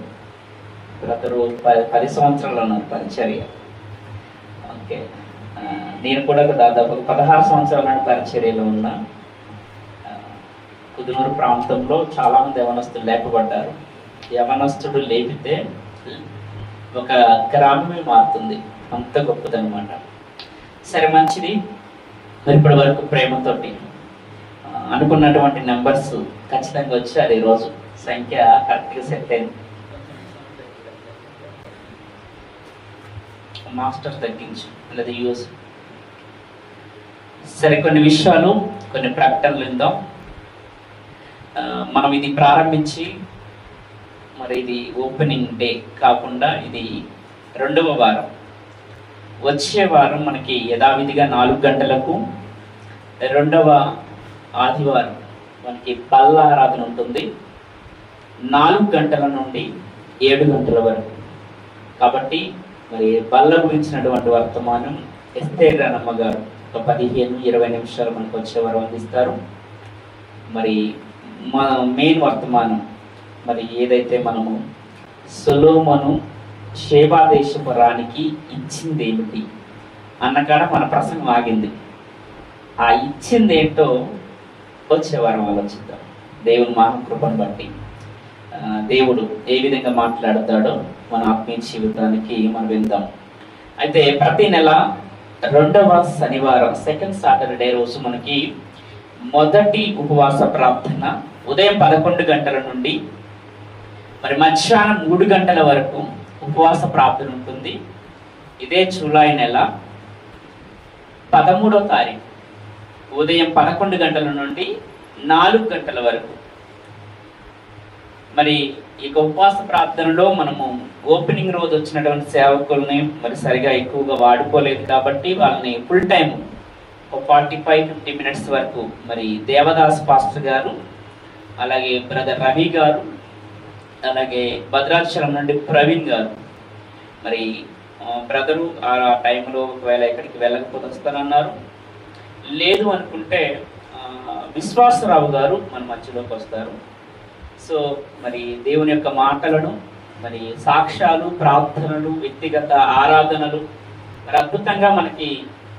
బ్రదరు 10 సంవత్సరాలు ఉన్నారు పరిచర్య. ఓకే, నేను కూడా దాదాపు 16 సంవత్సరాల నుండి పరిచర్యలో ఉన్న కుదునూరు ప్రాంతంలో చాలామంది యవనస్తులు లేపబడ్డారు. యవనస్తుడు లేపితే ఒక గ్రామమే మారుతుంది, అంత గొప్పదనమాట. సరే, మంచిది. మరి ఇప్పటి వరకు ప్రేమతోటి అనుకున్నటువంటి నెంబర్స్ ఖచ్చితంగా వచ్చారు. ఈరోజు సంఖ్య కరెక్ట్గా సెట్ అయింది. మాస్టర్ తగ్గించు లేదా యూస్. సరే, కొన్ని విషయాలు, కొన్ని ప్రకటనలు విందాం. మనం ఇది ప్రారంభించి మరి ఇది ఓపెనింగ్ డే కాకుండా ఇది 2వ వారం. వచ్చే వారం మనకి యథావిధిగా 4 గంటలకు 2వ ఆదివారం మనకి బల్ల ఆరాధన ఉంటుంది 4 గంటల నుండి 7 గంటల వరకు. కాబట్టి మరి బల్ల గురించినటువంటి వర్తమానం ఎస్తేర్ రానమ్మ గారు ఒక 15-20 నిమిషాలు మనకు వచ్చేవారు అందిస్తారు. మరి మన మెయిన్ వర్తమానం మరి ఏదైతే మనము సొలొమోను షేబా దేశపు రాణికి ఇచ్చింది ఏమిటి అన్నకాడ మన ప్రసంగం ఆగింది. ఆ ఇచ్చింది ఏంటో వచ్చేవారం ఆలోచిద్దాం. దేవుని మహాకృపను బట్టి దేవుడు ఏ విధంగా మాట్లాడతాడో మన ఆత్మీయ జీవితానికి మనం విందాం. అయితే ప్రతి నెల 2వ శనివారం, సెకండ్ సాటర్డే రోజు మనకి మొదటి ఉపవాస ప్రార్థన ఉదయం 11 గంటల నుండి మరి మధ్యాహ్నం 3 గంటల వరకు ఉపవాస ప్రార్థన ఉంటుంది. ఇదే జూలై నెల 13వ తారీఖు ఉదయం 11 గంటల నుండి 4 గంటల వరకు. మరి ఈ ఉపవాస ప్రార్థనలో మనము ఓపెనింగ్ రోజు వచ్చినటువంటి సేవకుల్ని మరి సరిగా ఎక్కువగా వాడుకోలేదు కాబట్టి వాళ్ళని ఫుల్ టైం 45-50 మినిట్స్ వరకు మరి దేవదాస్ పాస్టర్ గారు, అలాగే బ్రదర్ రవి గారు, అలాగే భద్రాచలం నుండి ప్రవీణ్ గారు, మరి బ్రదరు ఆ టైంలో ఒకవేళ ఎక్కడికి వెళ్ళకపోతే వస్తానన్నారు. లేదు అనుకుంటే విశ్వాసరావు గారు మన మధ్యలోకి వస్తారు. సో మరి దేవుని యొక్క మాటలను, మరి సాక్ష్యాలు, ప్రార్థనలు, వ్యక్తిగత ఆరాధనలు మరి అద్భుతంగా మనకి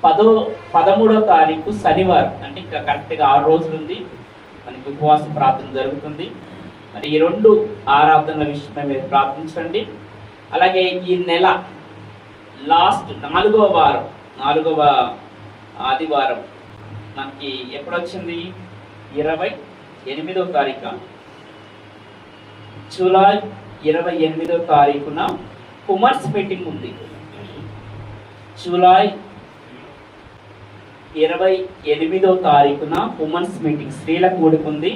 13వ తారీఖు శనివారం, అంటే ఇంకా కరెక్ట్గా 6 రోజులు ఉంది మనకి ఉపవాస ప్రార్థన జరుగుతుంది. మరి ఈ 2 ఆరాధనల విషయమై మీరు ప్రార్థించండి. అలాగే ఈ నెల లాస్ట్ 4వ వారం, 4వ ఆదివారం మనకి ఎప్పుడొచ్చింది? 28వ తారీఖు, జూలై 28వ తారీఖున ఉమెన్స్ మీటింగ్ ఉంది. జూలై 28వ తారీఖున ఉమెన్స్ మీటింగ్ స్త్రీల కూడిక ఉంది.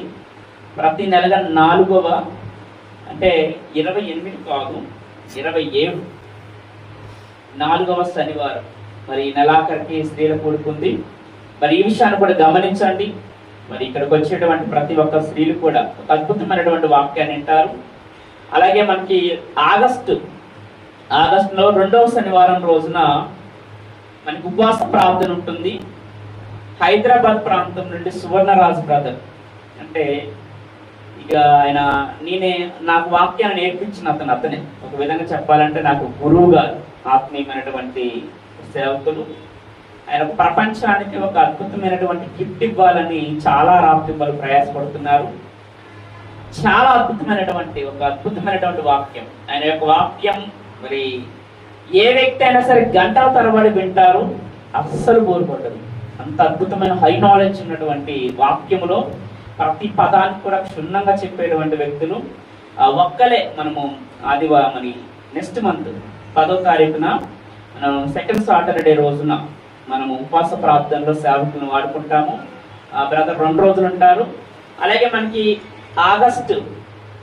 ప్రతి నెలగా 4వ, అంటే 28 కాదు 27, 4వ శనివారం మరి నెలాఖరికి స్త్రీల కూడిక ఉంది. మరి ఈ విషయాన్ని కూడా గమనించండి. మరి ఇక్కడికి వచ్చేటువంటి ప్రతి ఒక్క స్త్రీలు కూడా ఒక అద్భుతమైనటువంటి వాక్యాన్ని వింటారు. అలాగే మనకి ఆగస్టులో 2వ శనివారం రోజున మనకి ఉపవాస ప్రార్థన ఉంటుంది. హైదరాబాద్ ప్రాంతం నుండి సువర్ణరాజు బ్రదర్, అంటే ఇక ఆయన నాకు వాక్యాన్ని నేర్పించిన అతనే. ఒక విధంగా చెప్పాలంటే నాకు గురువుగా ఆత్మీయమైనటువంటి సేవకులు. ఆయన ప్రపంచానికి ఒక అద్భుతమైనటువంటి గిఫ్ట్ ఇవ్వాలని చాలా రాత్రింబలు ప్రయాసపడుతున్నారు. చాలా అద్భుతమైనటువంటి వాక్యం. ఆయన యొక్క వాక్యం మరి ఏ వ్యక్తి అయినా సరే గంటల తరబడి వింటారు, అస్సలు బోరు కొట్టదు. అంత అద్భుతమైన హై నాలెడ్జ్ ఉన్నటువంటి వాక్యములో ప్రతి పదానికి కూడా క్షుణ్ణంగా చెప్పేటువంటి వ్యక్తులు ఒక్కలే. మనము ఆదివారం మరి నెక్స్ట్ మంత్ 10వ తారీఖున మనం సెకండ్ సాటర్డే రోజున మనము ఉపవాస ప్రార్థనలో సేవకులను వాడుకుంటాము. బ్రదర్ 2 రోజులు ఉంటారు. అలాగే మనకి ఆగస్టు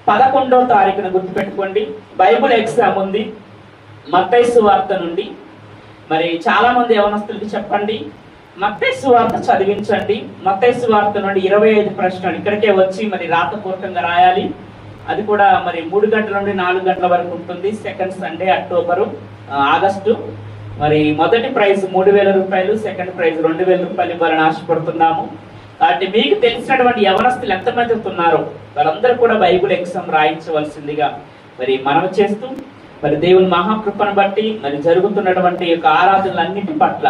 11వ తారీఖున గుర్తుపెట్టుకోండి, బైబుల్ ఎగ్జామ్ ఉంది మత్తయి సువార్త నుండి. మరి చాలా మంది యవనస్తులకి చెప్పండి, మత్తయి సువార్త చదివించండి. మత్తయి సువార్త నుండి 25 ప్రశ్నలు ఇక్కడికే వచ్చి మరి రాతపూర్వకంగా రాయాలి. అది కూడా మరి 3 గంటల నుండి 4 గంటల వరకు ఉంటుంది. Second Sunday August. మరి మొదటి ప్రైజ్ 3,000 రూపాయలు, సెకండ్ ప్రైజ్ 2,000 రూపాయలు ఇవ్వాలని ఆశపడుతున్నాము. కాబట్టి మీకు తెలిసినటువంటి యవనస్తులు ఎంతమంది ఉన్నారో వాళ్ళందరూ కూడా బైబుల్ ఎగ్జామ్ రాయించవలసిందిగా మరి మనవి చేస్తూ, మరి దేవుని మహాకృపను బట్టి మరి జరుగుతున్నటువంటి యొక్క ఆరాధనలన్నింటి పట్ల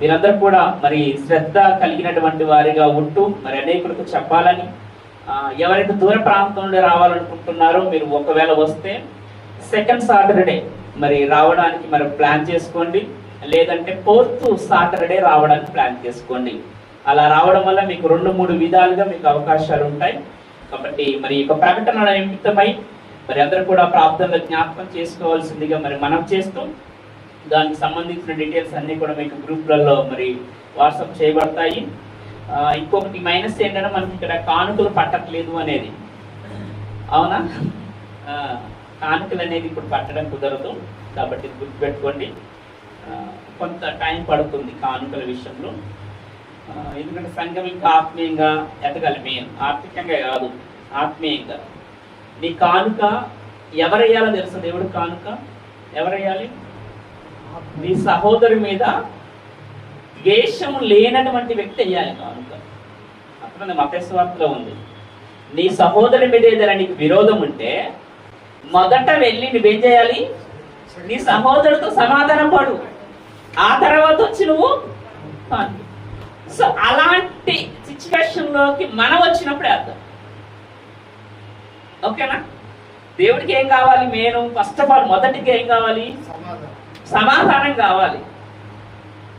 మీరందరూ కూడా మరి శ్రద్ధ కలిగినటువంటి వారిగా ఉంటూ మరి అనేకులకు చెప్పాలని, ఎవరైతే దూర ప్రాంతం నుండి రావాలనుకుంటున్నారో మీరు ఒకవేళ వస్తే సెకండ్ సాటర్డే మరి రావడానికి మరి ప్లాన్ చేసుకోండి, లేదంటే 4th సాటర్డే రావడానికి ప్లాన్ చేసుకోండి. అలా రావడం వల్ల మీకు 2-3 విధాలుగా మీకు అవకాశాలు ఉంటాయి. కాబట్టి మరి ఈ ప్రకటన నిమిత్తమై మరి అందరూ కూడా ప్రార్థనలో జ్ఞాపకం చేసుకోవాల్సిందిగా మరి మనం చేస్తూ, దానికి సంబంధించిన డీటెయిల్స్ అన్ని కూడా మీకు గ్రూప్లలో మరి వాట్సాప్ చేయబడతాయి. ఇంకొకటి మైనస్ ఏంటంటే మనకి ఇక్కడ కానుకలు పట్టట్లేదు అనేది, అవునా? కానుకలు అనేది ఇప్పుడు పట్టడం కుదరదు, కాబట్టి గుర్తుపెట్టుకోండి. కొంత టైం పడుతుంది కానుకల విషయంలో, ఎందుకంటే సంఘం ఇంకా ఆత్మీయంగా ఎదగాలి. మెయిన్ ఆర్థికంగా కాదు, ఆత్మీయంగా. నీ కానుక ఎవరయ్యాలో తెలుసు? దేవుడు కానుక ఎవరయ్యాలి? నీ సహోదరు మీద ద్వేషం లేనటువంటి వ్యక్తి అయ్యాలి కానుక. అక్కడ మత్తయి సువార్తలో ఉంది, నీ సహోదరి మీద ఏదైనా నీకు విరోధం ఉంటే మొదట వెళ్ళి నువ్వేం చేయాలి? నీ సహోదరుడితో సమాధానం పడు, ఆ తర్వాత వచ్చి నువ్వు. సో అలాంటి సిచ్యువేషన్ లోకి మనం వచ్చినప్పుడే అర్థం. ఓకేనా? దేవుడికి ఏం కావాలి? మెయిన్ ఫస్ట్ ఆఫ్ ఆల్ మొదటికి ఏం కావాలి? సమాధానం కావాలి.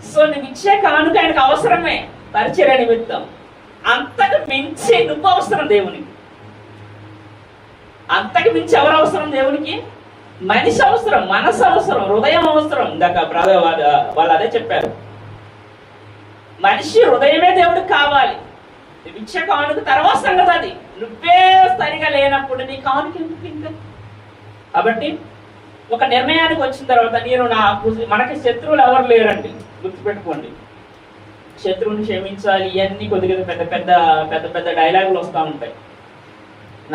సో నువ్వు ఇచ్చే కానుక ఆయనకు అవసరమే, పరిచర్య నిమిత్తం. అంతకు మించి నువ్వు అవసరం దేవునికి. అంతకు మించి ఎవరు అవసరం దేవునికి? మనిషి అవసరం, మనసు అవసరం, హృదయం అవసరం. ఇందాక బ్రదర్ వాళ్ళు అదే చెప్పారు, మనిషి హృదయమే దేవుడికి కావాలి. నువ్వు ఇచ్చే కానుక తర్వాత సంగతి అది. నువ్వే సరిగా లేనప్పుడు నీ కానుక ఎందుకు ఇంకా? కాబట్టి ఒక నిర్ణయానికి వచ్చిన తర్వాత మనకి శత్రువులు ఎవరు లేరండి, గుర్తుపెట్టుకోండి. శత్రువుని క్షమించాలి, ఇవన్నీ కొద్దిగా పెద్ద పెద్ద పెద్ద పెద్ద డైలాగులు వస్తూ ఉంటాయి.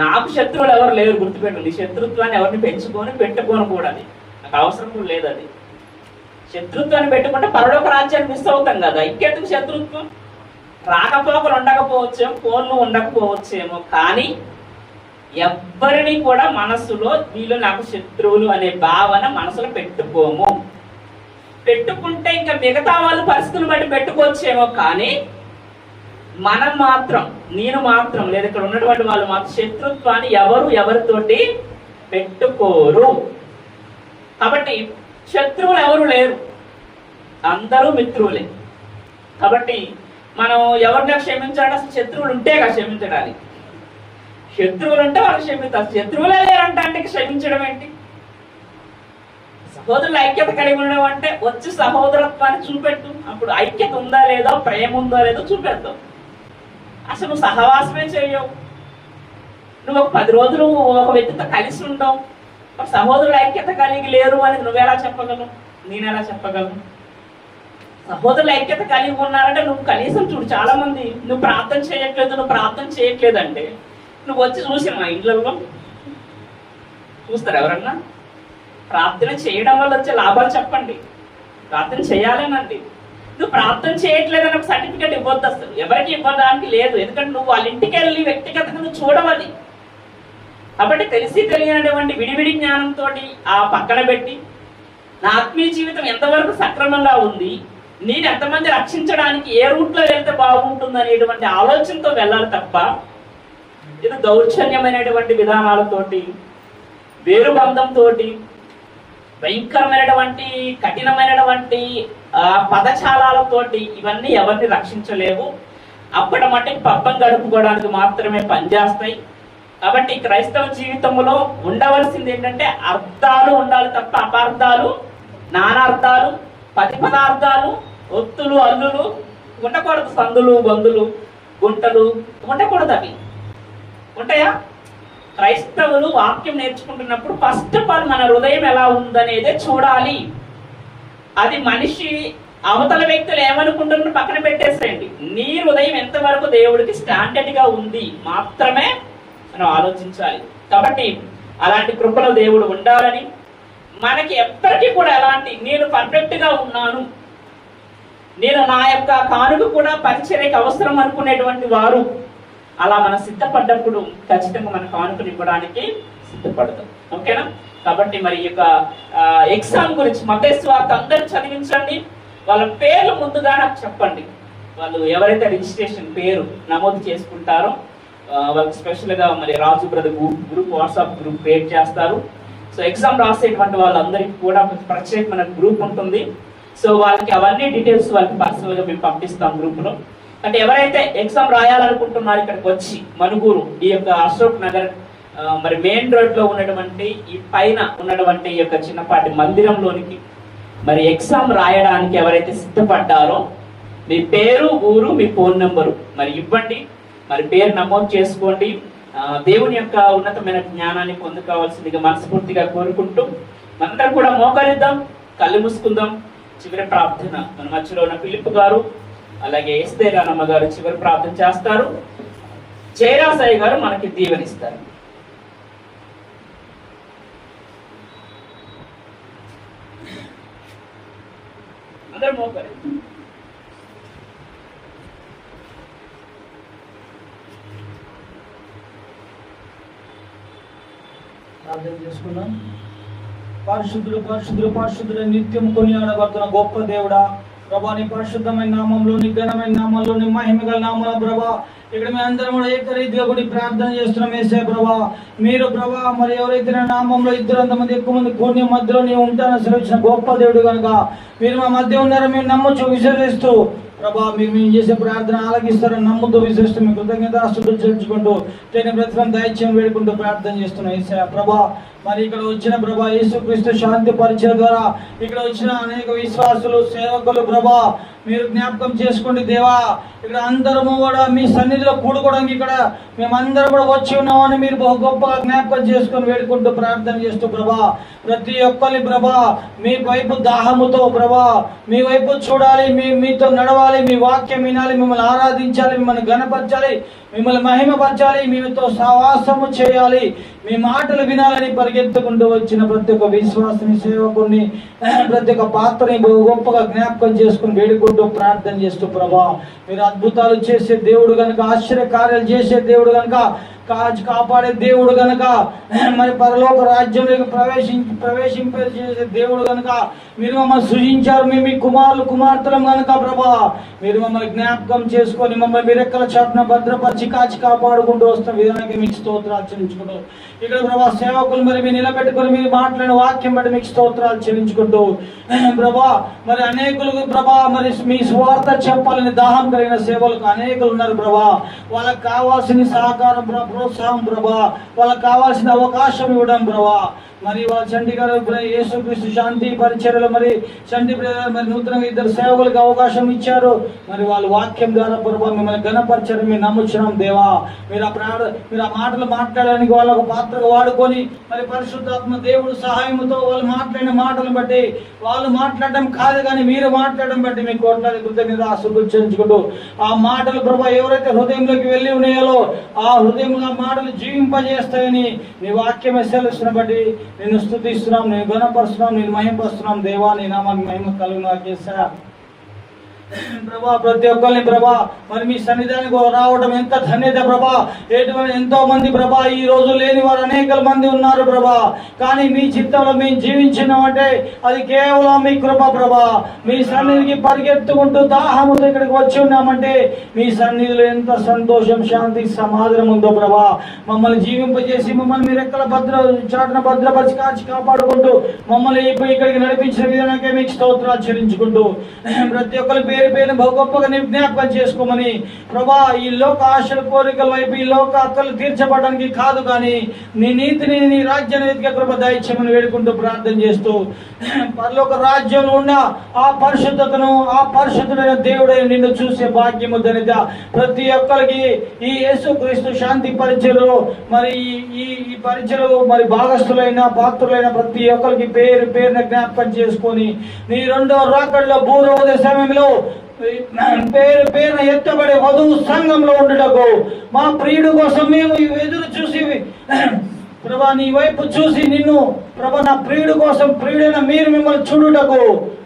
నాకు శత్రువులు ఎవరు లేరు, గుర్తుపెట్టండి. శత్రుత్వాన్ని ఎవరిని పెట్టుకోను కూడా, అది నాకు అవసరం కూడా లేదు. అది శత్రుత్వాన్ని పెట్టుకుంటే పరలోక రాజ్యాన్ని మిస్ అవుతాం కదా. ఇంకెందుకు శత్రుత్వం? రాకపోకలు ఉండకపోవచ్చేమో, ఫోన్లు ఉండకపోవచ్చేమో, కానీ ఎవ్వరిని కూడా మనసులో వీళ్ళు నాకు శత్రువులు అనే భావన మనసులో పెట్టుకోము. పెట్టుకుంటే ఇంకా మిగతా వాళ్ళు పరిస్థితులు బట్టి పెట్టుకోవచ్చేమో, కానీ మనం మాత్రం, నేను మాత్రం, లేదా ఇక్కడ ఉన్నటువంటి వాళ్ళు మాత్రం శత్రుత్వాన్ని ఎవరితోటి పెట్టుకోరు. కాబట్టి శత్రువులు ఎవరు లేరు, అందరూ మిత్రువులే. కాబట్టి మనం ఎవరిని క్షమించాలంటే అసలు శత్రువులు ఉంటేగా క్షమించడానికి. శత్రువులు ఉంటే వాళ్ళు క్షమిస్తారు, శత్రువులే లేరంటే క్షమించడం ఏంటి? సహోదరులు ఐక్యత కలిగి ఉండడం అంటే వచ్చి సహోదరత్వాన్ని చూపెట్టు. అప్పుడు ఐక్యత ఉందా లేదో, ప్రేమ ఉందో లేదో చూపెడతావు. అసలు నువ్వు సహవాసమే చేయవు, నువ్వు ఒక 10 రోజులు ఒక వ్యక్తితో కలిసి ఉండవు, ఒక సహోదరులు ఐక్యత కలిగి లేరు అని నువ్వెలా చెప్పగలవు? నేనెలా చెప్పగలను? సహోదరులు ఐక్యత కలిగి ఉన్నారంటే నువ్వు కనీసం చూడు, చాలా మంది నువ్వు ప్రార్థన చేయట్లేదు అంటే నువ్వు వచ్చి చూసిన మా ఇంట్లో చూస్తారు ఎవరన్నా? ప్రార్థన చేయడం వల్ల వచ్చే లాభాలు చెప్పండి. ప్రార్థన చేయాలేనండి. నువ్వు ప్రార్థన చేయట్లేదని ఒక సర్టిఫికేట్ ఇవ్వద్దు, అసలు ఎవరికి ఇవ్వడానికి లేదు. ఎందుకంటే నువ్వు వాళ్ళ ఇంటికి వెళ్ళి వ్యక్తిగతంగా నువ్వు చూడవది. కాబట్టి తెలిసి తెలియనటువంటి విడివిడి జ్ఞానంతో ఆ పక్కన పెట్టి నా ఆత్మీయ జీవితం ఎంతవరకు సక్రమంగా ఉంది, నేను ఎంతమంది రక్షించడానికి ఏ రూట్లో వెళ్తే బాగుంటుంది అనేటువంటి ఆలోచనతో వెళ్ళాలి తప్ప ఇది దౌర్జన్యమైనటువంటి విధానాలతోటి, వేరుబంధంతో, భయంకరమైనటువంటి కఠినమైనటువంటి పదచాలాలతోటి ఇవన్నీ ఎవరిని రక్షించలేవు. అప్పటి మట్టికి పబ్బం గడుపుకోవడానికి మాత్రమే పనిచేస్తాయి. కాబట్టి క్రైస్తవ జీవితంలో ఉండవలసింది ఏంటంటే అర్థాలు ఉండాలి తప్ప అపార్థాలు, నానార్థాలు, పదార్థాలు, ఒత్తులు, అల్లులు ఉండకూడదు. సందులు, బందులు, గుంటలు ఉండకూడదు. అవి ఉంటాయా? క్రైస్తవులు వాక్యం నేర్చుకుంటున్నప్పుడు ఫస్ట్ ఆఫ్ ఆల్ మన హృదయం ఎలా ఉందనేదే చూడాలి. అది మనిషి అవతల వ్యక్తులు ఏమనుకుంటున్నారో పక్కన పెట్టేసేయండి. నీ హృదయం ఎంతవరకు దేవుడికి స్టాండర్డ్ గా ఉంది మాత్రమే మనం ఆలోచించాలి. కాబట్టి అలాంటి కృపలో దేవుడు ఉండాలని, మనకి ఎప్పటికీ కూడా ఎలాంటి నేను పర్ఫెక్ట్ గా ఉన్నాను, నేను నా యొక్క కానుక కూడా పరిచర్యకు అవసరం అనుకునేటువంటి వారు అలా మనం సిద్ధపడ్డప్పుడు ఖచ్చితంగా మన కానుకలు ఇవ్వడానికి సిద్ధపడతాం. ఓకేనా? కాబట్టి మరి ఈ యొక్క ఎగ్జామ్ గురించి మత్తయి సువార్త అందరూ చదివించండి. వాళ్ళ పేర్లు ముందుగా నాకు చెప్పండి. వాళ్ళు ఎవరైతే రిజిస్ట్రేషన్ పేరు నమోదు చేసుకుంటారో వాళ్ళకి స్పెషల్గా మరి Raju brother group WhatsApp group create చేస్తారు. సో ఎగ్జామ్ రాసేటువంటి వాళ్ళందరికీ కూడా ప్రత్యేకమైన గ్రూప్ ఉంటుంది. సో వాళ్ళకి అవన్నీ డీటెయిల్స్ వాళ్ళకి పర్సనల్గా మేము పంపిస్తాం గ్రూప్లో. అంటే ఎవరైతే ఎగ్జామ్ రాయాలనుకుంటున్నారో ఇక్కడికి వచ్చి మనుగూరు ఈ యొక్క అశోక్ నగర్ మరి మెయిన్ రోడ్లో ఉన్నటువంటి ఈ పైన ఉన్నటువంటి ఈ యొక్క చిన్నపాటి మందిరంలోనికి మరి ఎగ్జామ్ రాయడానికి ఎవరైతే సిద్ధపడ్డారో మీ పేరు, ఊరు, మీ ఫోన్ నెంబరు మరి ఇవ్వండి. మరి పేరు నమోదు చేసుకోండి. దేవుని యొక్క ఉన్నతమైన జ్ఞానాన్ని పొందుకోవాల్సిందిగా మనస్ఫూర్తిగా కోరుకుంటూ మనందరం కూడా మోకరిద్దాం, కళ్ళు మూసుకుందాం. చివరి ప్రార్థన మన మధ్యలో ఉన్న ఫిలిప్ గారు అలాగే ఎస్తే రానమ్మ గారు చివరి ప్రార్థన చేస్తారు. జయరాసాయి గారు మనకి దీవెనిస్తారు. అందరూ మోకరిద్దాం. ప్రార్థన చేసుకున్నాం. పరిశుద్ధుడు పరిశుద్ధుడు పరిశుద్ధుడు నిత్యం కొనియాడబడుతున్న గొప్ప దేవుడా ప్రభా, నీ పరిశుద్ధమైన నామంలో, నీ ఘనమైన నామంలో, నీ మహిమగల నామంలో ప్రభా ఇక్కడ మేము అందరం కూడా ఏకరీతిగా కూడా ప్రార్థన చేస్తున్నాం. వేసే ప్రభా, మీరు ప్రభా మరి ఎవరైతే నా నామంలో ఇద్దరు అంతమంది ఎక్కువ మంది కొన్ని మధ్యలో నీవు ఉంటానని సెలవిచ్చిన గొప్ప దేవుడు కనుక మీరు మా మధ్య ఉన్నారని మేము నమ్మచ్చు విశ్వసిస్తూ ప్రభా మీరు మేము చేసే ప్రార్థన ఆలకిస్తారని నమ్ముతూ విశ్వసిస్తూ మీ కృతజ్ఞతాస్తుతులు చెల్లించుకుంటూ నేను ప్రతిఫలం దయచేయం వేడుకుంటూ ప్రార్థన చేస్తున్నాం. యేసయ్య ప్రభా మరి ఇక్కడ వచ్చిన ప్రభా యేసుక్రీస్తు శాంతి పరిచయ ద్వారా ఇక్కడ వచ్చిన అనేక విశ్వాసులు సేవకులు ప్రభా మీరు జ్ఞాపకం చేసుకోండి దేవా. ఇక్కడ అందరము కూడా మీ సన్నిధిలో కూడుకోవడానికి ఇక్కడ మేమందరం కూడా వచ్చి ఉన్నామని మీరు బహు గొప్పగా జ్ఞాపకం చేసుకొని వేడుకుంటూ ప్రార్థన చేస్తూ ప్రభా ప్రతి ఒక్కరిని ప్రభా మీ వైపు దాహముతో ప్రభా మీ వైపు చూడాలి, మీతో నడవాలి, మీ వాక్యం వినాలి, మిమ్మల్ని ఆరాధించాలి, మిమ్మల్ని ఘనపరచాలి, మిమ్మల్ని మహిమపరచాలి, మీతో సహవాసము చేయాలి, మీ మాటలు వినాలని పరిగెత్తుకుంటూ వచ్చిన ప్రతి ఒక్క విశ్వాసని సేవకుని ప్రతి ఒక్క పాత్రని గొప్పగా జ్ఞాపకం చేసుకుని వేడుకుంటూ ప్రార్థన చేస్తూ ప్రభా మీరు అద్భుతాలు చేసే దేవుడు కనుక, ఆశ్చర్య కార్యాలు చేసే దేవుడు కనుక, కాపాడే దేవుడు కనుక, మరి పరలోక రాజ్యంలోకి ప్రవేశింపజేసే దేవుడు కనుక మీరు మమ్మల్ని సృజించారు. మేము మీ కుమారులు కుమార్తెలం కనుక ప్రభా మీరు మమ్మల్ని జ్ఞాపకం చేసుకొని మమ్మల్ని మీరెక్కల చాటున భద్రపరిచి కాచి కాపాడుకుంటూ వస్తున్న విధానానికి మీకు స్తోత్రాలు చెల్లించుకుంటూ ఇక్కడ ప్రభా సేవకులు మరి మీరు నిలబెట్టుకొని మీరు మాట్లాడిన వాక్యం బట్టి మీకు స్తోత్రాలు చెల్లించుకుంటూ ప్రభా మరి అనేకులకు ప్రభా మరి మీ స్వార్థ చెప్పాలని దాహం కలిగిన సేవలకు అనేకులు ఉన్నారు ప్రభా. వాళ్ళకి కావాల్సిన సహకారం ప్రోత్సాహం ప్రభా, వాళ్ళకి కావాల్సిన అవకాశం ఇవ్వడం ప్రభా. మరి వాళ్ళ చంటి గారు యేసుక్రీస్తు శాంతి పరిచర్యలు మరి చంటి మరి నూతనంగా ఇద్దరు సేవకులకు అవకాశం ఇచ్చారు. మరి వాళ్ళ వాక్యం ద్వారా ప్రభా మిమ్మల్ని ఘనపరిచారు మేము నమ్ముచున్నాం దేవా. మీరు ఆ మాటలు మాట్లాడడానికి వాళ్ళ ఒక పాత్రగా వాడుకొని మరి పరిశుద్ధాత్మ దేవుడు సహాయంతో వాళ్ళు మాట్లాడిన మాటలను బట్టి వాళ్ళు మాట్లాడడం కాదు కానీ మీరు మాట్లాడడం బట్టి మీకు కోట్లాది కృతజ్ఞతలు చెల్లించుకుంటూ ఆ మాటలు ప్రభా ఎవరైతే హృదయంలోకి వెళ్ళి ఉన్నాయో ఆ హృదయంలో ఆ మాటలు జీవింపజేస్తాయని నీ వాక్యమే సెలవుస్తున్న బట్టి నేను స్తుతిస్తున్నాం, నేను ఘనపరుస్తున్నాం, నేను మహిమపరుస్తున్నాం దేవా. నీ నామానికి మహిమ కలుగును చేశా ప్రభా. ప్రతి ఒక్కరిని ప్రభా మరి మీ సన్నిధానికి రావడం ఎంత ధన్యత ప్రభా. ఎంతో మంది ప్రభా ఈ రోజు లేని వారు అనేక మంది ఉన్నారు ప్రభా. కానీ మీ చిత్తంలో మేము జీవించినామంటే అది కేవలం మీ కృప ప్రభా. మీ సన్నిధికి పరిగెత్తుకుంటూ దాహముతో ఇక్కడికి వచ్చి ఉన్నామంటే మీ సన్నిధిలో ఎంత సంతోషం, శాంతి, సమాధానం ఉందో ప్రభా. మమ్మల్ని జీవింపజేసి మమ్మల్ని మీరు ఎక్కడ చాటున భద్రపరిచి కాచి కాపాడుకుంటూ మమ్మల్ని ఇక్కడికి నడిపించిన విధానానికి మీకు స్తోత్రాలు చెల్లించుకుంటూ ప్రతి ఒక్కరి పేరు పేరు బహు గొప్పగా జ్ఞాపకం చేసుకోమని ప్రభా ఈ లోక ఆశల కోరికల వైపు ఈ లోక అక్కలు తీర్చబడడానికి కాదు కానీ నీ నీతిని నీ రాజ్యాన్ని వెతికే కృప దయచేయమని వేడుకుంటూ ప్రార్థన చేస్తూ పరలోక రాజ్యంలో ఉన్న ఆ పరిశుద్ధతను ఆ పరిశుద్ధుడైన దేవుడైన నిన్ను చూసే భాగ్యము ధన్యత ప్రతి ఒక్కరికి ఈ యేసుక్రీస్తు శాంతి పరిచయలో మరి ఈ పరిచయలో మరి భాగస్థులైన పాత్రులైన ప్రతి ఒక్కరికి పేరు పేరున జ్ఞాపకం చేసుకొని నీ రెండో రాకడలో భూరోదయ సమయంలో పేరు పేరున ఎత్తబడే వధువు సంఘంలో ఉండుటకు మా ప్రియుడు కోసం మేము ఎదురు చూసి ప్రభా నీ వైపు చూసి నిన్ను ప్రభా నా ప్రియుడు కోసం ప్రియుడైన మీరు మిమ్మల్ని చూడుటకు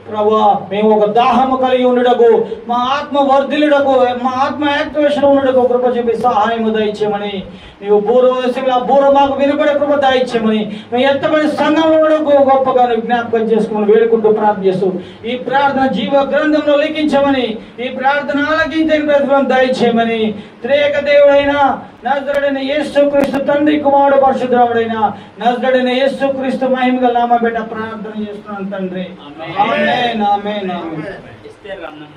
ప్రభా మేము ఒక దాహము కలిగి ఉండటకు, మా ఆత్మ వర్ధిల్లుటకు, మా ఆత్మ యాక్టివేషన్ ఉండటకు కృప చూపి సహాయము దయచేయమని, నీవు పూర్వదశలో ఆ పూర్వ మాకు వినపడే కృప దయచేయమని, మేము ఎత్తబడి సంఘంలో ఉండకు గొప్పగా జ్ఞాపకం చేసుకుని వేడుకుంటూ ప్రార్థన చేస్తూ ఈ ప్రార్థన జీవ గ్రంథంలో లిఖించమని, ఈ ప్రార్థన ఆలకించని ప్రతిఫలం దయచేయమని, త్రియేక దేవుడైన నజరేయుడైన యేసుక్రీస్తు తండ్రి కుమారుడు పరిశుద్ధుడైన నజరేయుడైన యేసుక్రీస్తు మహిమగల నామ బిడ్డ ప్రార్థన చేస్తున్నాను తండ్రి. ఆమేన్ ఆమేన్ ఆమేన్. ఎస్తేర్ గ్రంథం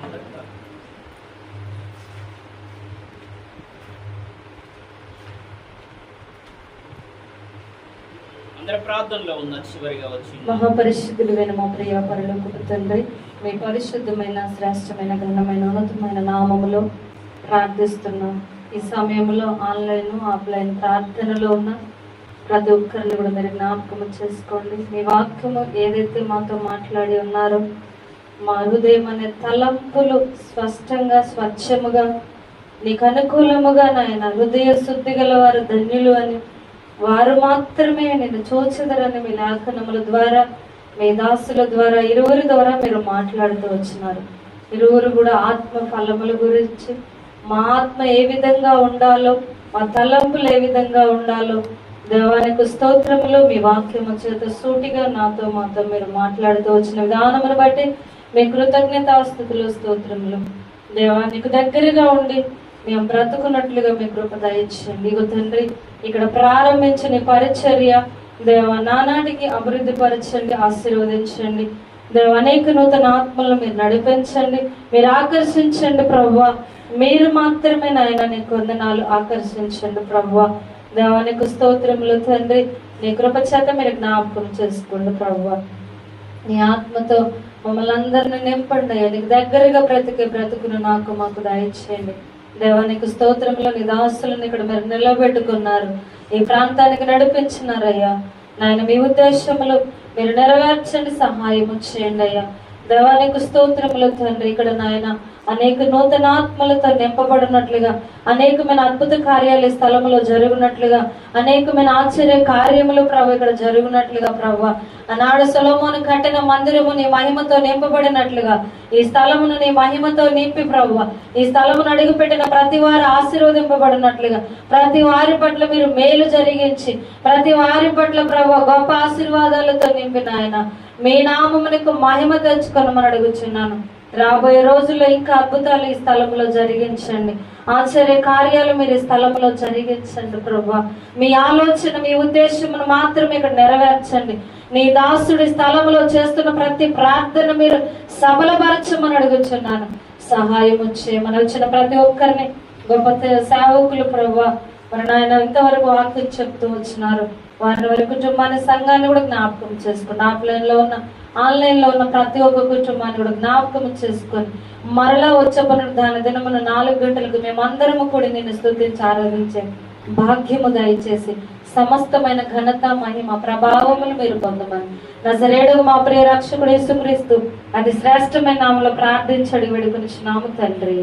అందరి ప్రార్థనలో ఉన్న చివరిగా వచ్చి మహాపరిశుద్ధులైన మా ప్రియ పరలోకపు తండ్రి, మీ పరిశుద్ధమైన శ్రేష్టమైన ఘనమైన ఉన్నతమైన నామములో ప్రార్థిస్తున్నాం. ఈ సమయంలో ఆన్లైన్ ఆఫ్లైన్ ప్రార్థనలో ఉన్న ప్రతి ఒక్కరిని కూడా మీరు జ్ఞాపకం చేసుకోండి. మీ వాక్యము ఏదైతే మాతో మాట్లాడి ఉన్నారో, మా హృదయం అనే తలంపులు స్పష్టంగా స్వచ్ఛముగా నీకు అనుకూలముగా నాయన హృదయ శుద్ధి గల వారు ధన్యులు అని, వారు మాత్రమే నేను చూచెదరని మీ లేఖనముల ద్వారా మీ దాసుల ద్వారా ఇరువురి ద్వారా మీరు మాట్లాడుతూ వచ్చినారు. ఇరువురు కూడా ఆత్మ ఫలముల గురించి, మా ఆత్మ ఏ విధంగా ఉండాలో, మా తలంపులు ఏ విధంగా ఉండాలో దేవానికి స్తోత్రములు మీ వాక్యము చేత సూటిగా నాతో మాతో మీరు మాట్లాడుతూ వచ్చిన విధానమును బట్టి మీ కృతజ్ఞతాస్తుతులు స్తోత్రములు. దేవానికి దగ్గరగా ఉండి మేము బ్రతుకున్నట్లుగా మీ కృప దయచేయండి. ఇగో తండ్రి, ఇక్కడ ప్రారంభించిన పరిచర్య దేవ నానాటికి అభివృద్ధి పరచండి, ఆశీర్వదించండి. దేవ అనేక నూతన ఆత్మలను మీరు నడిపించండి, మీరు ఆకర్షించండి ప్రభువా. మీరు మాత్రమే నాయన నీ వందనాలు ఆకర్షించండి ప్రభువా. దేవానికి స్తోత్రములు తండ్రి, నీ కృప చేత మీరు జ్ఞాపకం చేసుకోండి ప్రభువా. నీ ఆత్మతో మమ్మల్ని అందరిని నింపండి. నీకు దగ్గరగా బ్రతుకును నాకు మాకు దయచేయండి. దేవానికి స్తోత్రంలో నీ దాసులను ఇక్కడ మీరు నిలబెట్టుకున్నారు, ఈ ప్రాంతానికి నడిపించినారయ్యా. నాయన మీ ఉద్దేశములు మీరు నెరవేర్చండి, సహాయం చేయండి అయ్యా. దేవానికి స్తోత్రములు తండ్రి, ఇక్కడ నాయన అనేక నూతన ఆత్మలతో నింపబడినట్లుగా, అనేకమైన అద్భుత కార్యాలు ఈ స్థలంలో జరుగునట్లుగా, అనేకమైన ఆశ్చర్య కార్యములు ప్రభు ఇక్కడ జరుగునట్లుగా ప్రభు, ఆనాడు సొలొమోను కట్టిన మందిరము నీ మహిమతో నింపబడినట్లుగా ఈ స్థలమును నీ మహిమతో నింపి ప్రభు, ఈ స్థలమును అడుగుపెట్టిన ప్రతి వారు ఆశీర్వదింపబడినట్లుగా, ప్రతి వారి పట్ల మీరు మేలు జరిగించి, ప్రతి వారి పట్ల ప్రభు గొప్ప ఆశీర్వాదాలతో నింపిన ఆయన మీ నామమునకు మహిమ తెచ్చుకొనమని అడుగుచున్నాను. రాబోయే రోజుల్లో ఇంకా అద్భుతాలు ఈ స్థలంలో జరిగించండి, ఆశ్చర్య కార్యాలు మీరు ఈ స్థలంలో జరిగించండి ప్రభా. మీ ఆలోచన మీ ఉద్దేశమును మాత్రమే ఇక్కడ నెరవేర్చండి. నీ దాసుడి స్థలంలో చేస్తున్న ప్రతి ప్రార్థన మీరు సబలపరచమని అడుగుచున్నాను. సహాయం చేయమని వచ్చిన ప్రతి ఒక్కరిని గొప్ప సేవకులు ప్రభా, మరి నాయన ఇంతవరకు వాక్యం చెప్తూ వచ్చినారు, వారి వారి కుటుంబాన్ని సంఘాన్ని కూడా జ్ఞాపకం చేసుకోండి. ఆఫ్లైన్ లో ఉన్న ఆన్లైన్ లో ఉన్న ప్రతి ఒక్క కుటుంబాన్ని కూడా జ్ఞాపకం చేసుకొని మరలా వచ్చే పునరుద్ధాన దినమున 4 గంటలకు మేమందరము కూడా నిన్ను స్తుతించి ఆరాధించే భాగ్యము దయచేసి సమస్తమైన ఘనత మహిమ ప్రభావములు మీరు పొందమని నజరేయుడు మా ప్రియ రక్షకుడు యేసుక్రీస్తు అది శ్రేష్టమైన నామములో ప్రార్థించి అడిగి వేడుకొనుచున్నాము తండ్రి.